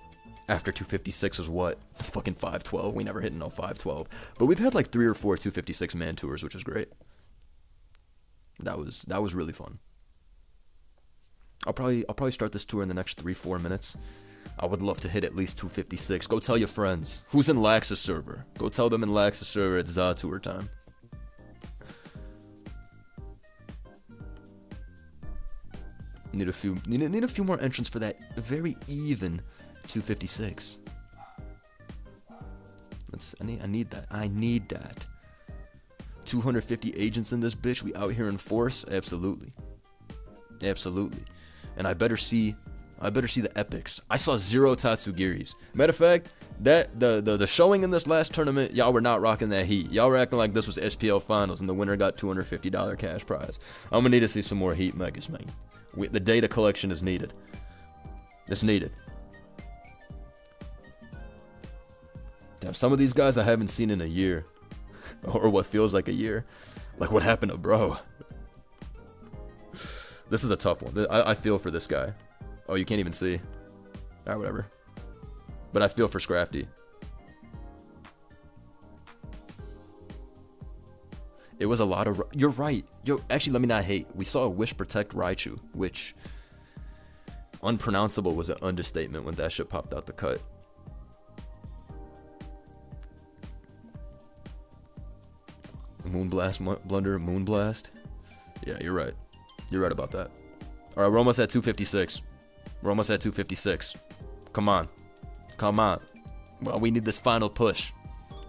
[SPEAKER 1] after 256 is what? Fucking 512. We never hit no 512. But we've had like 3 or 4 256 man tours, which is great. That was really fun. I'll probably start this tour in the next 3-4 minutes. I would love to hit at least 256. Go tell your friends. Who's in Lax's server? Go tell them in Lax's server it's ZA tour time. Need a few more entrants for that very even 256. I need that. 250 agents in this bitch. We out here in force. Absolutely. And I better see the epics. I saw 0 Tatsugiris. Matter of fact, that the showing in this last tournament, y'all were not rocking that heat. Y'all were acting like this was SPL finals and the winner got $250 cash prize. I'm gonna need to see some more heat megas, man. The data collection is needed. It's needed. Damn, some of these guys I haven't seen in a year. Or what feels like a year. Like what happened to bro? This is a tough one. I feel for this guy. Oh, you can't even see. Alright, whatever. But I feel for Scrafty. It was a lot of... You're right. Actually, let me not hate. We saw a Wish Protect Raichu, which... Unpronounceable was an understatement when that shit popped out the cut. Moonblast, Blunder, Moonblast. Yeah, you're right. You're right about that. Alright, we're almost at 256. Come on. Well, we need this final push.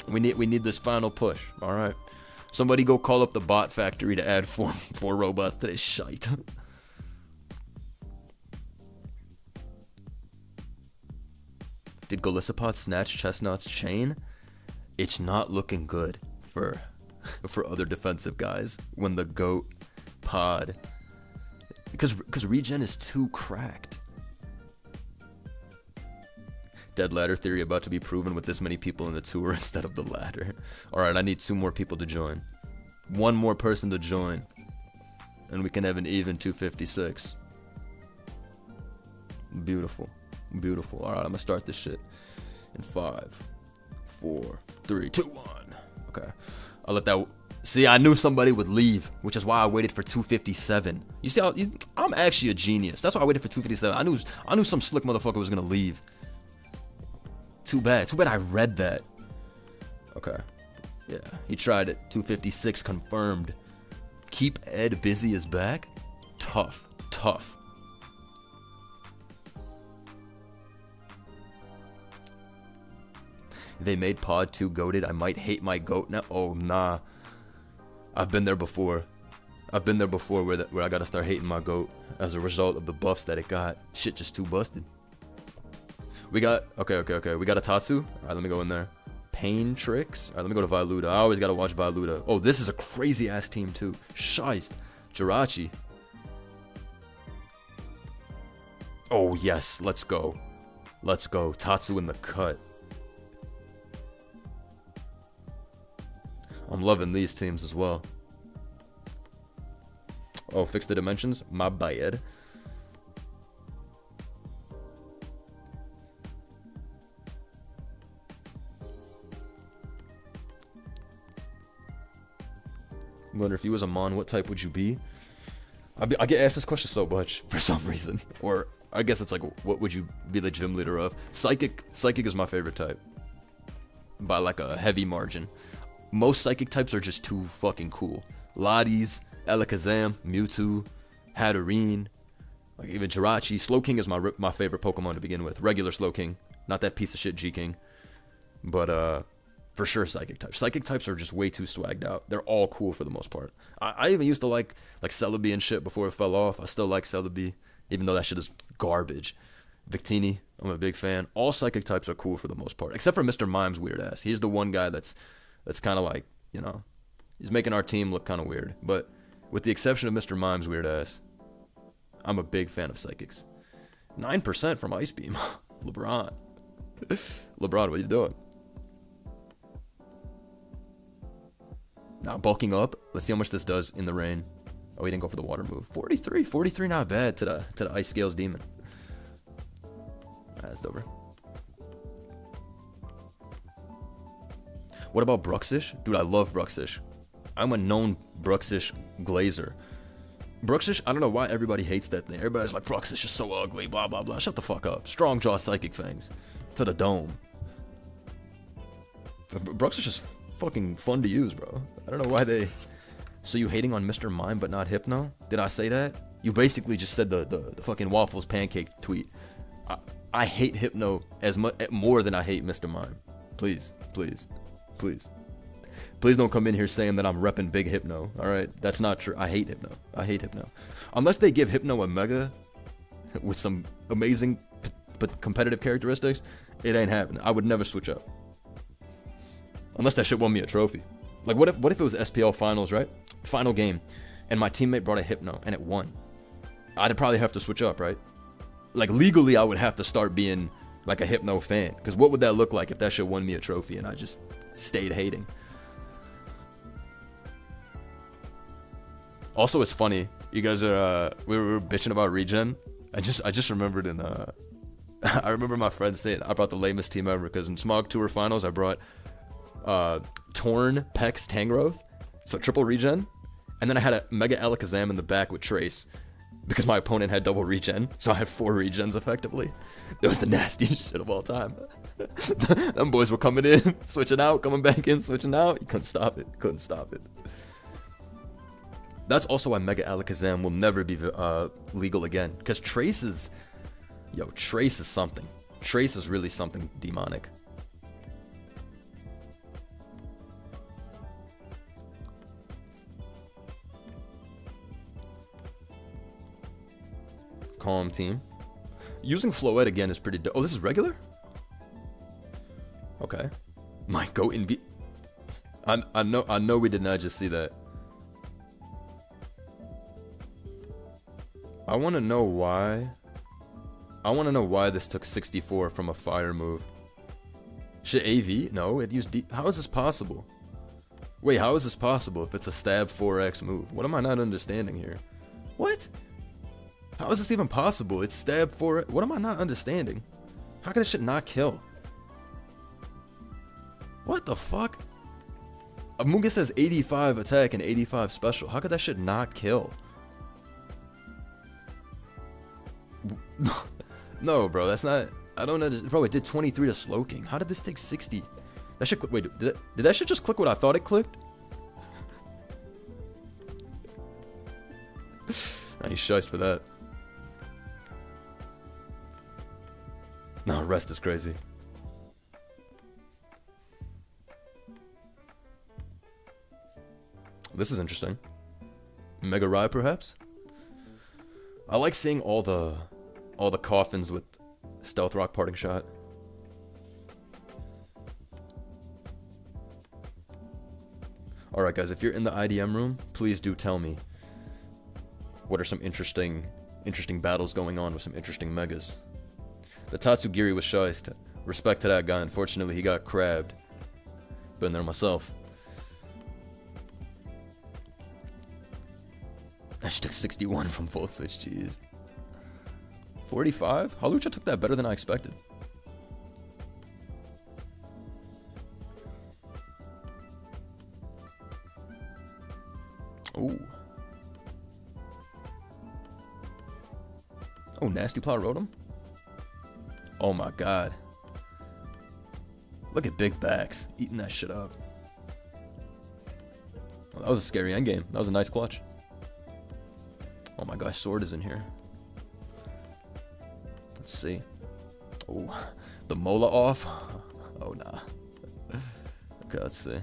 [SPEAKER 1] We need this final push. Alright. Somebody go call up the bot factory to add four robots to this shite. Did Golisopod snatch Chestnut's chain? It's not looking good for other defensive guys when the GOAT pod, because regen is too cracked. Dead ladder theory about to be proven with this many people in the tour instead of the ladder. Alright, I need 2 more people to join. 1 more person to join. And we can have an even 256. Beautiful. Alright, I'm gonna start this shit in 5, 4, 3, 2, 1. Okay. I'll let that See, I knew somebody would leave, which is why I waited for 257. You see, I'm actually a genius. That's why I waited for 257. I knew some slick motherfucker was gonna leave. Too bad. Too bad I read that. Okay. Yeah, he tried it. 256 confirmed. Keep Ed busy is back. Tough. Tough. They made Pod 2 goated. I might hate my goat now. Oh, nah. I've been there before. I've been there before where I gotta start hating my goat as a result of the buffs that it got. Shit just too busted. We got, okay. We got a Tatsu. Alright, let me go in there. Pain Tricks. Alright, let me go to Viluda. I always gotta watch Viluda. Oh, this is a crazy ass team too. Scheist. Jirachi. Oh, yes. Let's go. Let's go. Tatsu in the cut. I'm loving these teams as well. Oh, fix the dimensions? My bad. I wonder if you was a Mon, what type would you be? I get asked this question so much for some reason. Or I guess it's like, what would you be the gym leader of? Psychic is my favorite type. By like a heavy margin. Most psychic types are just too fucking cool. Ladies, Alakazam, Mewtwo, Hatterene, like even Jirachi. Slowking is my favorite Pokemon to begin with. Regular Slowking, not that piece of shit G-King. But for sure Psychic types. Psychic types are just way too swagged out. They're all cool for the most part. I even used to like Celebi and shit before it fell off. I still like Celebi, even though that shit is garbage. Victini, I'm a big fan. All Psychic types are cool for the most part, except for Mr. Mime's weird ass. He's the one guy that's kind of like, you know, he's making our team look kind of weird. But with the exception of Mr. Mime's weird ass, I'm a big fan of Psychics. 9% from Ice Beam. LeBron. LeBron, what you doing? Now bulking up. Let's see how much this does in the rain. Oh, he didn't go for the water move. 43 not bad to the Ice Scales Demon. That's over. What about Bruxish? Dude, I love Bruxish. I'm a known Bruxish glazer. Bruxish, I don't know why everybody hates that thing. Everybody's like, Bruxish is so ugly, blah, blah, blah. Shut the fuck up. Strong Jaw Psychic Fangs. To the dome. Bruxish is fucking fun to use, bro. I don't know why they... So you hating on Mr. Mime but not Hypno? Did I say that? You basically just said the fucking Waffles Pancake tweet. I hate Hypno as much more than I hate Mr. Mime. Please. Please don't come in here saying that I'm repping Big Hypno, alright? That's not true. I hate Hypno. Unless they give Hypno a Mega with some amazing but competitive characteristics, it ain't happening. I would never switch up. Unless that shit won me a trophy. Like, what if it was SPL Finals, right? Final game, and my teammate brought a Hypno, and it won. I'd probably have to switch up, right? Like, legally, I would have to start being, like, a Hypno fan. Because what would that look like if that shit won me a trophy and I just stayed hating? Also, it's funny. You guys are, we were bitching about regen. I just remembered I remember my friend saying I brought the lamest team ever. Because in Smog Tour Finals, I brought Torn, Pex, Tangrowth. So triple regen. And then I had a Mega Alakazam in the back with Trace. Because my opponent had double regen, so I had 4 regens effectively. It was the nastiest shit of all time. Them boys were coming in, switching out, coming back in, switching out. You couldn't stop it. That's also why Mega Alakazam will never be legal again. Because Trace is something. Trace is really something demonic. Calm team. Using Floette again is pretty dope. Oh, this is regular? Okay. My goat in I know we did not just see that. I want to know why this took 64 from a fire move. Shit, AV? No, it used D. How is this possible? Wait, how is this possible if it's a stab 4x move? What am I not understanding here? What? How is this even possible? It's stab 4. What am I not understanding? How can this shit not kill? What the fuck? Amunga says 85 attack and 85 special. How could that shit not kill? No, bro, that's not. I don't know. Bro, it did 23 to Slowking. How did this take 60? That shit. Wait, did that shit just click what I thought it clicked? Nah, he's shiced for that. No, rest is crazy. This is interesting. Mega Rye, perhaps? I like seeing all the coffins with Stealth Rock parting shot. Alright guys, if you're in the IDM room, please do tell me what are some interesting battles going on with some interesting megas. The Tatsugiri was shiced. Respect to that guy. Unfortunately, he got crabbed. Been there myself. I took 61 from Volt Switch, jeez. 45? Halucha took that better than I expected. Ooh. Oh, Nasty Plow rode him? Oh my god. Look at Big Backs eating that shit up. Well, that was a scary endgame. That was a nice clutch. Oh my gosh, Sword is in here. Let's see. Oh, the Mola off. Oh nah. Okay, let's see.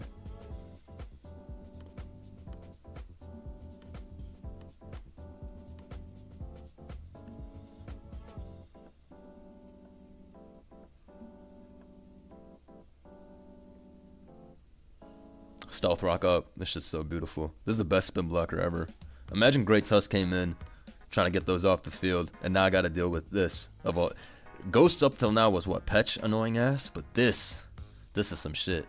[SPEAKER 1] Stealth Rock up. This shit's so beautiful. This is the best spin blocker ever. Imagine Great Tusk came in trying to get those off the field, and now I gotta deal with this. Of all Ghosts up till now was what, Petch annoying ass, but this is some shit.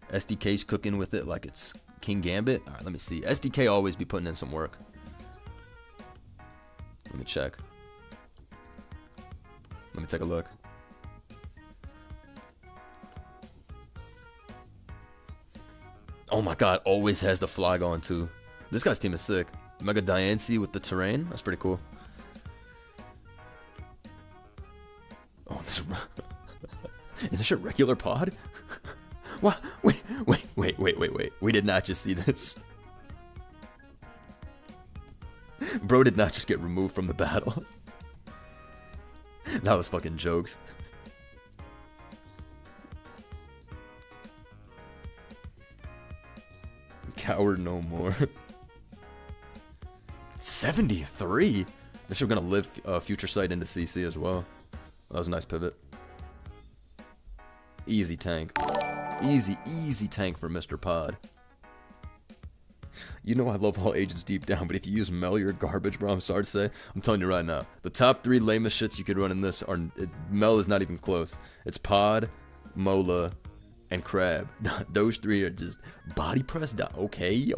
[SPEAKER 1] SDK's cooking with it like it's King Gambit. Alright, let me see. SDK always be putting in some work. Let me check. Let me take a look. Oh my god, always has the flag on too. This guy's team is sick. Mega Diancie with the terrain. That's pretty cool. Oh, this is this a regular pod? What? Wait. We did not just see this. Bro did not just get removed from the battle. That was fucking jokes. Coward no more. 73? They're sure gonna live Future Sight into CC as well. That was a nice pivot. Easy tank. Easy tank for Mr. Pod. You know I love all agents deep down, but if you use Mel, you're garbage, bro. I'm sorry to say. I'm telling you right now. The top 3 lamest shits you could run in this are... Mel is not even close. It's Pod, Mola, and Crab. Those 3 are just body press down. Okay.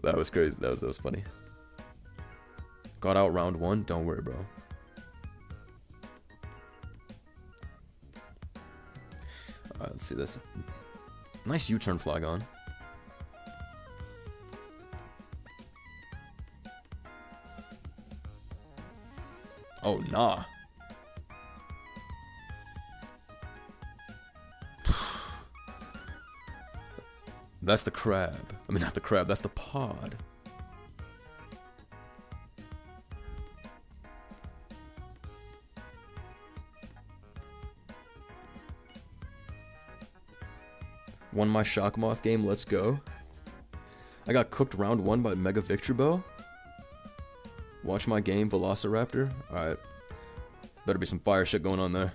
[SPEAKER 1] That was crazy. That was funny. Got out round 1. Don't worry, bro. Alright, let's see this. Nice U-turn flag on. Oh, nah. That's the crab. I mean, not the crab, that's the pod. Won my Shockmoth game, let's go. I got cooked round 1 by Mega Victory Bow. Watch my game, Velociraptor. Alright. Better be some fire shit going on there.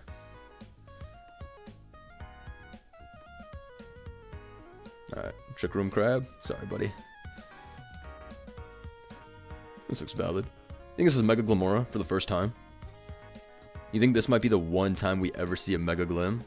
[SPEAKER 1] Alright, Trick Room Crab. Sorry, buddy. This looks valid. I think this is Mega Glamora for the first time. You think this might be the one time we ever see a Mega Glim?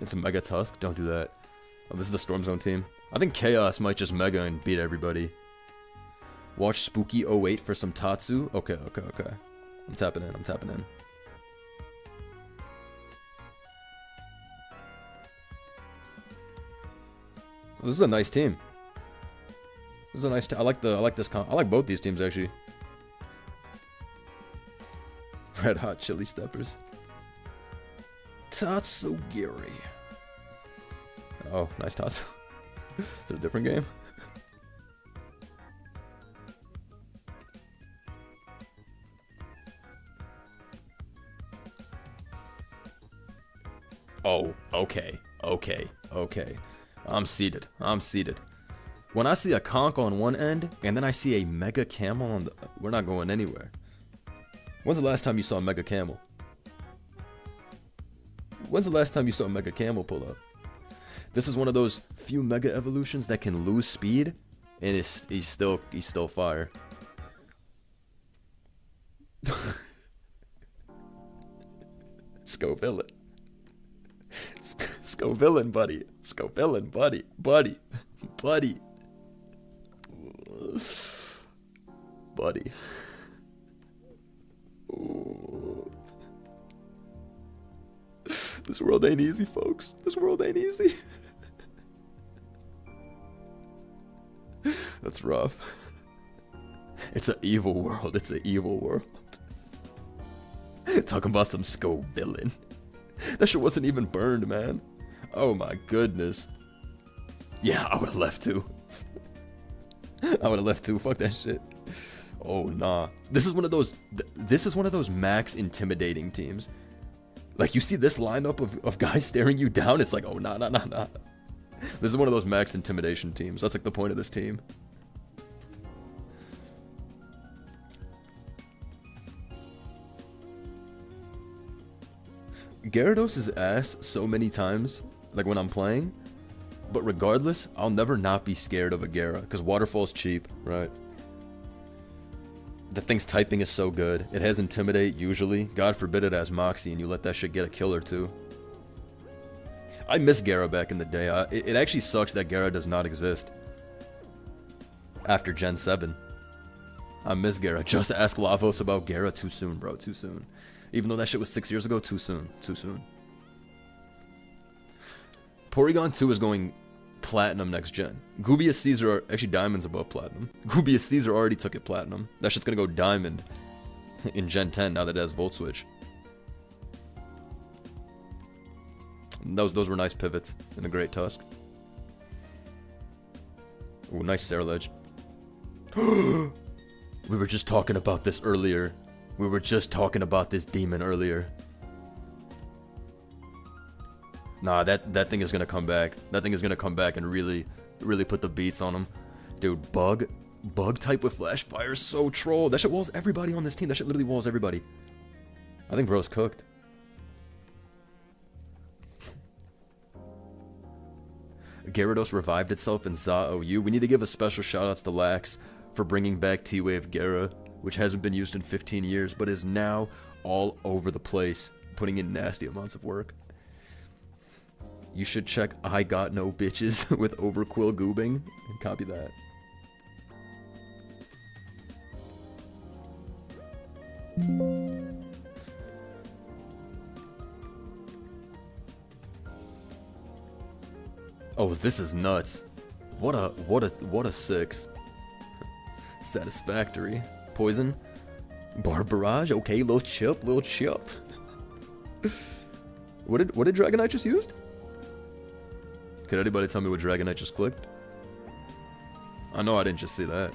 [SPEAKER 1] It's a Mega Tusk. Don't do that. Oh, this is the Storm Zone team. I think Chaos might just Mega and beat everybody. Watch Spooky 08 for some Tatsu. Okay. I'm tapping in. This is a nice team. This is a nice team. I like both these teams actually. Red Hot Chili Steppers. Tatsugiri. Oh, nice Tatsu. Is it a different game? Oh, okay. I'm seated. When I see a conch on one end, and then I see a Mega Camel on the... We're not going anywhere. When's the last time you saw a Mega Camel? When's the last time you saw a Mega Camel pull up? This is one of those few Mega Evolutions that can lose speed, and he's still fire. Scovillain. Scovillain, buddy. Scovillain, buddy. Buddy. Ooh. This world ain't easy, folks. This world ain't easy. That's rough. It's an evil world. Talking about some Scovillain. That shit wasn't even burned, man. Oh my goodness. Yeah, I would've left too. Fuck that shit. Oh nah. This is one of those max intimidating teams. Like, you see this lineup of guys staring you down, it's like, oh nah. This is one of those max intimidation teams. That's like the point of this team. Gyarados is ass so many times, like when I'm playing, but regardless, I'll never not be scared of a Gyara, because Waterfall's cheap, right? The thing's typing is so good. It has Intimidate, usually. God forbid it has Moxie, and you let that shit get a kill or two. I miss Gyara back in the day. It actually sucks that Gyara does not exist after Gen 7. I miss Gyara. Just ask Lavos about Gyara. Too soon, bro. Too soon. Even though that shit was 6 years ago, too soon. Porygon 2 is going Platinum next gen. Gubius Caesar, actually Diamond's above Platinum. Gubius Caesar already took it Platinum. That shit's gonna go Diamond in Gen 10 now that it has Volt Switch. Those were nice pivots and a great Tusk. Ooh, nice Ceruledge. We were just talking about this earlier. We were just talking about this demon earlier. Nah, that thing is gonna come back. That thing is gonna come back and really put the beats on him. Dude, Bug type with Flash Fire is so troll. That shit walls everybody on this team. That shit literally walls everybody. I think bro's cooked. Gyarados revived itself in ZA OU. We need to give a special shoutouts to Lax for bringing back T-Wave Gyara, which hasn't been used in 15 years, but is now all over the place, putting in nasty amounts of work. You should check I Got No Bitches with Overquill Goobing. Copy that. Oh, this is nuts. What a 6. Satisfactory. Poison. Bar Barrage. Okay, little chip. What did Dragonite just used? Could anybody tell me what Dragonite just clicked? I know I didn't just see that.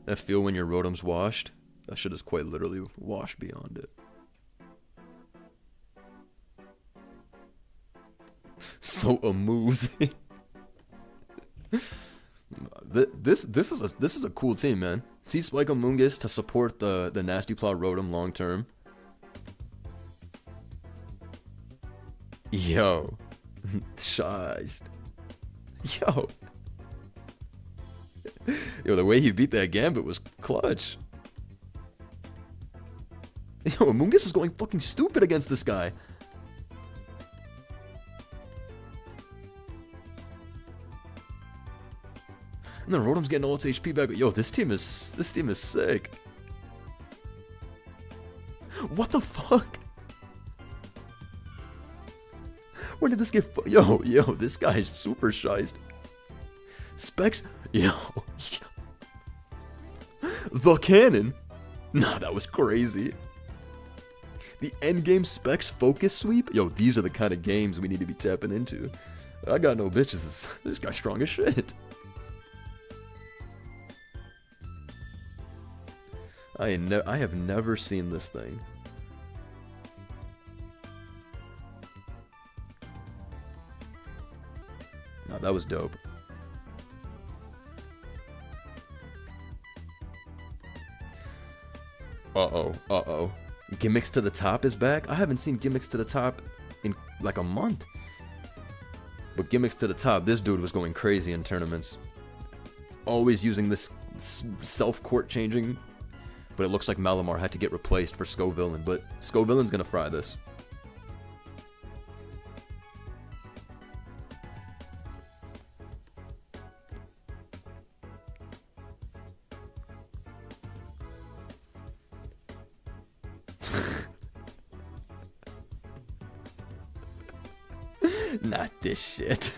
[SPEAKER 1] That feel when your Rotom's washed? That shit is quite literally washed beyond it. So amusing. This is a cool team, man. See Spike Amoonguss to support the Nasty Plot Rotom long term. Yo, Scheist. Yo. Yo, the way he beat that Gambit was clutch. Yo, Mungus is going fucking stupid against this guy. And then Rotom's getting all its HP back. Yo, this team is sick. What the fuck? When did this get yo, this guy is super shiced. Specs, yo. The cannon? Nah, that was crazy. The endgame Specs focus sweep? Yo, these are the kind of games we need to be tapping into. I got no bitches. This guy's strong as shit. I have never seen this thing. No, that was dope. Uh-oh. Gimmicks to the top is back? I haven't seen Gimmicks to the top in like a month. But Gimmicks to the top, this dude was going crazy in tournaments. Always using this self-court changing. But it looks like Malamar had to get replaced for Scovillain. But Scovillain's gonna fry this. Not this shit.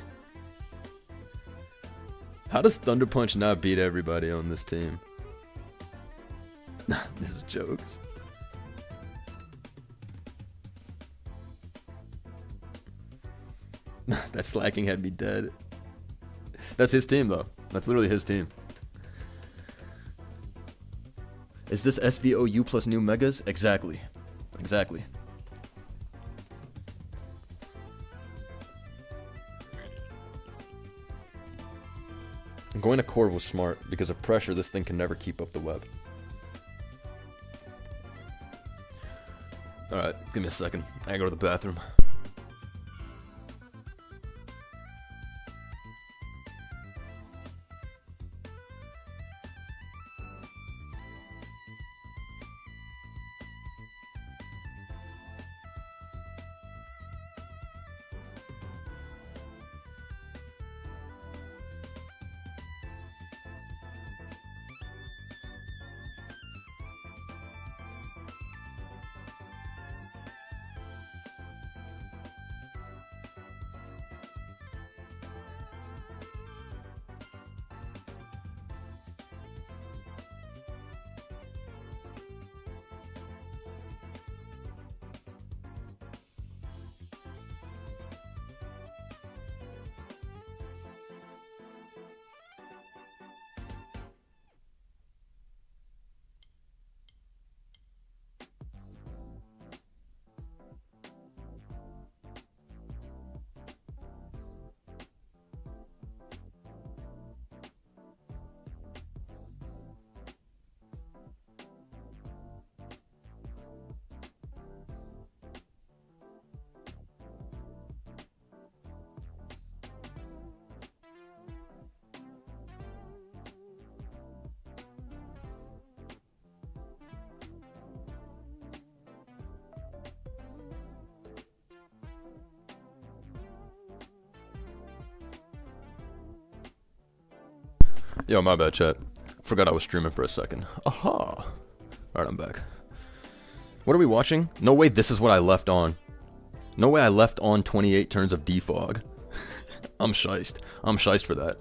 [SPEAKER 1] How does Thunder Punch not beat everybody on this team? This is jokes. That slacking had me dead. That's his team though. That's literally his team. Is this SVOU plus new megas? Exactly. Exactly. Going to Corv was smart. Because of pressure, this thing can never keep up the web. Alright, give me a second. I gotta go to the bathroom. Yo, my bad, chat. Forgot I was streaming for a second. Aha! Alright, I'm back. What are we watching? No way this is what I left on. No way I left on 28 turns of defog. I'm shiced. I'm shiced for that.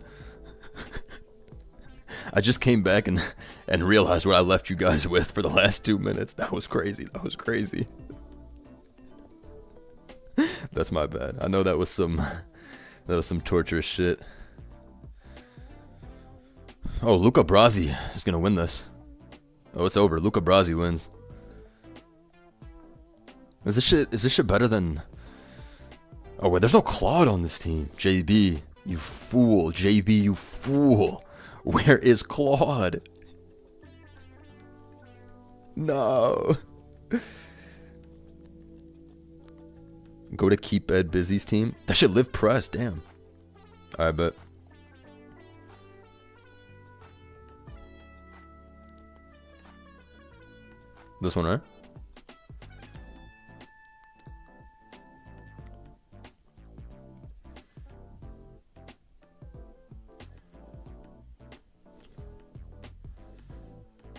[SPEAKER 1] I just came back and realized what I left you guys with for the last 2 minutes. That was crazy. That was crazy. That's my bad. I know that was some torturous shit. Oh, Luca Brasi is gonna win this. Oh, it's over. Luca Brasi wins. Is this shit better than... Oh wait, there's no Claude on this team. JB, you fool. JB, you fool. Where is Claude? No. Go to Keep Ed Busy's team. That should live press, damn. Alright, bet. This one, right?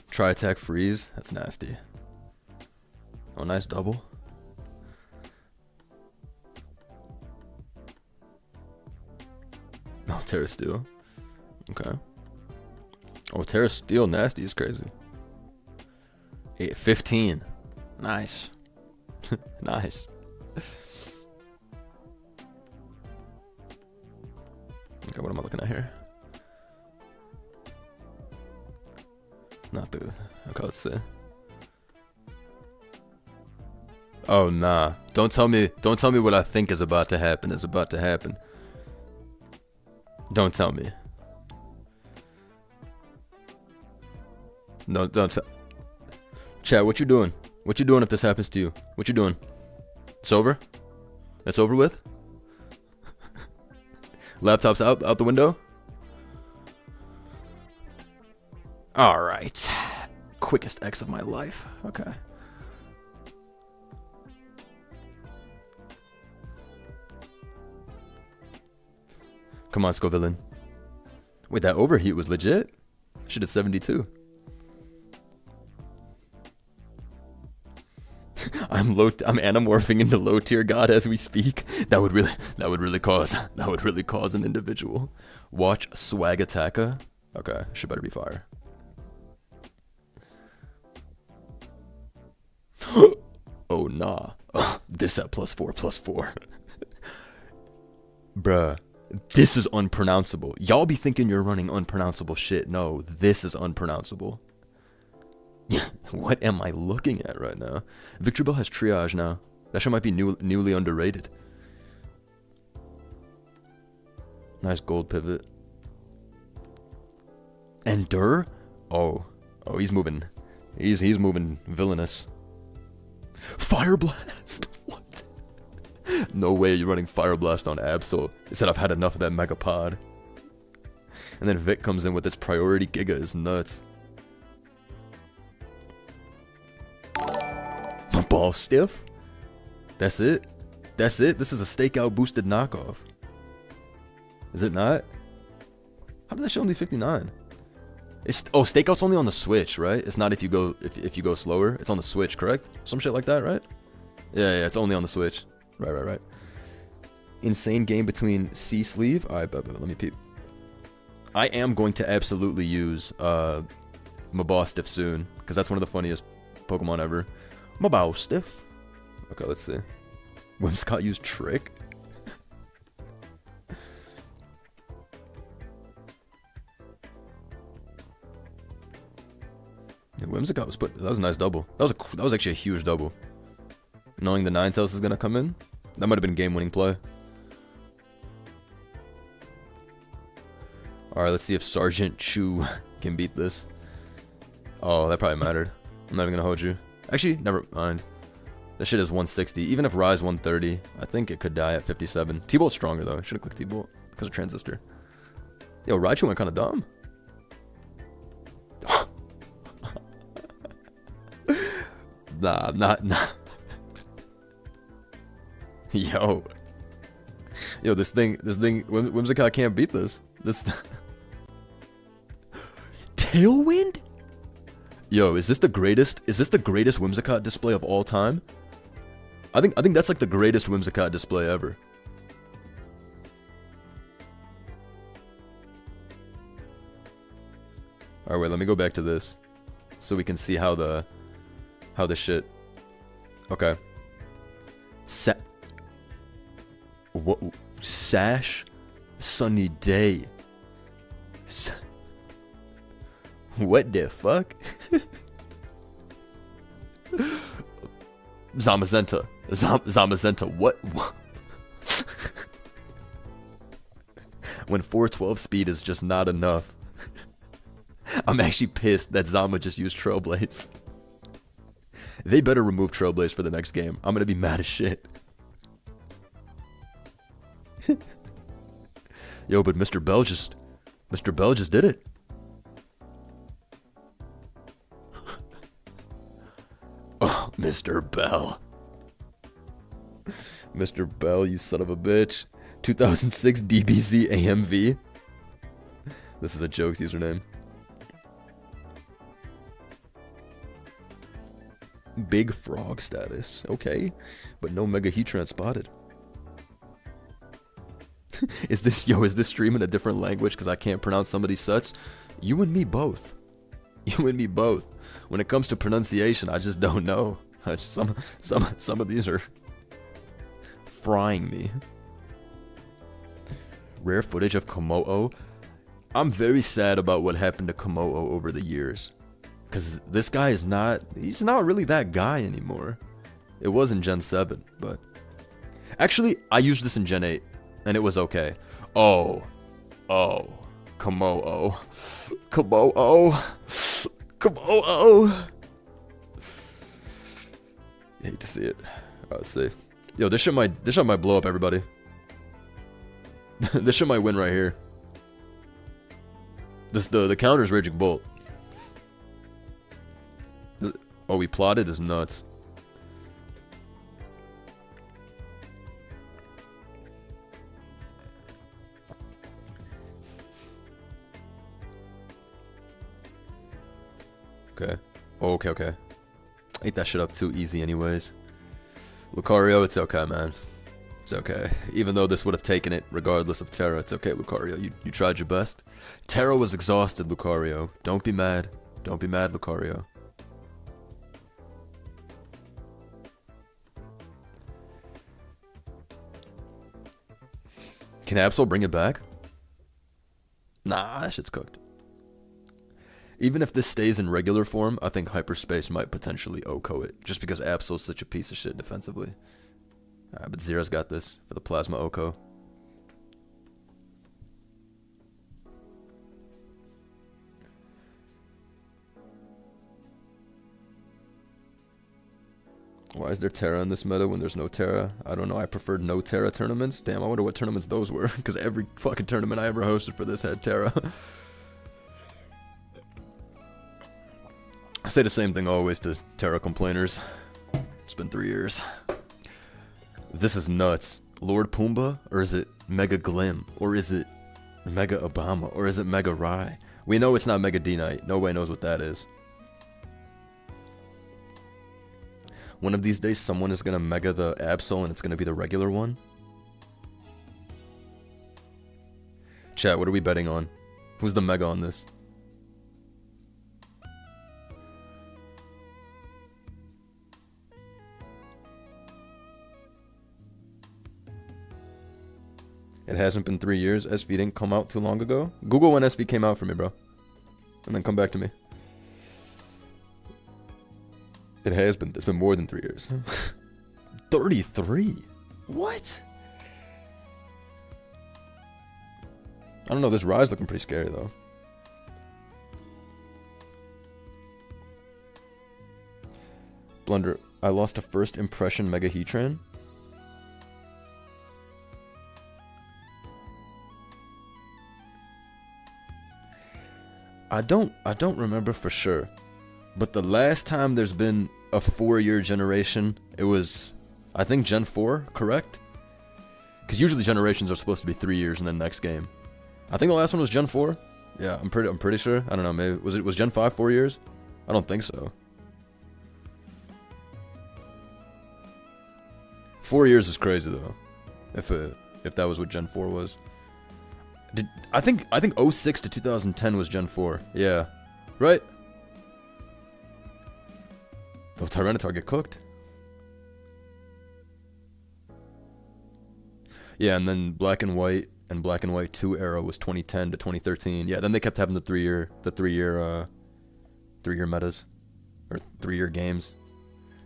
[SPEAKER 1] Try attack freeze. That's nasty. Oh, nice double. Oh, Terra Steel. Okay. Oh, Terra Steel nasty is crazy. 15. Nice. Nice. Okay, what am I looking at here? Not the... Okay, let's see. Oh, nah. Don't tell me what I think is about to happen is about to happen. Don't tell me. No, don't tell. Chat, what you doing? What you doing if this happens to you? What you doing? It's over? It's over with? Laptop's out the window? Alright. Quickest X of my life. Okay. Come on, Scovillain. Wait, that overheat was legit? Shit at 72. I'm anamorphing into low tier god as we speak. That would really cause an individual. Watch swag attacker. Okay, should better be fire. Oh nah. This at +4/+4. Bruh. This is unpronounceable. Y'all be thinking you're running unpronounceable shit. No, this is unpronounceable. What am I looking at right now? Victory Bell has triage now. That shit might be newly underrated. Nice gold pivot. Endure? Oh, he's moving. He's moving villainous. Fire Blast. What? No way you're running Fire Blast on Absol. It said I've had enough of that Megapod. And then Vic comes in with its priority Giga is nuts. Ball stiff? That's it? That's it? This is a stakeout boosted knockoff. Is it not? How did that show only 59? Stakeout's only on the Switch, right? It's not if you go slower. It's on the Switch, correct? Some shit like that, right? Yeah, it's only on the Switch. Right. Insane game between C Sleeve. Alright, let me peep. I am going to absolutely use Mabostiff soon, because that's one of the funniest Pokemon ever. Mabostiff. Okay, let's see. Whimsicott used Trick. Yeah, Whimsicott was that was a nice double. That was actually a huge double. Knowing the Ninetales is gonna come in, that might have been a game-winning play. Alright, let's see if Sergeant Chu can beat this. Oh, that probably mattered. I'm not even gonna hold you. Actually, never mind. This shit is 160. Even if Rise 130, I think it could die at 57. T-Bolt's stronger though. I should have clicked T-Bolt because of Transistor. Yo, Raichu went kind of dumb. Nah. Yo, this thing, Whimsicott can't beat this. Tailwind? Yo, is this the greatest Whimsicott display of all time? I think that's like the greatest Whimsicott display ever. Alright, wait, let me go back to this so we can see how the shit. Okay. What? Sash? Sunny Day. What the fuck? Zamazenta. Zamazenta. What? When 412 speed is just not enough. I'm actually pissed that Zama just used Trailblaze. They better remove Trailblaze for the next game. I'm gonna be mad as shit. Yo, but Mr. Bell just did it. Mr. Bell. Mr. Bell, you son of a bitch. 2006 DBZ AMV. This is a jokes username. Big frog status. Okay. But no Mega Heatran spotted. Is this stream in a different language because I can't pronounce some of these sets? You and me both. You and me both. When it comes to pronunciation, I just don't know. Some of these are frying me. Rare footage of Komodo. I'm very sad about what happened to Komodo over the years. Because this guy is he's not really that guy anymore. It was in Gen 7, but... Actually, I used this in Gen 8, and it was okay. Oh. Komodo. You hate to see it. Let's see. Yo, this shit might blow up, everybody. This shit might win right here. The counter's Raging Bolt. Oh, we plotted is nuts. Okay. Oh, okay. Ate that shit up too easy anyways. Lucario, it's okay, man. It's okay. Even though this would have taken it regardless of Terra, it's okay, Lucario. You tried your best. Terra was exhausted, Lucario. Don't be mad. Don't be mad, Lucario. Can Absol bring it back? Nah, that shit's cooked. Even if this stays in regular form, I think Hyperspace might potentially OHKO it, just because Absol's such a piece of shit defensively. Alright, but Zera's got this for the Plasma OHKO. Why is there Terra in this meta when there's no Terra? I don't know, I preferred no Terra tournaments. Damn, I wonder what tournaments those were, because every fucking tournament I ever hosted for this had Terra. I say the same thing always to Terra complainers. It's been 3 years. This is nuts. Lord Pumbaa? Or is it Mega Glim? Or is it Mega Obama? Or is it Mega Rai? We know it's not Mega D-Knight. Nobody knows what that is. One of these days, someone is gonna Mega the Absol and it's gonna be the regular one. Chat, what are we betting on? Who's the Mega on this? It hasn't been 3 years. SV didn't come out too long ago. Google when SV came out for me, bro. And then come back to me. It has been. It's been more than 3 years. 33? What? I don't know. This Rai's looking pretty scary, though. Blunder. I lost a first impression Mega Heatran. I don't remember for sure, but the last time there's been a 4-year generation, it was, I think, Gen 4, correct? Because usually generations are supposed to be 3 years and then next game. I think the last one was Gen 4. Yeah, I'm pretty sure. I don't know, maybe was Gen 5 4 years? I don't think so. 4 years is crazy though. If that was what Gen 4 was. I think 06 to 2010 was Gen 4. Yeah. Right? Though Tyranitar get cooked. Yeah, and then Black and White and Black and White 2 era was 2010 to 2013. Yeah, then they kept having the 3 year metas. Or 3 year games.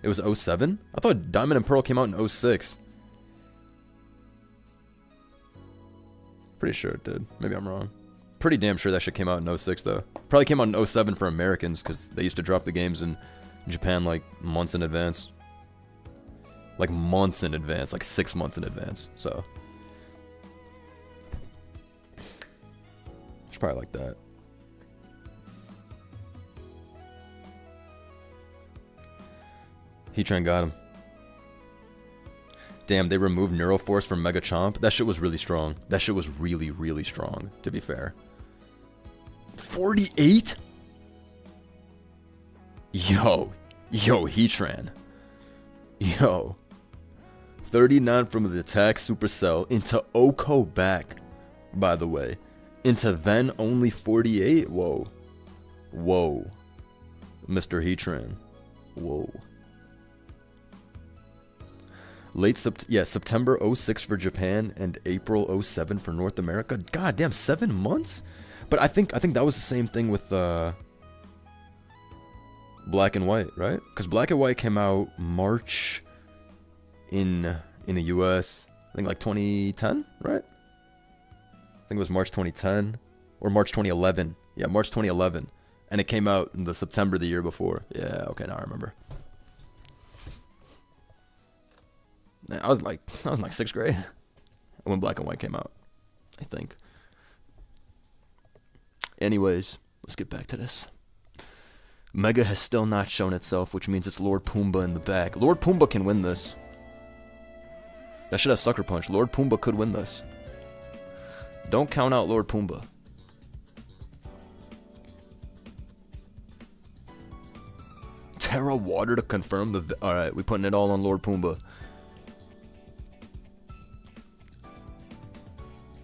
[SPEAKER 1] It was 07? I thought Diamond and Pearl came out in 06. Pretty sure it did. Maybe I'm wrong. Pretty damn sure that shit came out in 06 though. Probably came out in 07 for Americans because they used to drop the games in Japan like months in advance. Like months in advance, like 6 months in advance. So it's probably like that. Heatran got him. Damn, they removed Neuroforce from Mega Chomp. That shit was really strong. That shit was really, really strong, to be fair. 48? Yo, Heatran. Yo. 39 from the attack Supercell into Oko back, by the way. Into then only 48? Whoa. Whoa. Mr. Heatran. Whoa. September 06 for Japan and April 07 for North America. God damn, 7 months? But I think that was the same thing with Black and White, right? Because Black and White came out March in the US, I think like 2010, right? I think it was March 2010 or March 2011. Yeah, March 2011. And it came out in the September the year before. Yeah, okay, now I remember. I was like 6th grade when Black and White came out, I think. Anyways, let's get back to this. Mega has still not shown itself, which means it's Lord Pumbaa in the back. Lord Pumbaa can win this. That should have Sucker Punch. Lord Pumbaa could win this. Don't count out Lord Pumbaa. Terra Water to confirm the... Alright, we're putting it all on Lord Pumbaa.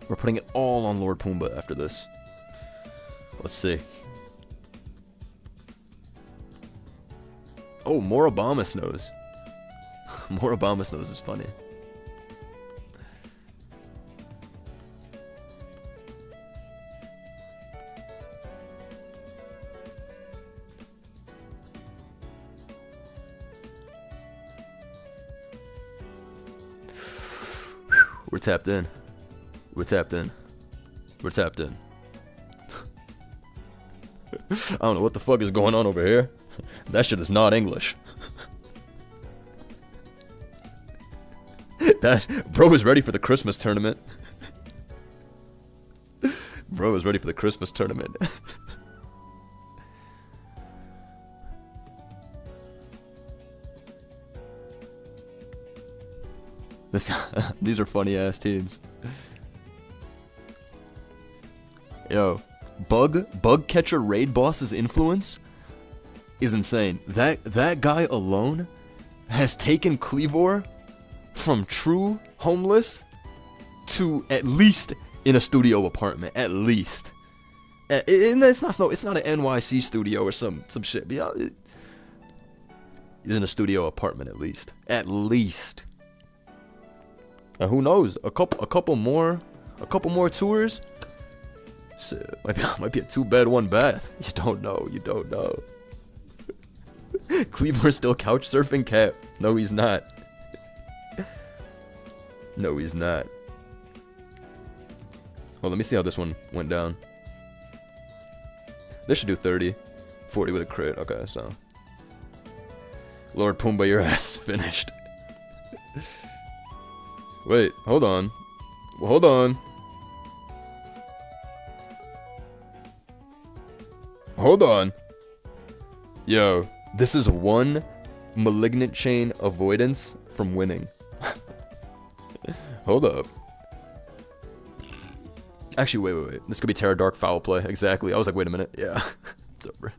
[SPEAKER 1] We're putting it all on Lord Pumbaa after this. Let's see. Oh, more Obama Snows. More Obama Snows is funny. We're tapped in. We're tapped in. We're tapped in. I don't know what the fuck is going on over here. That shit is not English. That bro is ready for the Christmas tournament. Bro is ready for the Christmas tournament. These are funny ass teams. Yo, bug catcher raid boss's influence is insane. That guy alone has taken Cleavor from true homeless to at least in a studio apartment. At least. And it's not an NYC studio or some shit. But yeah, he's in a studio apartment at least. At least. And who knows? A couple more tours. Might be a 2-bed, 1-bath. You don't know. You don't know. Cleaver's still couch surfing Cap. No, he's not. No, he's not. Well, let me see how this one went down. This should do 30. 40 with a crit. Okay, so. Lord Pumbaa, your ass is finished. Wait, hold on. Well, hold on. Hold on. Yo, this is one malignant chain avoidance from winning. Hold up. Actually, wait. This could be Terra Dark foul play. Exactly. I was like, wait a minute. Yeah. It's over.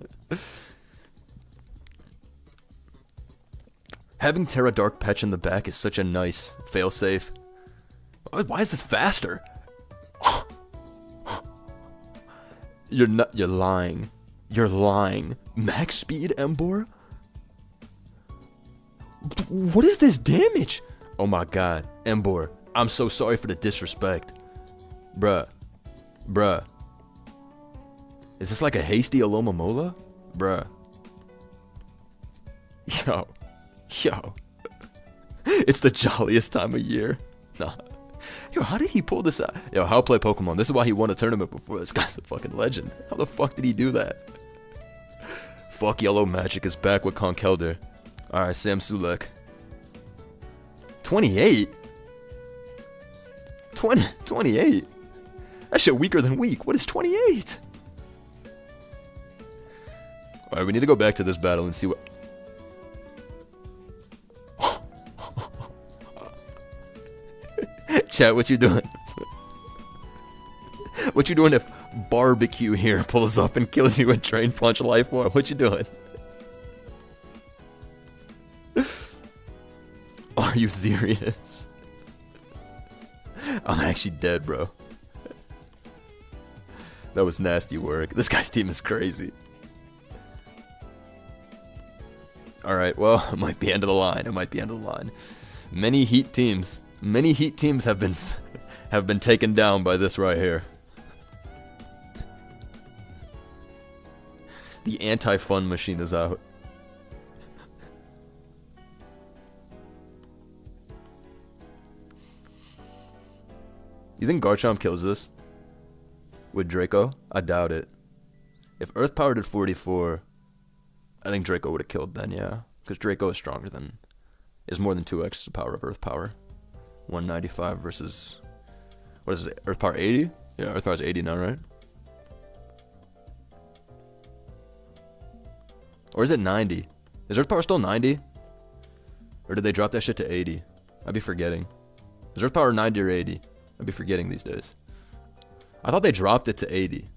[SPEAKER 1] Having Terra Dark Petch in the back is such a nice failsafe. Why is this faster? You're lying. You're lying. Max speed, Embor? What is this damage? Oh my god. Embor, I'm so sorry for the disrespect. Bruh. Is this like a hasty Alomomola? Bruh. Yo. It's the jolliest time of year. Nah. Yo, how did he pull this out? Yo, how play Pokemon? This is why he won a tournament before. This guy's a fucking legend. How the fuck did he do that? Fuck Yellow Magic is back with Conkeldurr. Alright, Sam Sulek. 28? 28? That shit weaker than weak. What is 28? Alright, we need to go back to this battle and see what... Chat, what you doing? What you doing if barbecue here pulls up and kills you with drain punch life form? What you doing? Are you serious? I'm actually dead, bro. That was nasty work. This guy's team is crazy. Alright, well, it might be end of the line. It might be end of the line. Many Heat teams have been taken down by this right here. The anti-fun machine is out. You think Garchomp kills this? With Draco? I doubt it. If Earth Power did 44, I think Draco would have killed then, yeah. Because Draco is stronger than... is more than 2x the power of Earth Power. 195 versus... what is it? Earth Power 80? Yeah, Earth Power is 80 now, right? Or is it 90? Is Earth Power still 90? Or did they drop that shit to 80? I'd be forgetting. Is Earth Power 90 or 80? I'd be forgetting these days. I thought they dropped it to 80.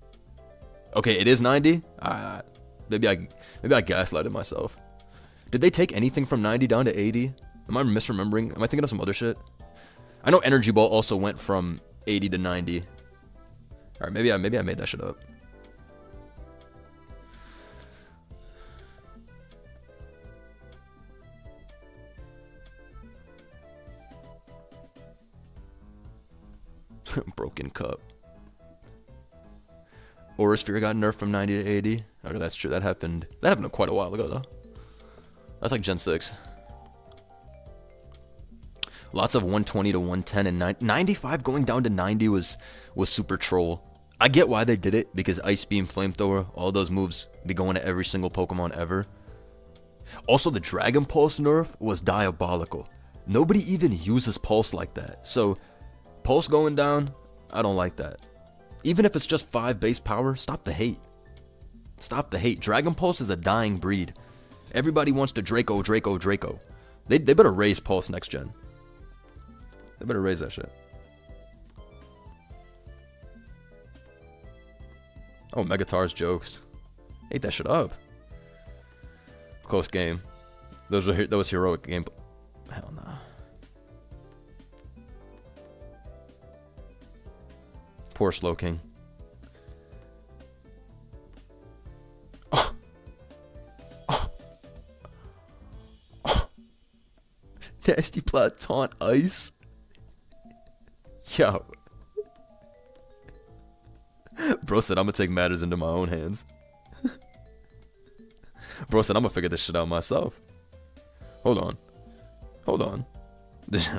[SPEAKER 1] Okay, it is 90? Maybe I gaslighted myself. Did they take anything from 90 down to 80? Am I misremembering? Am I thinking of some other shit? I know Energy Ball also went from 80 to 90. Alright, maybe I made that shit up. Broken cup. Aura Sphere got nerfed from 90 to 80. Okay, that's true. That happened quite a while ago, though. That's like Gen 6. Lots of 120 to 110 and 95 going down to 90 was super troll. I get why they did it, because Ice Beam, Flamethrower, all those moves be going to every single Pokemon ever. Also, the Dragon Pulse nerf was diabolical. Nobody even uses Pulse like that. So, Pulse going down, I don't like that. Even if it's just 5 base power, stop the hate. Stop the hate. Dragon Pulse is a dying breed. Everybody wants to Draco. They better raise Pulse next gen. They better raise that shit. Oh, Megatar's jokes. Ate that shit up. Close game. That was heroic game. Hell nah. Poor Slowking. Oh. Oh. Oh. Nasty plot taunt ice. Yo. Bro said I'm gonna take matters into my own hands. Bro said I'm gonna figure this shit out myself. Hold on.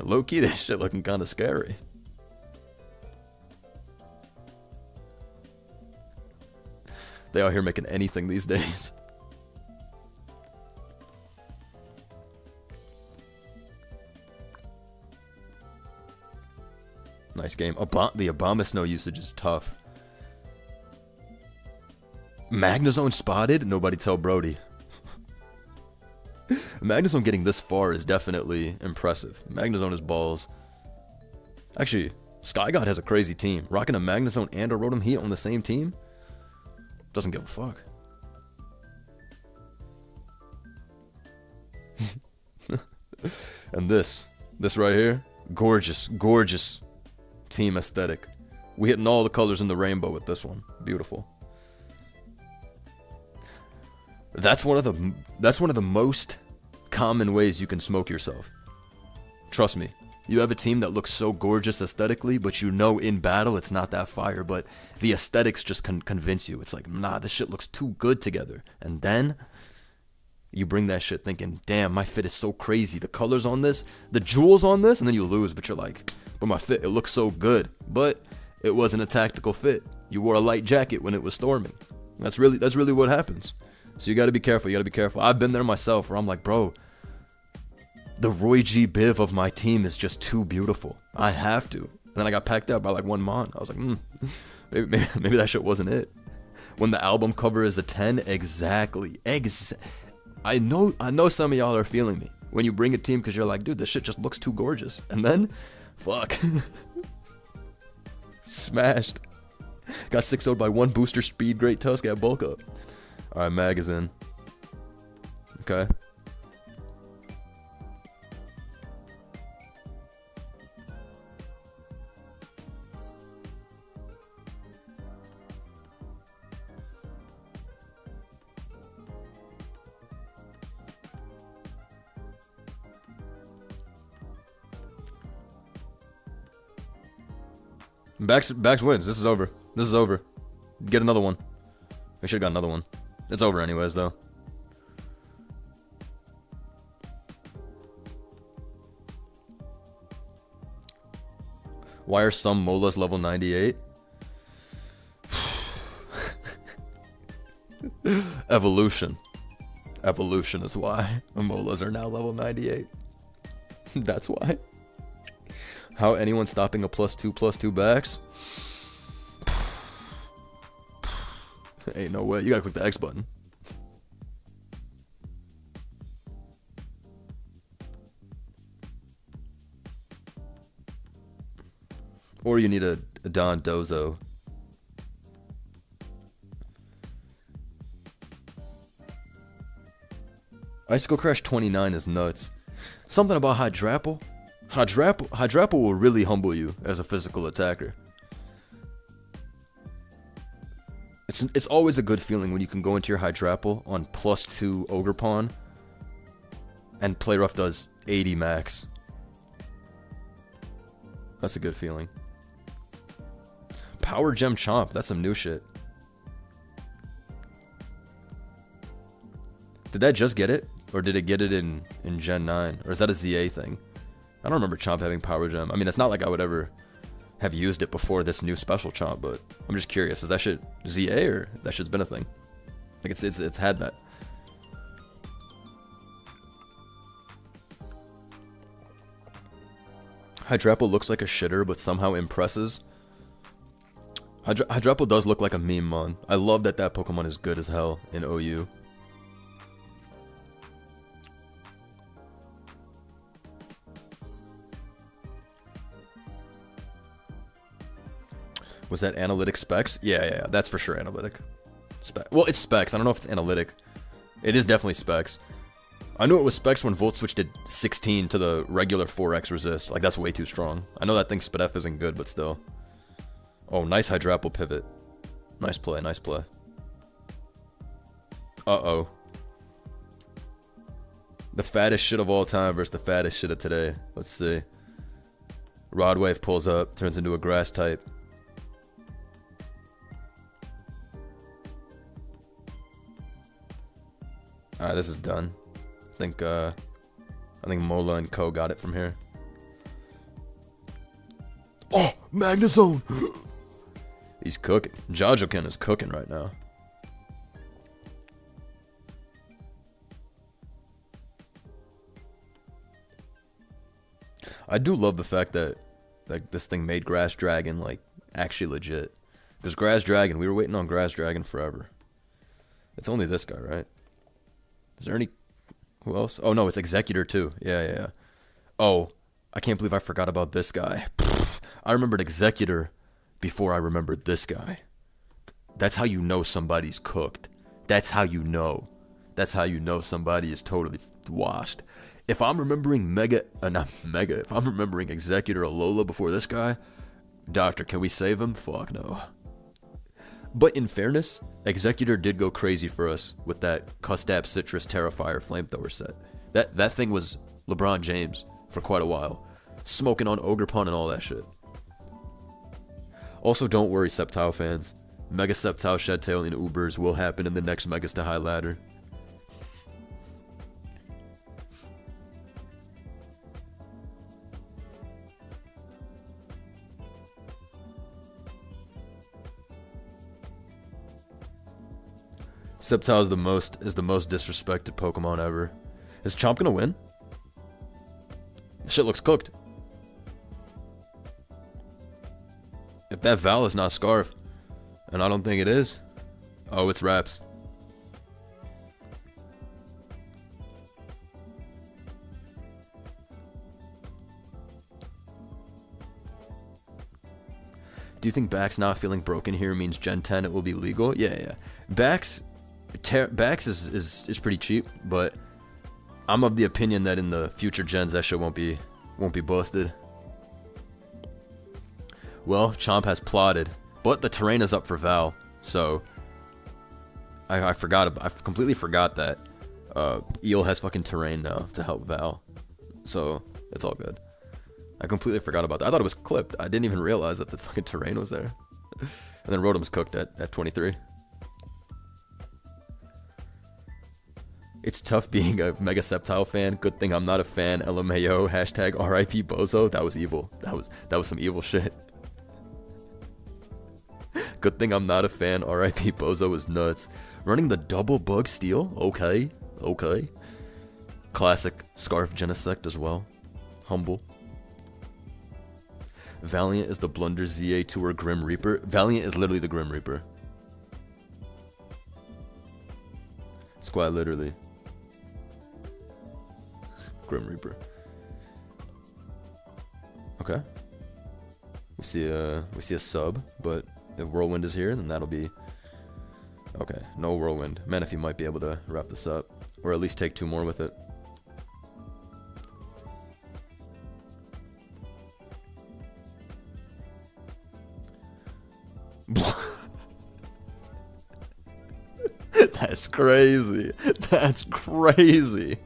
[SPEAKER 1] Low key, this shit looking kinda scary. They out here making anything these days. Nice game. The Abomasnow usage is tough. Magnezone spotted? Nobody tell Brody. Magnezone getting this far is definitely impressive. Magnezone is balls. Actually, Skygod has a crazy team. Rocking a Magnezone and a Rotom Heat on the same team? Doesn't give a fuck. And this right here, gorgeous team aesthetic. We hitting all the colors in the rainbow with this one. Beautiful. That's one of the most common ways you can smoke yourself. Trust me. You have a team that looks so gorgeous aesthetically, but you know in battle it's not that fire, but the aesthetics just convince you. It's like, nah, this shit looks too good together. And then you bring that shit thinking, damn, my fit is so crazy. The colors on this, the jewels on this, and then you lose, but you're like, but my fit, it looks so good. But it wasn't a tactical fit. You wore a light jacket when it was storming. That's really what happens. So you gotta be careful, I've been there myself where I'm like, bro, the Roy G. Biv of my team is just too beautiful. I have to. And then I got packed out by like one mon. I was like, maybe that shit wasn't it. When the album cover is a 10, exactly. I know some of y'all are feeling me when you bring a team because you're like, dude, this shit just looks too gorgeous. And then, fuck. Smashed. Got 6-0'd by 1 booster speed. Great Tusk at bulk up. Alright, mag is in. Okay. Backs wins. This is over. This is over. Get another one. We should have got another one. It's over anyways, though. Why are some Molas level 98? Evolution. Evolution is why Molas are now level 98. That's why. How anyone stopping a +2/+2 backs? Ain't no way. You gotta click the X button. Or you need a Don Dozo. Icicle Crash 29 is nuts. Something about Hydrapple. Hydrapple will really humble you as a physical attacker. It's always a good feeling when you can go into your Hydrapple on +2 Ogre Pawn and Play Rough does 80 max. That's a good feeling. Power Gem Chomp, that's some new shit. Did that just get it? Or did it get it in Gen 9? Or is that a ZA thing? I don't remember Chomp having Power Gem. I mean, it's not like I would ever have used it before this new special Chomp, but I'm just curious. Is that shit ZA or that shit's been a thing? Like it's had that. Hydrapple looks like a shitter, but somehow impresses. Hydrapple does look like a meme mon. I love that Pokemon is good as hell in OU. Was that analytic specs? Yeah, that's for sure analytic. Well, it's specs. I don't know if it's analytic. It is definitely specs. I knew it was specs when Volt Switch did 16 to the regular 4x resist. Like, that's way too strong. I know that thing SpDef isn't good, but still. Oh, nice Hydrapple pivot. Nice play, nice play. Uh-oh. The fattest shit of all time versus the fattest shit of today. Let's see. Rod Wave pulls up, turns into a grass type. Alright, this is done. I think Mola and Co got it from here. Oh, Magnezone! He's cooking. Jajoken is cooking right now. I do love the fact that like this thing made Grass Dragon like actually legit. Because Grass Dragon, we were waiting on Grass Dragon forever. It's only this guy, right? Is there any... Who else? Oh, no, it's Executor, too. Yeah. Oh, I can't believe I forgot about this guy. I remembered Executor before I remembered this guy. That's how you know somebody's cooked. That's how you know. That's how you know somebody is totally washed. If I'm remembering if I'm remembering Executor Alola before this guy, Doctor, can we save him? Fuck no. But in fairness, Executor did go crazy for us with that Custap Citrus Terrifier Flamethrower set. That thing was LeBron James for quite a while. Smoking on Ogerpon and all that shit. Also, don't worry, Sceptile fans. Mega Sceptile Shedtail in Ubers will happen in the next Megas to High ladder. Sceptile is the most disrespected Pokemon ever. Is Chomp gonna win? Shit looks cooked. If that Val is not Scarf, and I don't think it is. Oh, it's Raps. Do you think Bax not feeling broken here means Gen 10 it will be legal? Yeah. Bax is pretty cheap, but I'm of the opinion that in the future gens that shit won't be busted. Well, Chomp has plotted, but the terrain is up for Val, so I completely forgot that Eel has fucking terrain now to help Val, so it's all good. I completely forgot about that. I thought it was clipped. I didn't even realize that the fucking terrain was there. And then Rotom's cooked at 23. It's tough being a Mega Sceptile fan. Good thing I'm not a fan. LMAO. Hashtag RIP Bozo. That was evil. That was some evil shit. Good thing I'm not a fan. RIP Bozo is nuts. Running the double bug steal? Okay. Classic Scarf Genesect as well. Humble. Valiant is the Blunder ZA Tour Grim Reaper. Valiant is literally the Grim Reaper. It's quite literally. Grim Reaper. Okay. We see a sub, but if Whirlwind is here, then that'll be okay. No Whirlwind. Man, if you might be able to wrap this up, or at least take 2 more with it. That's crazy. That's crazy.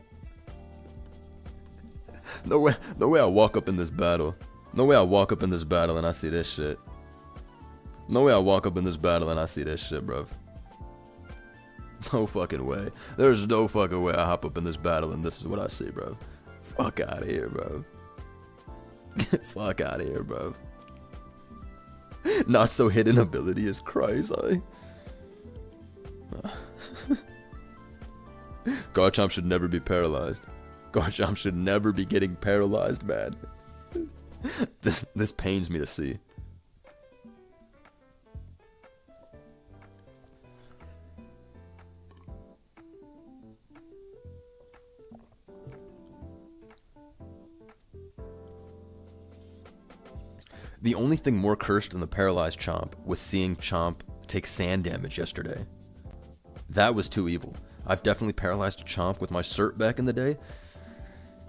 [SPEAKER 1] No way I walk up in this battle. No way I walk up in this battle and I see this shit. No way I walk up in this battle and I see this shit, bruv. No fucking way. There's no fucking way I hop up in this battle and this is what I see, bruv. Fuck out of here, bruv. Fuck out of here, bruv. Not so hidden ability is crazy. Garchomp should never be paralyzed. Garchomp should never be getting paralyzed, man. This pains me to see. The only thing more cursed than the paralyzed Chomp was seeing Chomp take sand damage yesterday. That was too evil. I've definitely paralyzed a Chomp with my Cert back in the day.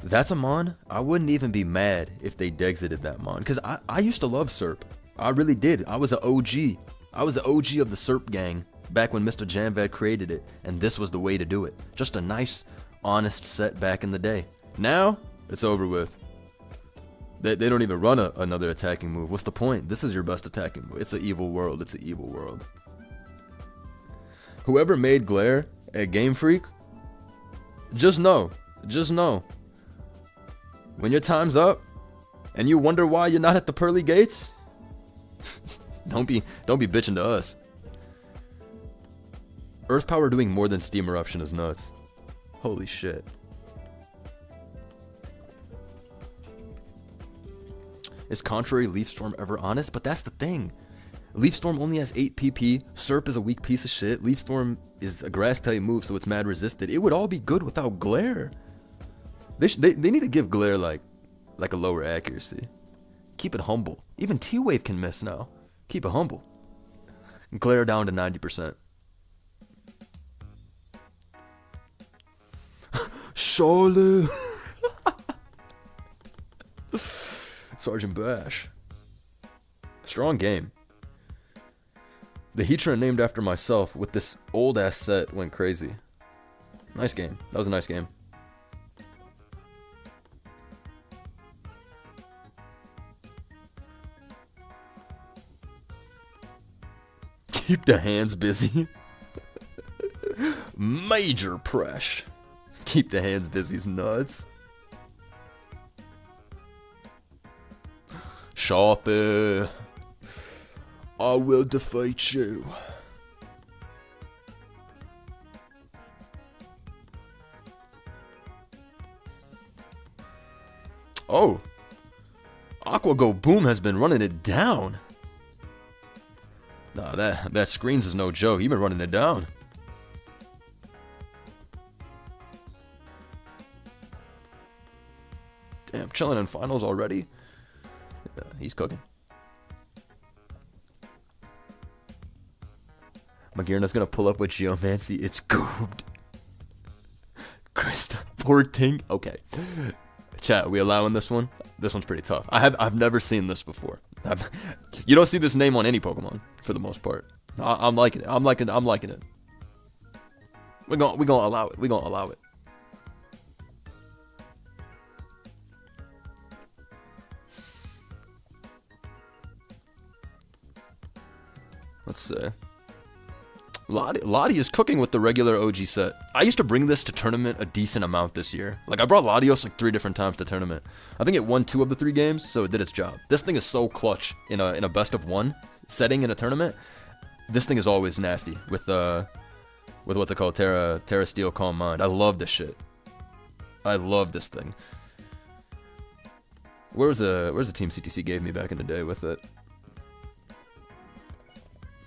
[SPEAKER 1] That's a Mon. I wouldn't even be mad if they dexited that Mon. Because I used to love Serp. I really did. I was an OG. I was the OG of the Serp gang back when Mr. Janvad created it. And this was the way to do it. Just a nice, honest set back in the day. Now, it's over with. They don't even run another attacking move. What's the point? This is your best attacking move. It's an evil world. It's an evil world. Whoever made Glare at Game Freak, just know. When your time's up and you wonder why you're not at the pearly gates, don't be bitching to us. Earth Power doing more than Steam Eruption is nuts. Holy shit. Is Contrary Leaf Storm ever honest? But that's the thing. Leaf Storm only has 8 PP. Serp is a weak piece of shit. Leaf Storm is a grass type move, so it's mad resisted. It would all be good without Glare. They need to give Glare like a lower accuracy. Keep it humble. Even T-Wave can miss now. Keep it humble. Glare down to 90%. Charlotte. Sergeant Bash. Strong game. The Heatran named after myself with this old ass set went crazy. Nice game. That was a nice game. Keep the hands busy. Major press. Keep the hands busy's nuts. Sharpie, I will defeat you. Oh, Aqua Go Boom has been running it down. Nah, that screens is no joke. You've been running it down. Damn, chilling in finals already. He's cooking. Magirna's gonna pull up with Geomancy. It's goobed. Krista, poor Tink. Okay. Chat, are we allowing this one? This one's pretty tough. I've never seen this before. You don't see this name on any Pokemon for the most part. I'm liking it. I'm liking it. We're gonna allow it. We're gonna allow it. Let's see. Lottie is cooking with the regular OG set. I used to bring this to tournament a decent amount this year. Like, I brought Latios like 3 different times to tournament. I think it won 2 of the 3 games, so it did its job. This thing is so clutch in a best of 1 setting in a tournament. This thing is always nasty with what's it called, Terra Steel Calm Mind. I love this shit. I love this thing. Where's the team CTC gave me back in the day with it?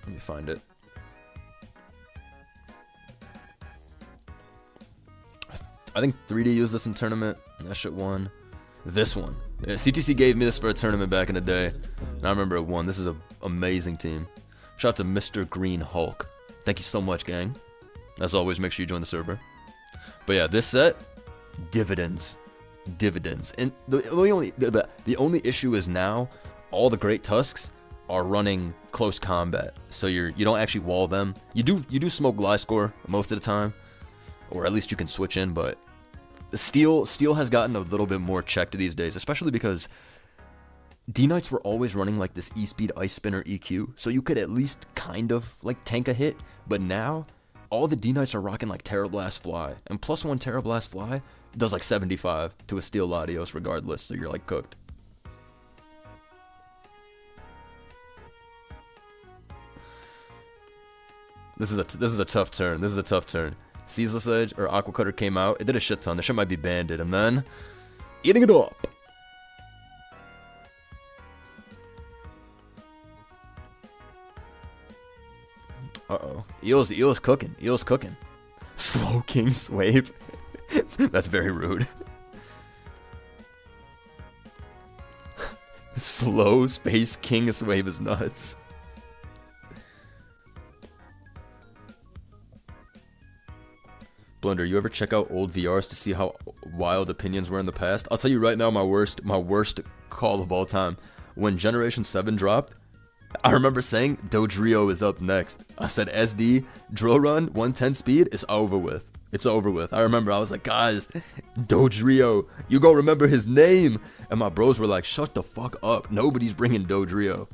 [SPEAKER 1] Let me find it. I think 3D used this in tournament. That shit won. This one. Yeah, CTC gave me this for a tournament back in the day. And I remember it won. This is an amazing team. Shout out to Mr. Green Hulk. Thank you so much, gang. As always, make sure you join the server. But yeah, this set, dividends. Dividends. And the only issue is now, all the Great Tusks are running close combat. So you don't actually wall them. You do smoke Gliscor most of the time. Or at least you can switch in, but the Steel has gotten a little bit more checked these days, especially because D-Knights were always running like this E-Speed Ice Spinner EQ, so you could at least kind of like tank a hit, but now all the D-Knights are rocking like Terra Blast Fly, and +1 Terra Blast Fly does like 75 to a Steel Latios regardless, so you're like cooked. This is a tough turn. This is a tough turn. Ceaseless Edge or Aqua Cutter came out. It did a shit ton. This shit might be banded. And then, eating it up. Uh-oh. Eel's cooking. Eel's cooking. Slow King Swave. That's very rude. Slow Space King Swave is nuts. Blunder, you ever check out old VRs to see how wild opinions were in the past? I'll tell you right now, my worst call of all time. When Generation 7 dropped, I remember saying Dodrio is up next. I said SD, Drill Run, 110 speed, it's over with. It's over with. I remember I was like, guys, Dodrio, you go remember his name. And my bros were like, shut the fuck up. Nobody's bringing Dodrio.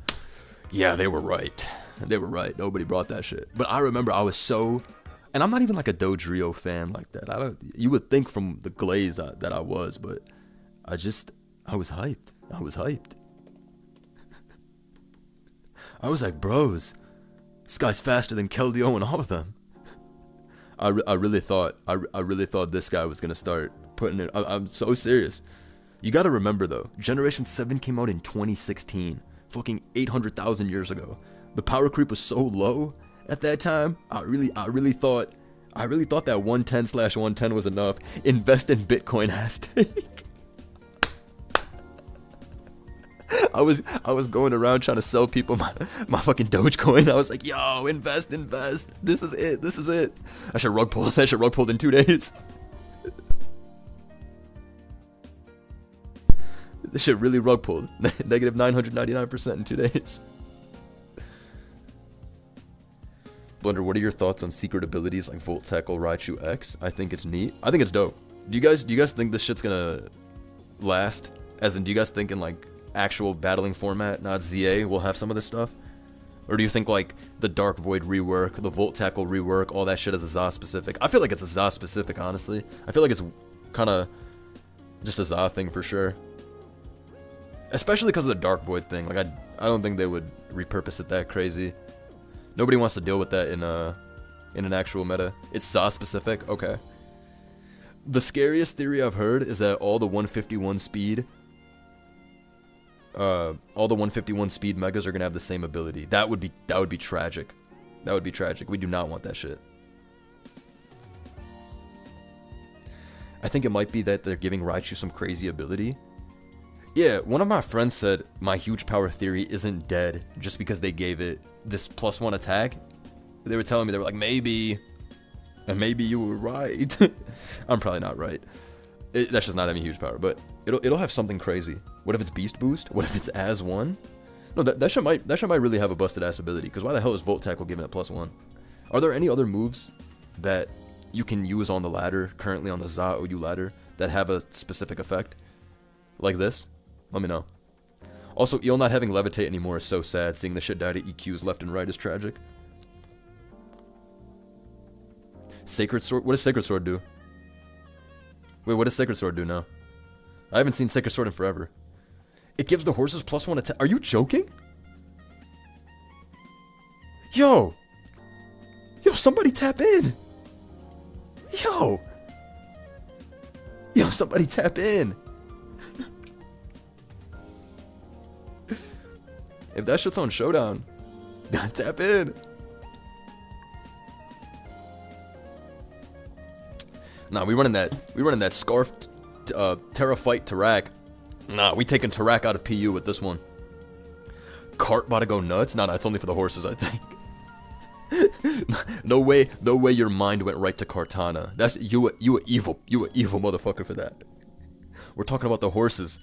[SPEAKER 1] Yeah, they were right. They were right. Nobody brought that shit. But I remember I was so... And I'm not even like a Dodrio fan like that. You would think from the glaze that I was, but I was hyped. I was hyped. I was like, bros, this guy's faster than Keldeo and all of them. I really thought this guy was gonna start putting it. I'm so serious. You gotta remember though, Generation 7 came out in 2016, fucking 800,000 years ago. The power creep was so low at that time. I really thought that 110/110 was enough. Invest in Bitcoin hashtag. I was going around trying to sell people my fucking Dogecoin. I was like, yo, invest. This is it. I should rug pull. That should rug pulled in 2 days. This shit really rug pulled. Negative 999% in 2 days. Blunder, what are your thoughts on secret abilities like Volt Tackle, Raichu X? I think it's neat. I think it's dope. Do you guys think this shit's gonna last? As in, do you guys think in like actual battling format, not ZA, will have some of this stuff? Or do you think like the Dark Void rework, the Volt Tackle rework, all that shit is a ZA specific? I feel like it's a ZA specific, honestly. I feel like it's kind of just a ZA thing for sure. Especially because of the Dark Void thing. Like I don't think they would repurpose it that crazy. Nobody wants to deal with that in an actual meta. It's ZA specific. Okay. The scariest theory I've heard is that all the 151 speed megas are gonna have the same ability. That would be tragic. That would be tragic. We do not want that shit. I think it might be that they're giving Raichu some crazy ability. Yeah, one of my friends said my huge power theory isn't dead just because they gave it this +1 attack. They were telling me, they were like, maybe, and maybe you were right. I'm probably not right. That's just not having huge power, but it'll have something crazy. What if it's beast boost? What if it's as one? No, that shit might really have a busted ass ability. Because why the hell is Volt Tackle giving it +1? Are there any other moves that you can use on the ladder, currently on the ZA OU ladder, that have a specific effect like this? Let me know. Also, Eel not having Levitate anymore is so sad. Seeing the shit die to EQs left and right is tragic. Sacred Sword? What does Sacred Sword do? Wait, what does Sacred Sword do now? I haven't seen Sacred Sword in forever. It gives the horses +1 attack. Are you joking? Yo! Yo, somebody tap in! Yo! Yo, somebody tap in! If that shit's on Showdown, tap in! Nah, we running that Scarf Terra Fight Tarak. Nah, we taking Tarak out of PU with this one. Cart about to go nuts? Nah, it's only for the horses, I think. No way your mind went right to Cartana. That's you a evil motherfucker for that. We're talking about the horses.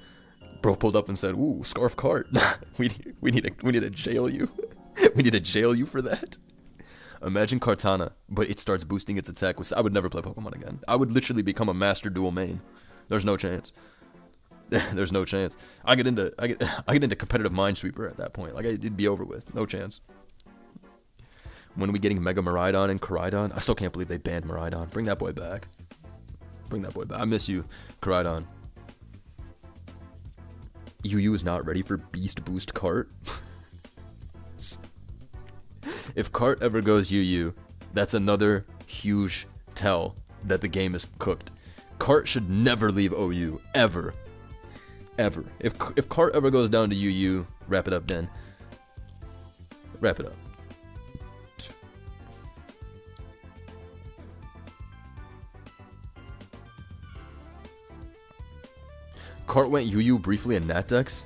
[SPEAKER 1] Bro pulled up and said, "Ooh, Scarf Cart." we need to jail you. We need to jail you for that. Imagine Cartana, but it starts boosting its attack. I would never play Pokemon again. I would literally become a master dual main. There's no chance. There's no chance. I get into competitive Minesweeper at that point. Like, it'd be over with. No chance. When are we getting Mega Miraidon and Koraidon? I still can't believe they banned Miraidon. Bring that boy back. Bring that boy back. I miss you, Koraidon. UU is not ready for Beast Boost Cart. If Cart ever goes UU, that's another huge tell that the game is cooked. Cart should never leave OU, ever. Ever. If Cart ever goes down to UU, wrap it up, Den. Wrap it up. Cart went UU briefly in Natdex?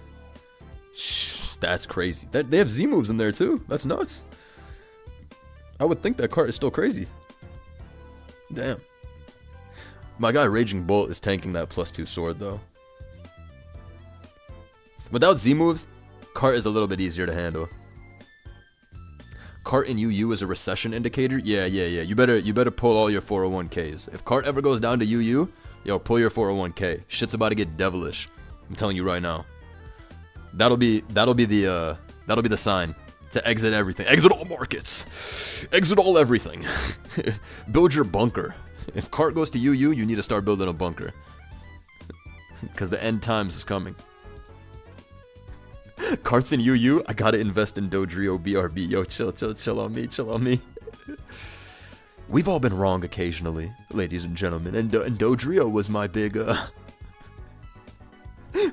[SPEAKER 1] Shh, that's crazy. They have Z moves in there too. That's nuts. I would think that Cart is still crazy. Damn. My guy Raging Bolt is tanking that +2 sword though. Without Z moves, Cart is a little bit easier to handle. Cart in UU is a recession indicator? Yeah. You better pull all your 401ks. If Cart ever goes down to UU, yo, pull your 401k. Shit's about to get devilish. I'm telling you right now. That'll be the sign to exit everything. Exit all markets. Exit all everything. Build your bunker. If Cart goes to UU, you need to start building a bunker. Because the end times is coming. Cart's in UU, I gotta invest in Dodrio BRB. Yo, chill on me. We've all been wrong occasionally, ladies and gentlemen. And Dodrio was my big,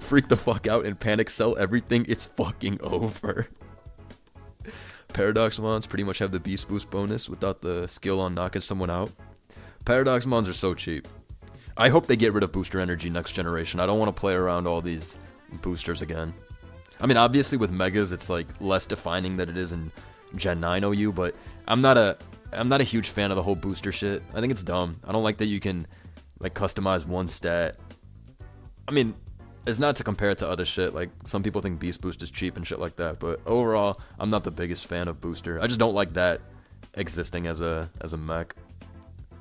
[SPEAKER 1] freak the fuck out and panic sell everything. It's fucking over. Paradox Mons pretty much have the Beast Boost bonus without the skill on knocking someone out. Paradox Mons are so cheap. I hope they get rid of Booster Energy next generation. I don't want to play around all these boosters again. I mean, obviously with Megas, it's like less defining than it is in Gen 9 OU, but I'm not a huge fan of the whole booster shit. I think it's dumb. I don't like that you can like customize one stat. I mean, it's not to compare it to other shit. Like some people think Beast Boost is cheap and shit like that, but overall, I'm not the biggest fan of booster. I just don't like that existing as a mech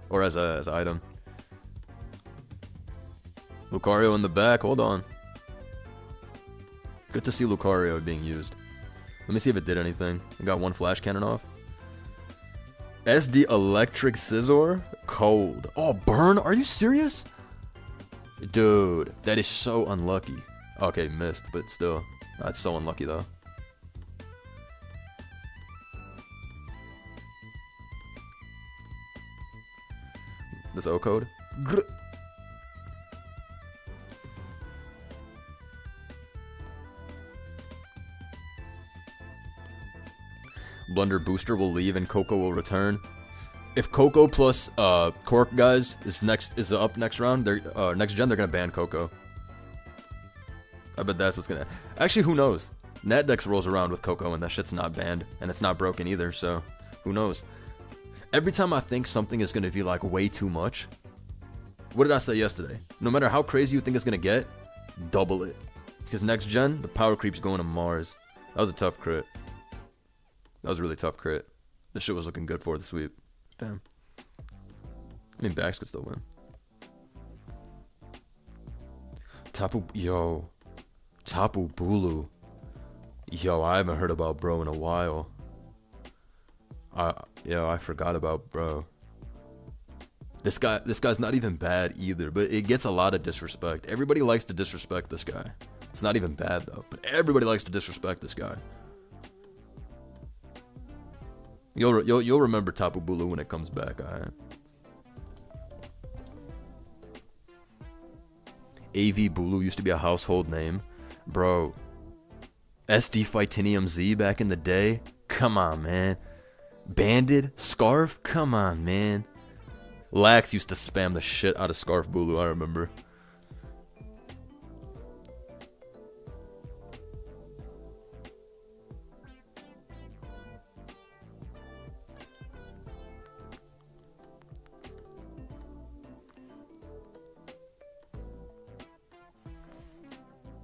[SPEAKER 1] or as an item. Lucario in the back. Hold on. Good to see Lucario being used. Let me see if it did anything. I got one flash cannon off. SD Electric Scizor? Cold. Oh, burn? Are you serious? Dude, that is so unlucky. Okay, missed, but still. That's so unlucky, though. This O code? Blunder Booster will leave and Coco will return. If Coco plus Cork guys is up next round, they're next gen, they're gonna ban Coco. I bet that's what's gonna. Actually, who knows? Natdex rolls around with Coco and that shit's not banned and it's not broken either. So who knows? Every time I think something is going to be like way too much, what did I say yesterday? No matter how crazy you think it's going to get, double it. Because next gen, the power creep's going to Mars. That was a tough crit. That was a really tough crit. This shit was looking good for the sweep. Damn. I mean, backs could still win. Tapu Bulu. Yo, I haven't heard about bro in a while. I forgot about bro. This guy's not even bad either, but it gets a lot of disrespect. Everybody likes to disrespect this guy. It's not even bad though, but everybody likes to disrespect this guy. You'll remember Tapu Bulu when it comes back, alright? AV Bulu used to be a household name. Bro. SD Fightinium Z back in the day? Come on, man. Banded? Scarf? Come on, man. Lax used to spam the shit out of Scarf Bulu, I remember.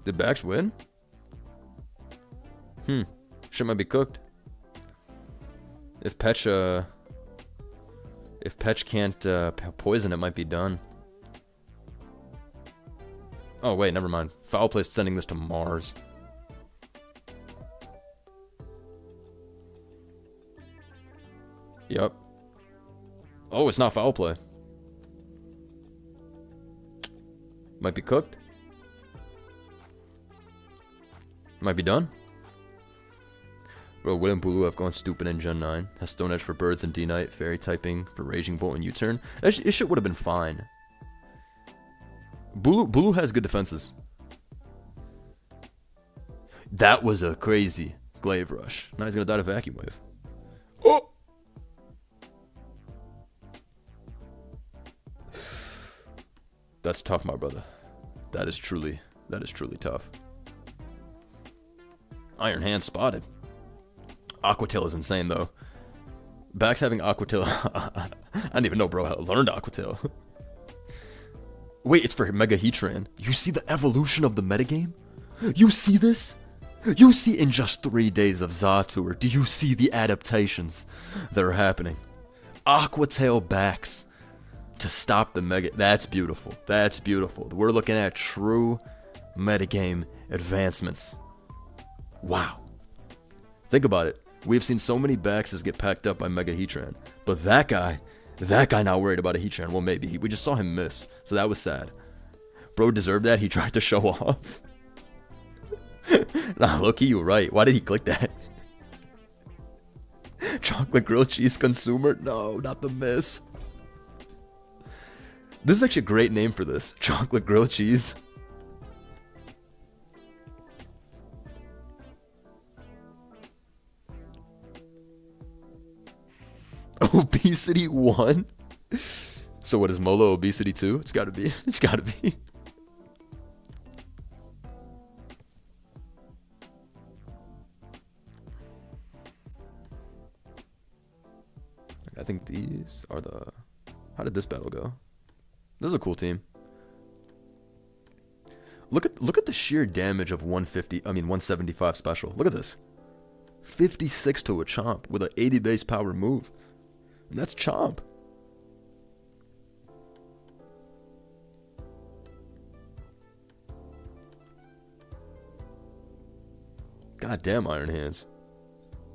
[SPEAKER 1] Did backs win? Shit might be cooked. If Petch can't poison, it might be done. Oh wait, never mind. Foul Play's sending this to Mars. Yep. Oh, it's not Foul Play. Might be cooked. Might be done. Bro, Wood and Bulu have gone stupid in Gen 9. Has Stone Edge for Birds and D-Knight. Fairy typing for Raging Bolt and U-Turn. This shit would have been fine. Bulu has good defenses. That was a crazy Glaive Rush. Now he's gonna die to Vacuum Wave. Oh! That's tough, my brother. That is truly tough. Iron Hand spotted. Aquatail is insane, though. Bax having Aquatail. I didn't even know bro learned Aquatail. Wait, it's for Mega Heatran. You see the evolution of the metagame? You see this? You see in just 3 days of Zatour, do you see the adaptations that are happening? Aquatail Bax to stop the Mega. That's beautiful. That's beautiful. We're looking at true metagame advancements. Wow. Think about it. We've seen so many Baxes get packed up by Mega Heatran. But that guy not worried about a Heatran. Well, maybe. We just saw him miss. So that was sad. Bro deserved that. He tried to show off. Nah, Loki, you were right. Why did he click that? Chocolate grilled cheese consumer? No, not the miss. This is actually a great name for this. Chocolate grilled cheese. Obesity 1? So what is Molo Obesity 2? It's gotta be. It's gotta be. I think these are the... How did this battle go? This is a cool team. Look at the sheer damage of 175 special. Look at this. 56 to a Chomp with an 80 base power move. And that's Chomp. God damn, Iron Hands.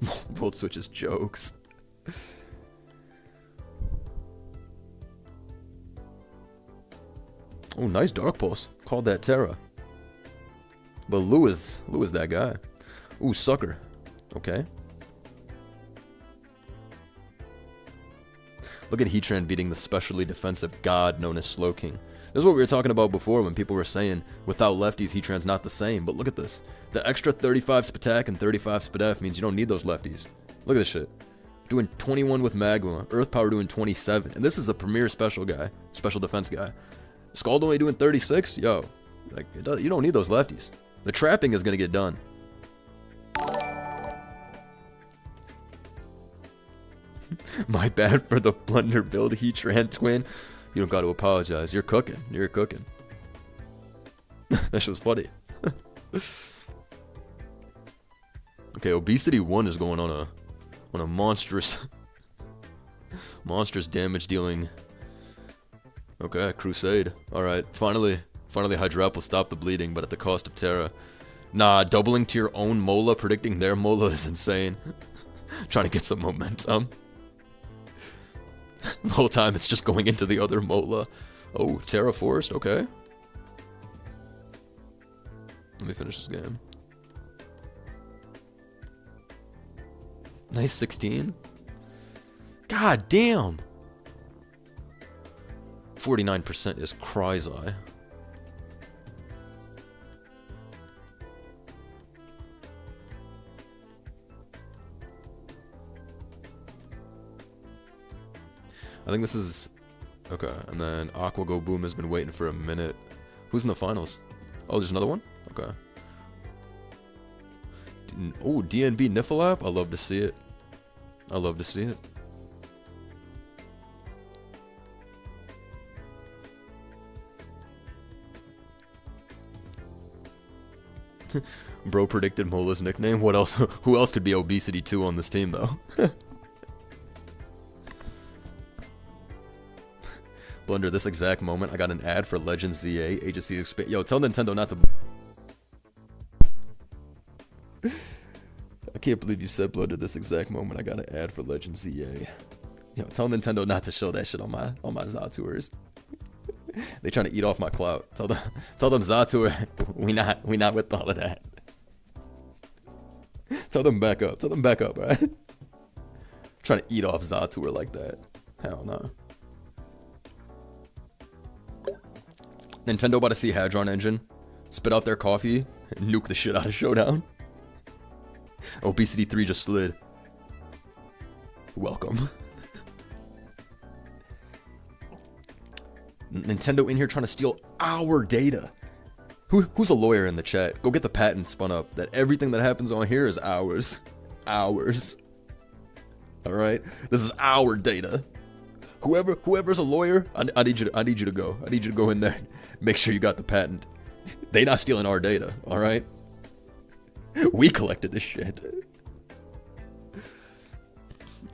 [SPEAKER 1] Volt switches jokes. Oh, nice Dark Pulse. Called that Terra. But Lou is that guy. Ooh, Sucker. Okay. Look at Heatran beating the specially defensive god known as Slowking. This is what we were talking about before when people were saying without lefties Heatran's not the same. But look at this. The extra 35 Spatak and 35 Spadef means you don't need those lefties. Look at this shit. Doing 21 with Magma. Earth Power doing 27. And this is a premier special guy. Special defense guy. Scald only doing 36? Yo. Like, you don't need those lefties. The trapping is going to get done. My bad for the blunder build, Heatran twin. You don't got to apologize. You're cooking. You're cooking. That shit was funny. Okay, Obesity 1 is going on a monstrous damage dealing. Okay, Crusade. Alright, finally Hydrap will stop the bleeding, but at the cost of Terra. Nah, doubling to your own Mola, predicting their Mola is insane. Trying to get some momentum. The whole time it's just going into the other Mola. Oh, Terra Forest, okay. Let me finish this game. Nice 16. God damn. 49% is Cryzai. I think this is okay, and then Aqua Go Boom has been waiting for a minute. Who's in the finals? Oh, there's another one? Okay. Oh, DNB Niflap? I love to see it. I love to see it. Bro predicted Mola's nickname. What else? Who else could be Obesity 2 on this team, though? Blunder, this exact moment, I got an ad for Legend ZA, Agency Expand. Yo, tell Nintendo not to. I can't believe you said Blunder, this exact moment, I got an ad for Legend ZA. Yo, tell Nintendo not to show that shit on my Zatours. They trying to eat off my clout. Tell them Zatour, we not with all of that. Tell them back up. Tell them back up, right? Trying to eat off Zatour like that. Hell no. Nintendo about to see Hadron Engine spit out their coffee and nuke the shit out of Showdown. Obesity 3 just slid. Welcome. Nintendo in here trying to steal our data. Who's a lawyer in the chat? Go get the patent spun up that everything that happens on here is ours. Ours. Alright? This is our data. Whoever's a lawyer, I need you to go. I need you to go in there. Make sure you got the patent. They not stealing our data, alright? We collected this shit.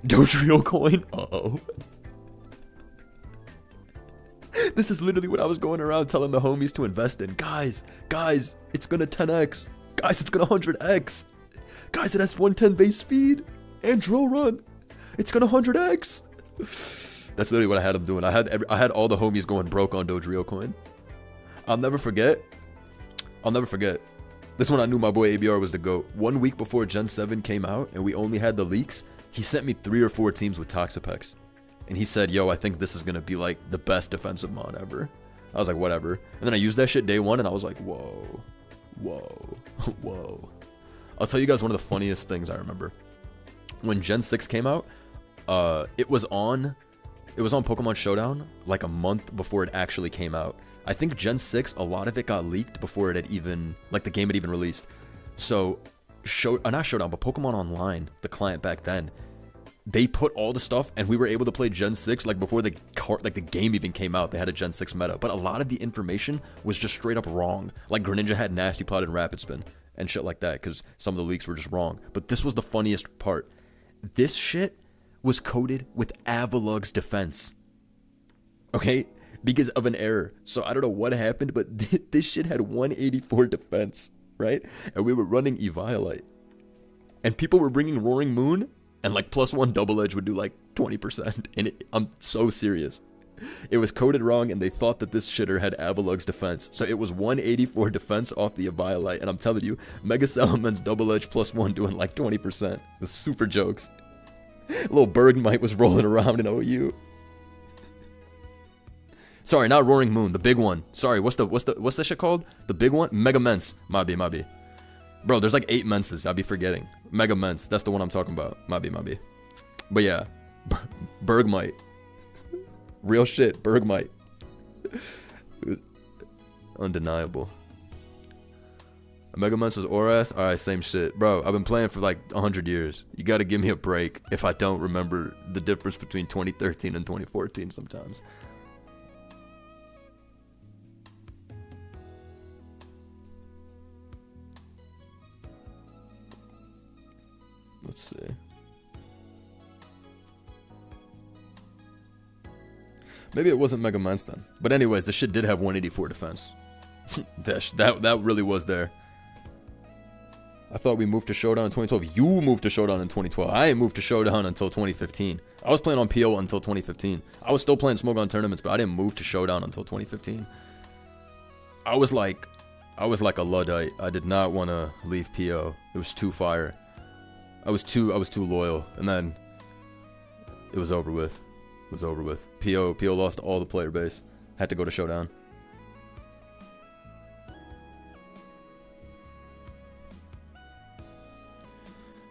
[SPEAKER 1] Dodrio coin? Uh-oh. This is literally what I was going around telling the homies to invest in. Guys, it's gonna 10x. Guys, it's gonna 100x. Guys, it has 110 base speed and drill run. It's gonna 100x. That's literally what I had them doing. I had all the homies going broke on Dodrio coin. I'll never forget. This one I knew my boy ABR was the GOAT. 1 week before Gen 7 came out and we only had the leaks, he sent me 3 or 4 teams with Toxapex. And he said, yo, I think this is going to be like the best defensive mod ever. I was like, whatever. And then I used that shit day 1 and I was like, whoa. I'll tell you guys one of the funniest things I remember. When Gen 6 came out, it was on Pokemon Showdown like a month before it actually came out. I think Gen 6, a lot of it got leaked before it had even, like the game had even released. So, not Showdown, but Pokemon Online, the client back then, they put all the stuff and we were able to play Gen 6 like before the game even came out. They had a Gen 6 meta, but a lot of the information was just straight up wrong. Like Greninja had Nasty Plot and Rapid Spin and shit like that because some of the leaks were just wrong. But this was the funniest part. This shit was coded with Avalug's defense. Okay? Because of an error. So I don't know what happened, but this shit had 184 defense, right? And we were running Eviolite. And people were bringing Roaring Moon, and like +1 double edge would do like 20%. And I'm so serious. It was coded wrong, and they thought that this shitter had Avalug's defense. So it was 184 defense off the Eviolite. And I'm telling you, Mega Salaman's double edge +1 doing like 20%. The super jokes. Little Bergmite was rolling around in OU. Sorry, not Roaring Moon, the big one. Sorry, what's that shit called? The big one? Mega Mence. Might be. Bro, there's like 8 Menses, I'd be forgetting. Mega Mence, that's the one I'm talking about. Might be. But yeah, Bergmite. Real shit, Bergmite. Undeniable. Mega Months was Oras? Alright, same shit. Bro, I've been playing for like 100 years. You gotta give me a break if I don't remember the difference between 2013 and 2014 sometimes. Let's see. Maybe it wasn't Mega Months then. But anyways, the shit did have 184 defense. that really was there. I thought we moved to Showdown in 2012. You moved to Showdown in 2012. I ain't moved to Showdown until 2015. I was playing on PO until 2015. I was still playing Smoke on tournaments, but I didn't move to Showdown until 2015. I was like a Luddite. I did not want to leave PO. It was too fire. I was too loyal, and then it was over with. It was over with. PO lost all the player base. Had to go to Showdown.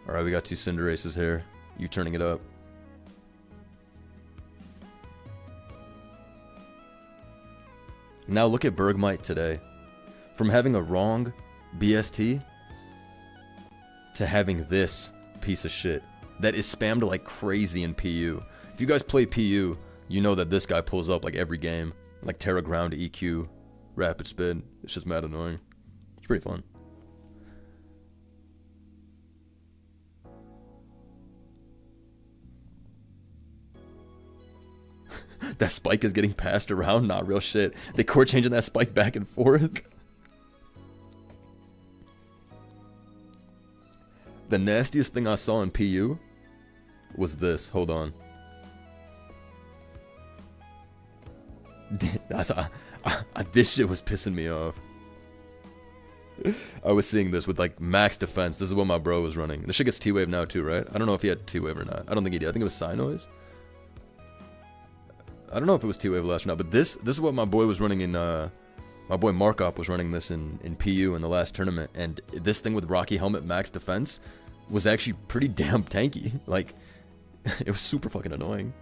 [SPEAKER 1] Alright, we got 2 Cinderaces here. You turning it up. Now look at Bergmite today. From having a wrong BST to having this piece of shit that is spammed like crazy in PU. If you guys play PU, you know that this guy pulls up like every game. Like Terra Ground, EQ, Rapid Spin. It's just mad annoying. It's pretty fun. That spike is getting passed around? Nah, real shit. They core changing that spike back and forth. The nastiest thing I saw in PU was this. Hold on. This shit was pissing me off. I was seeing this with like max defense. This is what my bro was running. This shit gets T-Wave now too, right? I don't know if he had T-Wave or not. I don't think he did. I think it was Psynoise. I don't know if it was T-Wave last or not, but this is what my boy was running in, my boy Markop was running this in PU in the last tournament, and this thing with Rocky Helmet max defense was actually pretty damn tanky. Like, it was super fucking annoying.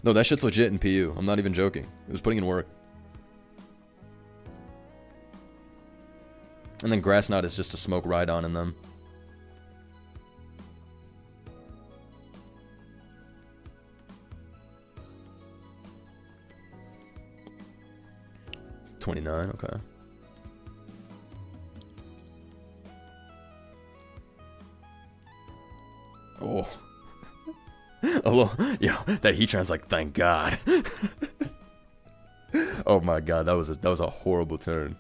[SPEAKER 1] No, that shit's legit in PU. I'm not even joking. It was putting in work. And then Grass Knot is just a smoke ride on in them. $29, okay. Oh. Oh, yo, that Heatran's like, thank God. Oh my God, that was a horrible turn.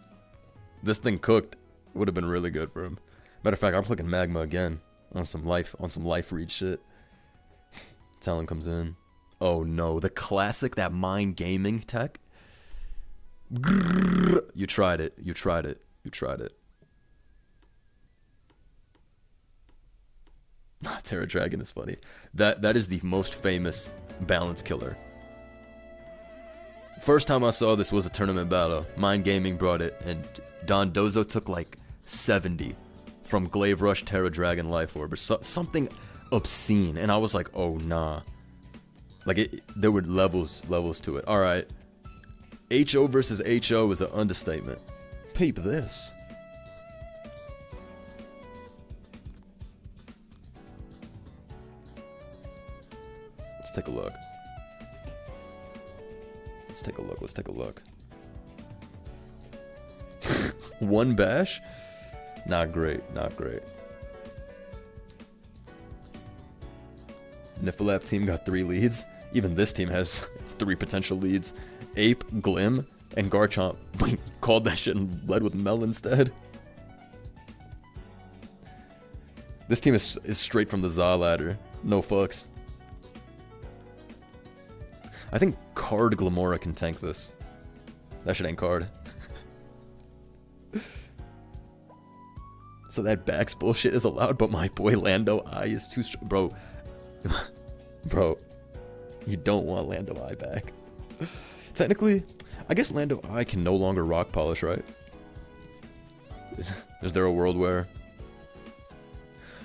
[SPEAKER 1] This thing cooked. Would have been really good for him. Matter of fact, I'm clicking Magma again on some life read shit. Talon comes in. Oh no, the classic, that mind gaming tech. You tried it. You tried it. You tried it. Terra Dragon is funny. That is the most famous balance killer. First time I saw this was a tournament battle. Mind Gaming brought it, and Don Dozo took like 70 from Glaive Rush, Terra Dragon, Life Orb, or something obscene, and I was like, oh nah. Like there were levels to it. All right. HO versus HO is an understatement. Peep this. Let's take a look. Let's take a look. Let's take a look. One bash? Not great. Not great. Niflap team got 3 leads. Even this team has 3 potential leads. Ape, Glim, and Garchomp called that shit and led with Mel instead. This team is straight from the Za ladder. No fucks. I think Card Glamora can tank this. That shit ain't Card. So that Bax bullshit is allowed, but my boy Lando Eye is too strong. Bro. Bro. You don't want Lando Eye back. Technically, I guess Lando Eye can no longer rock polish, right? Is there a world where...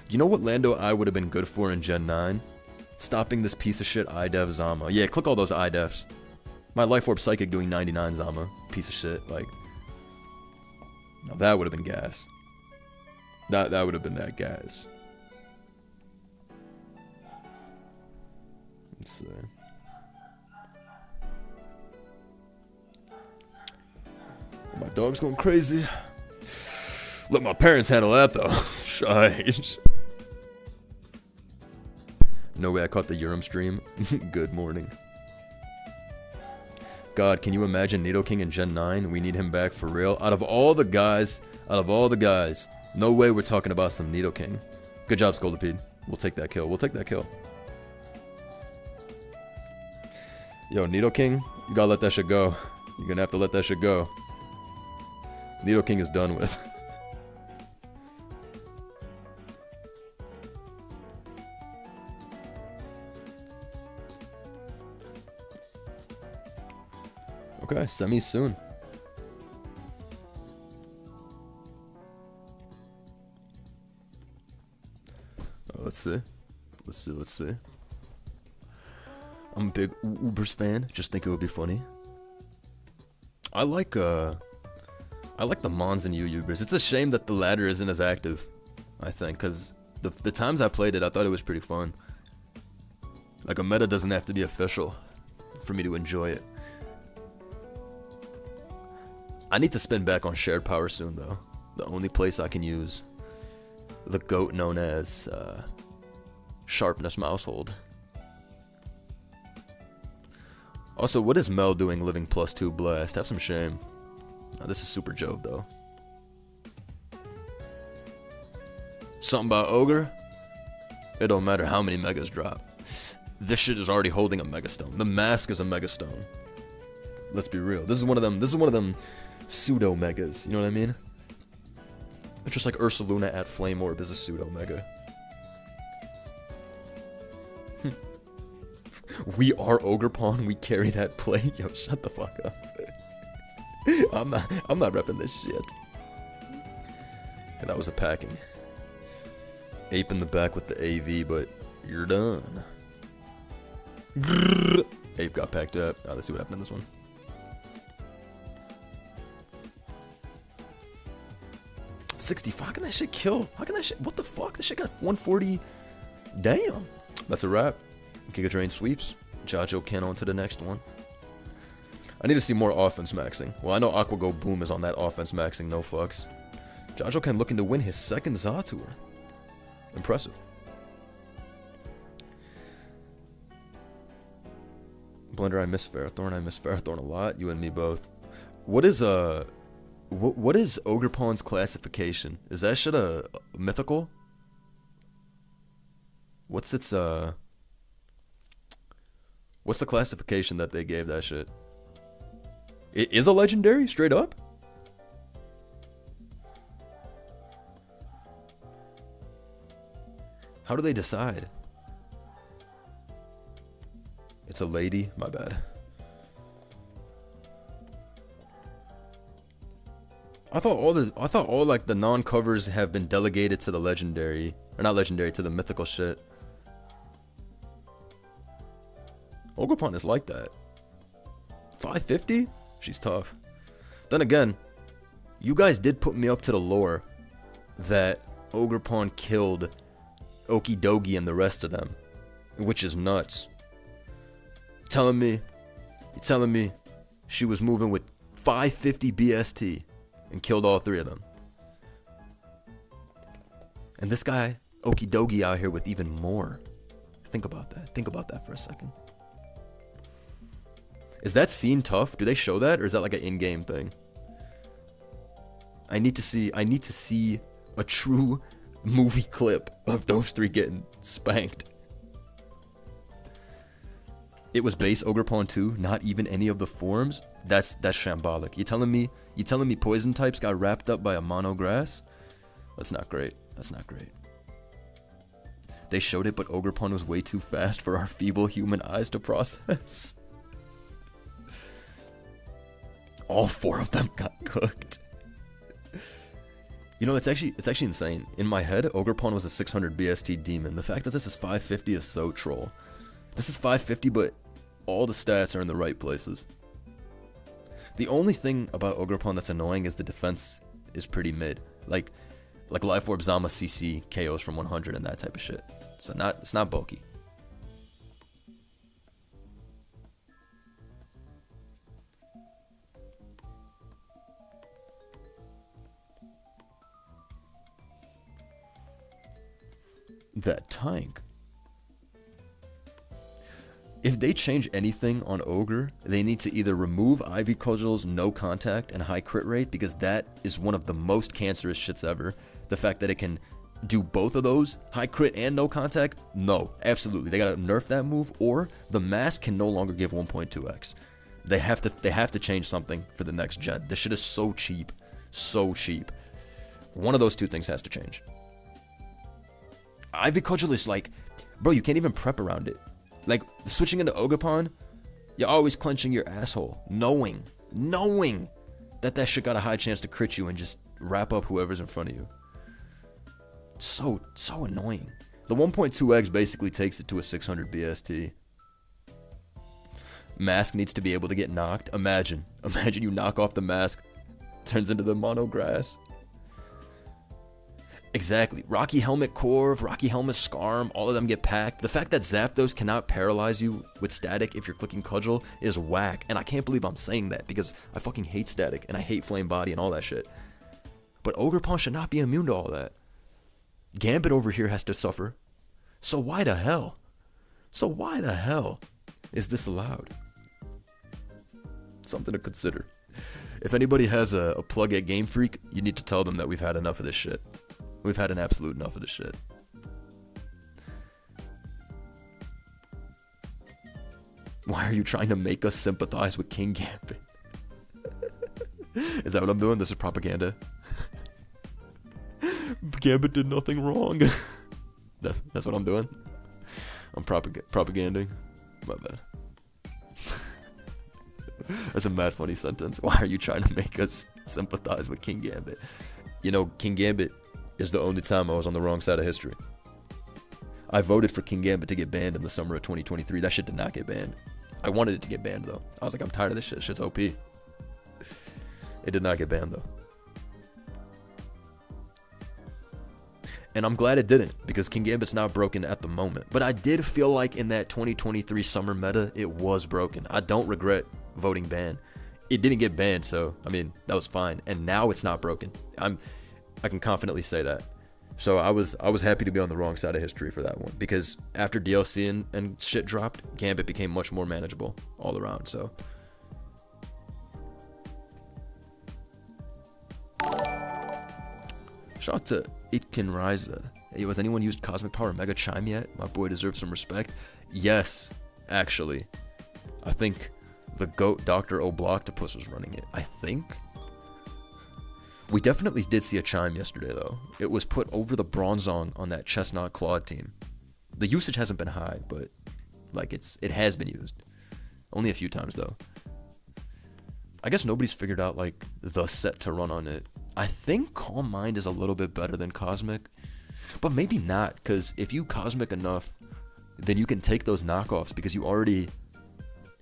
[SPEAKER 1] You know what Lando Eye would have been good for in Gen 9? Stopping this piece of shit IDEV Zama. Yeah, click all those IDEFs. My Life Orb Psychic doing 99 Zama. Piece of shit, like... Now that would have been gas. That would have been that gas. Let's see. My dog's going crazy. Let my parents handle that though. Shite. No way I caught the Urim stream. Good morning. God, can you imagine Nidoking in Gen 9? We need him back for real. Out of all the guys, no way we're talking about some Nidoking. Good job, Scoldipede. We'll take that kill. Yo, Nidoking, you gotta let that shit go. You're gonna have to let that shit go. Nidoking is done with. Okay, semis soon. Let's see. I'm a big Ubers fan. Just think it would be funny. I like the Mons and Ubers. It's a shame that the ladder isn't as active, I think, because the times I played it, I thought it was pretty fun. Like, a meta doesn't have to be official for me to enjoy it. I need to spin back on shared power soon, though. The only place I can use the goat known as Sharpness Mousehold. Also, what is Mel doing living +2 blast? Have some shame. Oh, this is super Jove, though. Something about Ogre? It don't matter how many megas drop. This shit is already holding a megastone. The mask is a megastone. Let's be real. This is one of them pseudo megas. You know what I mean? It's just like Ursaluna at Flame Orb is a pseudo mega. We are Ogerpawn. We carry that play. Yo, shut the fuck up. I'm not repping this shit. Yeah, that was a packing. Ape in the back with the AV, but you're done. Ape got packed up. Oh, let's see what happened in this one. $65. How can that shit kill? How can that shit? What the fuck? This shit got 140. Damn. That's a wrap. Giga Drain sweeps. Jajo Ken on to the next one. I need to see more offense maxing. Well, I know Aqua Go Boom is on that offense maxing, no fucks. Jajo Ken looking to win his second ZA tour. Impressive. Blender, I miss Ferrothorn. I miss Ferrothorn a lot. You and me both. What is Ogerpawn's classification? Is that shit a mythical? What's its what's the classification that they gave that shit? It is a legendary, straight up? How do they decide? It's a lady? My bad. I thought all like the non-covers have been delegated to the legendary, or not legendary, to the mythical shit. Ogerpawn is like that. 550? She's tough. Then again, you guys did put me up to the lore that Ogerpawn killed Okidogi and the rest of them, which is nuts. You're telling me she was moving with 550 BST and killed all three of them. And this guy, Okidogi, out here with even more. Think about that. Think about that for a second. Is that scene tough? Do they show that, or is that like an in-game thing? I need to see a true movie clip of those three getting spanked. It was base Ogerpawn 2, not even any of the forms. That's shambolic. You telling me poison types got wrapped up by a mono grass? That's not great. That's not great. They showed it, but Ogerpawn was way too fast for our feeble human eyes to process. All four of them got cooked. You know, it's actually insane. In my head, Ogerpawn was a 600 BST demon. The fact that this is 550 is so troll. This is 550, but all the stats are in the right places. The only thing about Ogerpawn that's annoying is the defense is pretty mid. Like Life Orb Zama CC KOs from 100 and that type of shit. So it's not bulky. That tank. If they change anything on Ogre, they need to either remove Ivy Cudgel's no contact and high crit rate, because that is one of the most cancerous shits ever. The fact that it can do both of those, high crit and no contact, no, absolutely. They gotta nerf that move, or the mask can no longer give 1.2x. They have to change something for the next gen. This shit is so cheap, so cheap. One of those two things has to change. Ivy Cudgel is like, bro, you can't even prep around it. Like, switching into Ogerpon, you're always clenching your asshole, knowing that shit got a high chance to crit you and just wrap up whoever's in front of you. So annoying. The 1.2x basically takes it to a 600 BST. Mask needs to be able to get knocked. Imagine you knock off the mask, turns into the mono grass. Exactly. Rocky Helmet Corv, Rocky Helmet Scarm, all of them get packed. The fact that Zapdos cannot paralyze you with static if you're clicking Cudgel is whack. And I can't believe I'm saying that, because I fucking hate static and I hate Flame Body and all that shit. But Ogerpon should not be immune to all that. Gambit over here has to suffer. So why the hell is this allowed? Something to consider. If anybody has a plug at Game Freak, you need to tell them that we've had enough of this shit. We've had an absolute enough of this shit. Why are you trying to make us sympathize with King Gambit? Is that what I'm doing? This is propaganda. Gambit did nothing wrong. That's what I'm doing. I'm propaganding. My bad. That's a mad funny sentence. Why are you trying to make us sympathize with King Gambit? You know, King Gambit is the only time I was on the wrong side of history. I voted for King Gambit to get banned in the summer of 2023. That shit did not get banned. I wanted it to get banned though. I was like, I'm tired of this shit. Shit's OP. It did not get banned though. And I'm glad it didn't, because King Gambit's not broken at the moment. But I did feel like in that 2023 summer meta, it was broken. I don't regret voting ban. It didn't get banned, so, I mean, that was fine. And now it's not broken. I can confidently say that. So I was happy to be on the wrong side of history for that one, because after DLC and shit dropped, Gambit became much more manageable all around, so. Shout out to Itkin Ryza. Hey, has anyone used Cosmic Power Mega Chime yet? My boy deserves some respect. Yes, actually. I think the GOAT Dr. Obloctopus was running it. I think. We definitely did see a Chime yesterday, though. It was put over the Bronzong on that Chestnut Claude team. The usage hasn't been high, but like it has been used. Only a few times, though. I guess nobody's figured out like the set to run on it. I think Calm Mind is a little bit better than Cosmic, but maybe not, because if you Cosmic enough, then you can take those knockoffs, because you already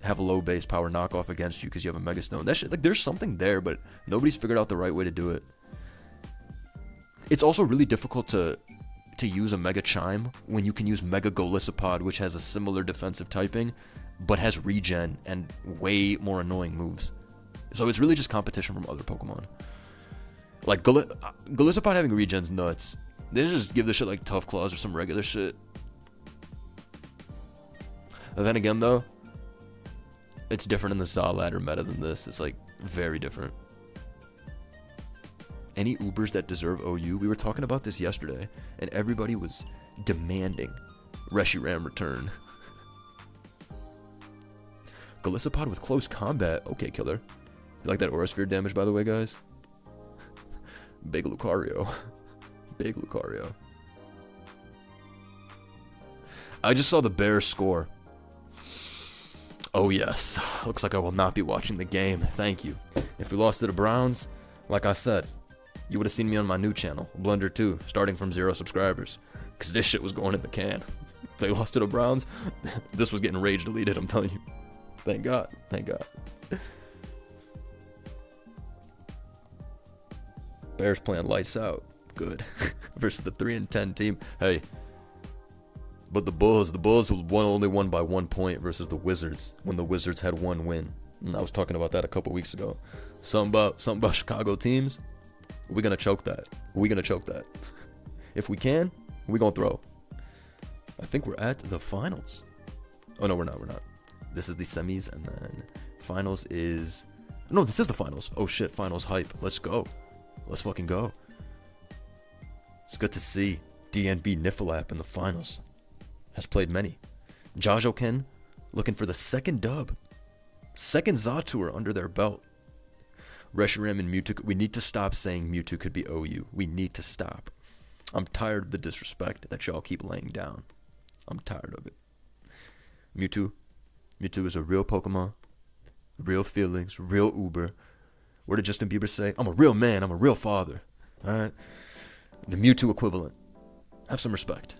[SPEAKER 1] have a low base power knockoff against you because you have a Mega Stone. That shit, like, there's something there, but nobody's figured out the right way to do it. It's also really difficult to use a Mega Chime when you can use Mega Golisopod, which has a similar defensive typing, but has regen and way more annoying moves. So it's really just competition from other Pokemon. Like, Golisopod having regen's nuts. They just give this shit like Tough Claws or some regular shit. And then again, though, it's different in the Saw Ladder meta than this. It's like very different. Any Ubers that deserve OU? We were talking about this yesterday, and everybody was demanding Reshiram return. Golisopod with close combat. Okay, killer. You like that Aura Sphere damage, by the way, guys? Big Lucario. Big Lucario. I just saw the Bears score. Oh yes, looks like I will not be watching the game. Thank you. If we lost to the Browns, like I said, you would have seen me on my new channel, Blender 2, starting from 0 subscribers. Because this shit was going in the can. If they lost to the Browns, this was getting rage deleted, I'm telling you. Thank God. Thank God. Bears playing lights out. Good. Versus the 3-10 team. Hey. But the Bulls only won by 1 point versus the Wizards when the Wizards had 1 win. And I was talking about that a couple weeks ago. Something about Chicago teams. We're gonna choke that. If we can, we're gonna throw. I think we're at the finals. Oh no, we're not. This is the semis, and then finals is... No, this is the finals. Oh shit, finals hype. Let's go. Let's fucking go. It's good to see DNB Niflap in the finals. Has played many. Jajoken looking for the second dub. Second Zatur under their belt. Reshiram and Mewtwo. We need to stop saying Mewtwo could be OU. We need to stop. I'm tired of the disrespect that y'all keep laying down. I'm tired of it. Mewtwo is a real Pokemon. Real feelings. Real Uber. What did Justin Bieber say? I'm a real man. I'm a real father. Alright? The Mewtwo equivalent. Have some respect.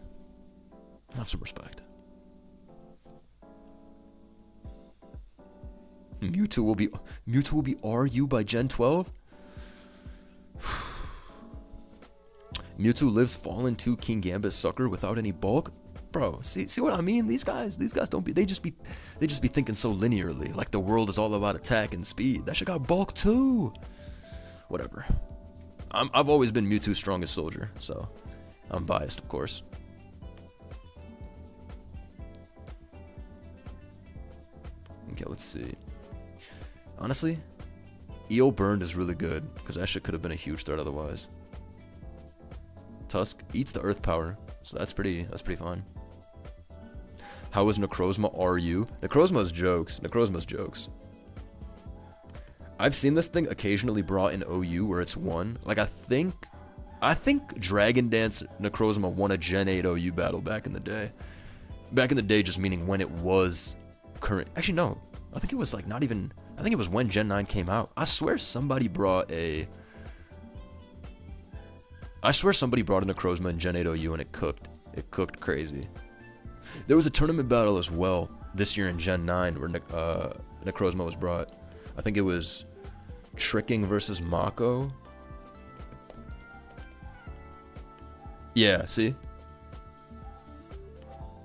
[SPEAKER 1] Mewtwo will be RU by Gen 12? Mewtwo lives Fallen 2 King Gambit sucker without any bulk? Bro, see what I mean? These guys they just be thinking so linearly, like the world is all about attack and speed. That shit got bulk too. Whatever. I've always been Mewtwo's strongest soldier, so I'm biased, of course. Okay, let's see. Honestly, Eel Burned is really good, because that shit could have been a huge threat otherwise. Tusk eats the Earth Power, so that's pretty fine. How is Necrozma RU? Necrozma's jokes. I've seen this thing occasionally brought in OU where it's won. Like, I think Dragon Dance Necrozma won a Gen 8 OU battle back in the day. Back in the day, just meaning when it was current. Actually, no. I think it was like not even... I think it was when Gen 9 came out. I swear somebody brought a Necrozma in Gen 8 OU and it cooked. It cooked crazy. There was a tournament battle as well this year in Gen 9 where Necrozma was brought. I think it was Tricking versus Mako. Yeah, see?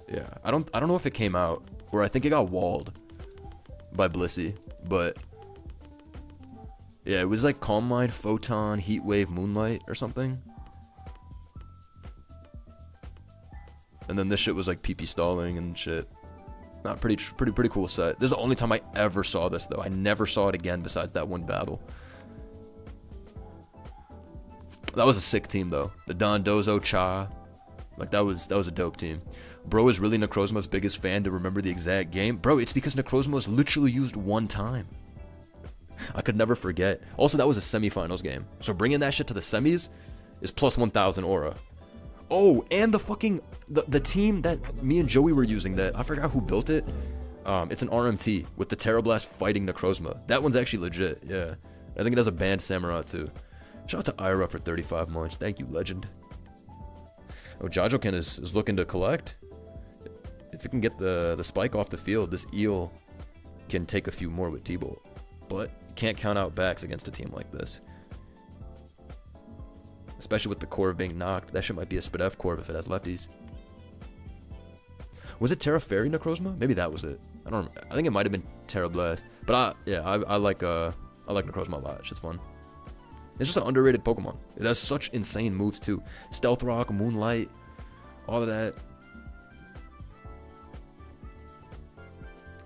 [SPEAKER 1] Yeah, I don't know if it came out, or I think it got walled by Blissey, but yeah, it was like Calm Mind, Photon, Heatwave, Moonlight, or something. And then this shit was like PP stalling and shit. Not pretty cool set. This is the only time I ever saw this though. I never saw it again besides that one battle. That was a sick team though. The Dondozo Cha, like that was a dope team. Bro is really Necrozma's biggest fan to remember the exact game. Bro, it's because Necrozma was literally used one time. I could never forget. Also, that was a semifinals game. So bringing that shit to the semis is plus 1,000 aura. Oh, and the team that me and Joey were using, that I forgot who built it. It's an RMT with the Terrablast fighting Necrozma. That one's actually legit, yeah. I think it has a banned Samurai too. Shout out to Ira for 35 months. Thank you, legend. Oh, Jajoken is looking to collect. If it can get the spike off the field, this Eel can take a few more with T-Bolt. But you can't count out backs against a team like this. Especially with the Corv being knocked. That shit might be a Spadef Corv if it has lefties. Was it Terra Fairy Necrozma? Maybe that was it. I don't remember. I think it might have been Terra Blast. But I like Necrozma a lot. Shit's fun. It's just an underrated Pokemon. It has such insane moves too. Stealth Rock, Moonlight, all of that.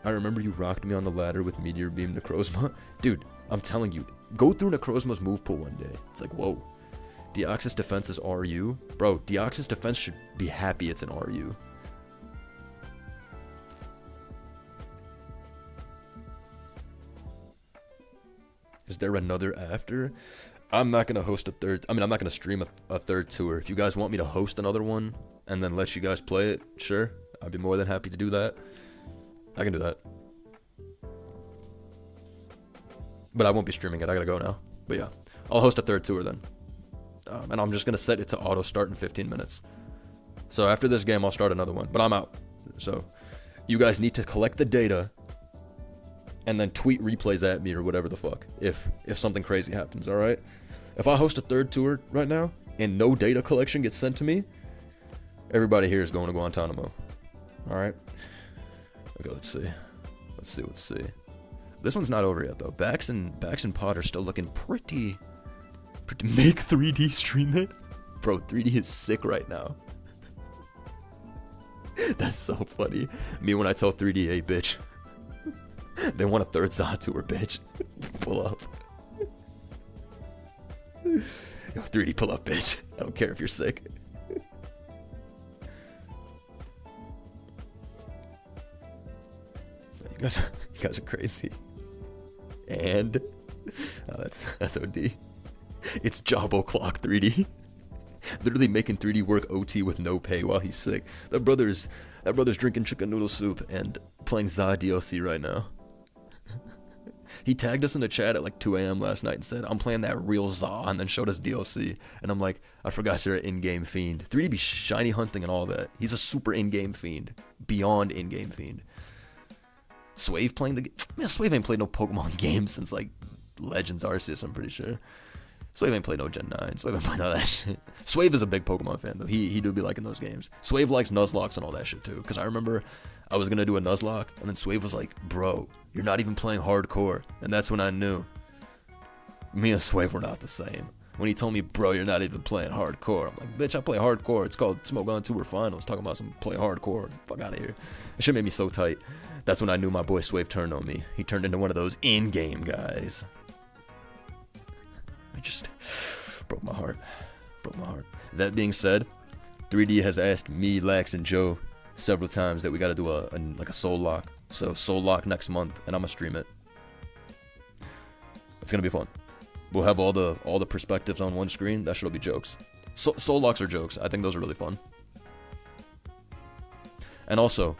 [SPEAKER 1] I remember you rocked me on the ladder with Meteor Beam Necrozma. Dude, I'm telling you, go through Necrozma's move pool one day. It's like, whoa. Deoxys Defense is RU? Bro, Deoxys Defense should be happy it's an RU. Is there another after? I'm not going to host a third... I'm not going to stream a third tour. If you guys want me to host another one and then let you guys play it, sure. I'd be more than happy to do that. I can do that. But I won't be streaming it. I gotta go now. But yeah, I'll host a third tour then. And I'm just gonna set it to auto start in 15 minutes. So after this game, I'll start another one. But I'm out. So you guys need to collect the data and then tweet replays at me or whatever the fuck if something crazy happens, alright? If I host a third tour right now and no data collection gets sent to me, everybody here is going to Guantanamo. All right. Okay, let's see. Let's see. This one's not over yet though. Bax and Pod are still looking pretty. Make 3D stream it, bro. 3D is sick right now. That's so funny. Me when I tell 3D, hey bitch, they want a third Za tour, bitch. Pull up. Yo, 3D, pull up, bitch. I don't care if you're sick. You guys are crazy. And that's OD. It's job o'clock 3D. Literally making 3D work OT with no pay while he's sick. That brother's drinking chicken noodle soup and playing Za DLC right now. He tagged us in the chat at like 2 a.m. last night and said, I'm playing that real Za, and then showed us DLC. And I'm like, I forgot you're an in-game fiend. 3D be shiny hunting and all that. He's a super in-game fiend. Beyond in-game fiend. Swave playing the game. Man, Swave ain't played no Pokemon games since like Legends Arceus, I'm pretty sure. Swave ain't played no Gen 9. Swave ain't played all that shit. Swave is a big Pokemon fan though. He do be liking those games. Swave likes Nuzlocks and all that shit too. Cause I remember I was gonna do a Nuzlocke and then Swave was like, bro, you're not even playing hardcore. And that's when I knew me and Swave were not the same. When he told me, bro, you're not even playing hardcore. I'm like, bitch, I play hardcore. It's called Smoke On Tour Finals. Talking about some play hardcore. Fuck out of here. That shit made me so tight. That's when I knew my boy Swave turned on me. He turned into one of those in-game guys. I just broke my heart. That being said, 3D has asked me, Lax, and Joe several times that we gotta do a soul lock. So soul lock next month, and I'm gonna stream it. It's gonna be fun. We'll have all the perspectives on one screen. That shit'll be jokes. Soul locks are jokes. I think those are really fun. And also,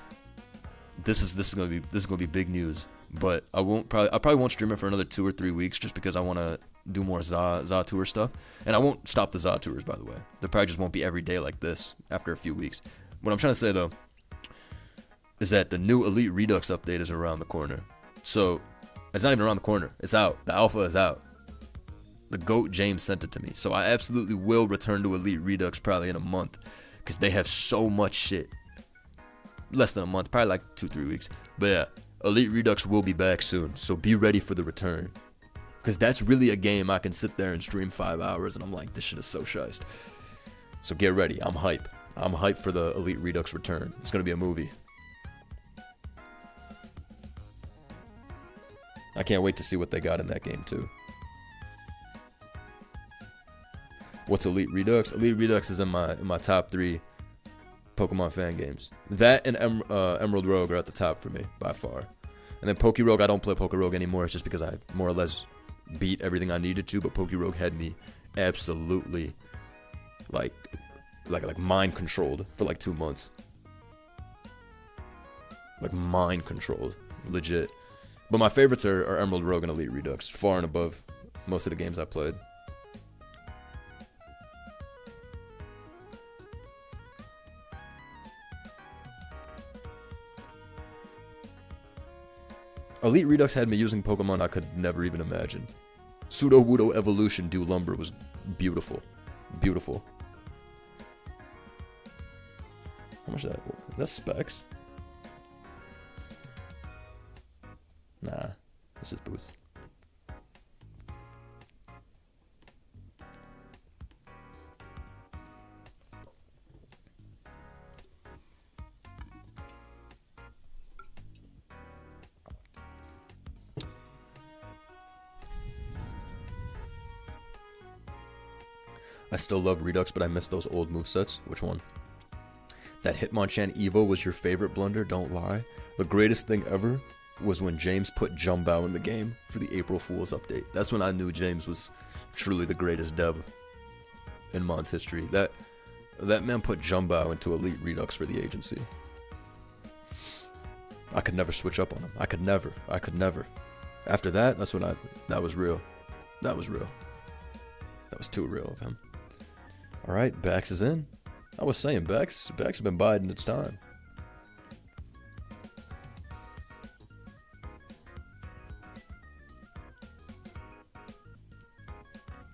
[SPEAKER 1] this is gonna be big news. But I probably won't stream it for another 2 or 3 weeks just because I want to do more Za tour stuff. And I won't stop the Za tours, by the way. They probably just won't be every day like this after a few weeks. What I'm trying to say though is that the new Elite Redux update is around the corner. So it's not even around the corner. It's out. The alpha is out. The GOAT James sent it to me. So I absolutely will return to Elite Redux probably in a month because they have so much shit. Less than a month, probably like 2-3 weeks. But yeah, Elite Redux will be back soon. So be ready for the return. Because that's really a game I can sit there and stream 5 hours and I'm like, this shit is so shiced. So get ready. I'm hype. I'm hyped for the Elite Redux return. It's going to be a movie. I can't wait to see what they got in that game too. What's Elite Redux? Elite Redux is in my top 3 Pokemon fan games. That and Emerald Rogue are at the top for me by far. And then Poke Rogue, I don't play Poke Rogue anymore. It's just because I more or less beat everything I needed to. But Poke Rogue had me absolutely like mind controlled for like 2 months. Like mind controlled, legit. But my favorites are Emerald Rogue and Elite Redux, far and above most of the games I played. Elite Redux had me using Pokemon I could never even imagine. Pseudo-Wudo Evolution Do Lumber was beautiful. Beautiful. How much is that? Is that specs? Nah, this is boots. I still love Redux, but I miss those old movesets. Which one? That Hitmonchan Evo was your favorite blunder? Don't lie. The greatest thing ever was when James put Jumbao in the game for the April Fool's update. That's when I knew James was truly the greatest dev in Mon's history. That man put Jumbao into Elite Redux for the agency. I could never switch up on him. I could never. After that, that's when that was real. That was real. That was too real of him. Alright, Bax is in. I was saying, Bax has been biding its time.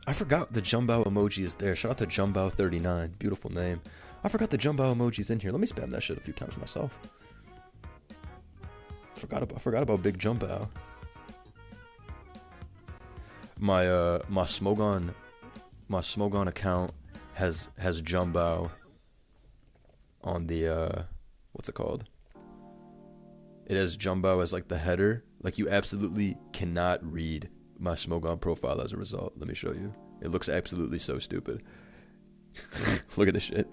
[SPEAKER 1] I forgot the Jumbao emoji is there. Shout out to Jumbao39. Beautiful name. I forgot the Jumbao emoji's in here. Let me spam that shit a few times myself. I forgot about Big Jumbao. My Smogon account has Jumbao on the what's it called? It has Jumbao as like the header. Like you absolutely cannot read my Smogon profile as a result. Let me show you. It looks absolutely so stupid. Look at this shit.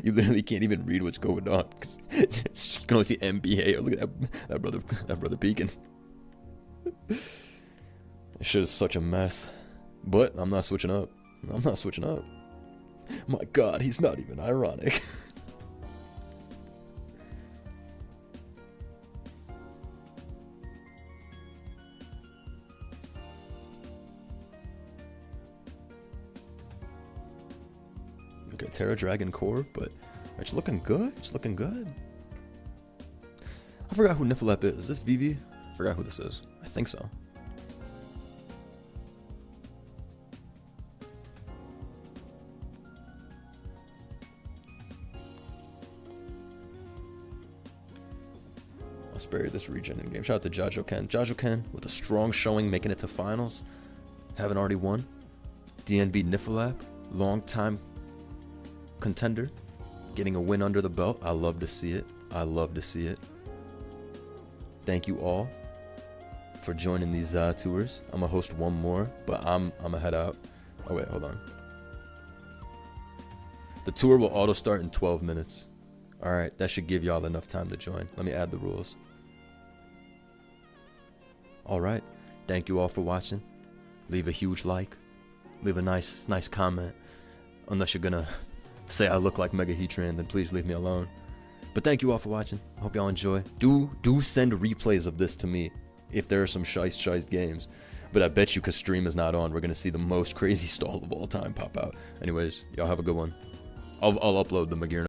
[SPEAKER 1] You literally can't even read what's going on. You can only see MBA. Look at that brother peeking. This shit is such a mess. But I'm not switching up. My God, he's not even ironic. Okay, Terra Dragon Corv, but it's looking good. I forgot who Niflap is. Is this Vivi? I forgot who this is. I think so. I'll spare you this regen in game. Shout out to Jajoken. Jajoken with a strong showing, making it to finals. Haven't already won. DNB Niflap, long time contender, getting a win under the belt. I love to see it. Thank you all for joining these tours. I'm gonna host one more, but I'm gonna head out. Oh wait, hold on. The tour will auto start in 12 minutes. All right, that should give y'all enough time to join. Let me add the rules. All right, thank you all for watching. Leave a huge like, leave a nice comment. Unless you're gonna say I look like Mega Heatran, then please leave me alone. But thank you all for watching. I hope y'all enjoy. Do send replays of this to me if there are some shice games. But I bet you, because stream is not on, we're gonna see the most crazy stall of all time pop out. Anyways, y'all have a good one. I'll upload the Magirna.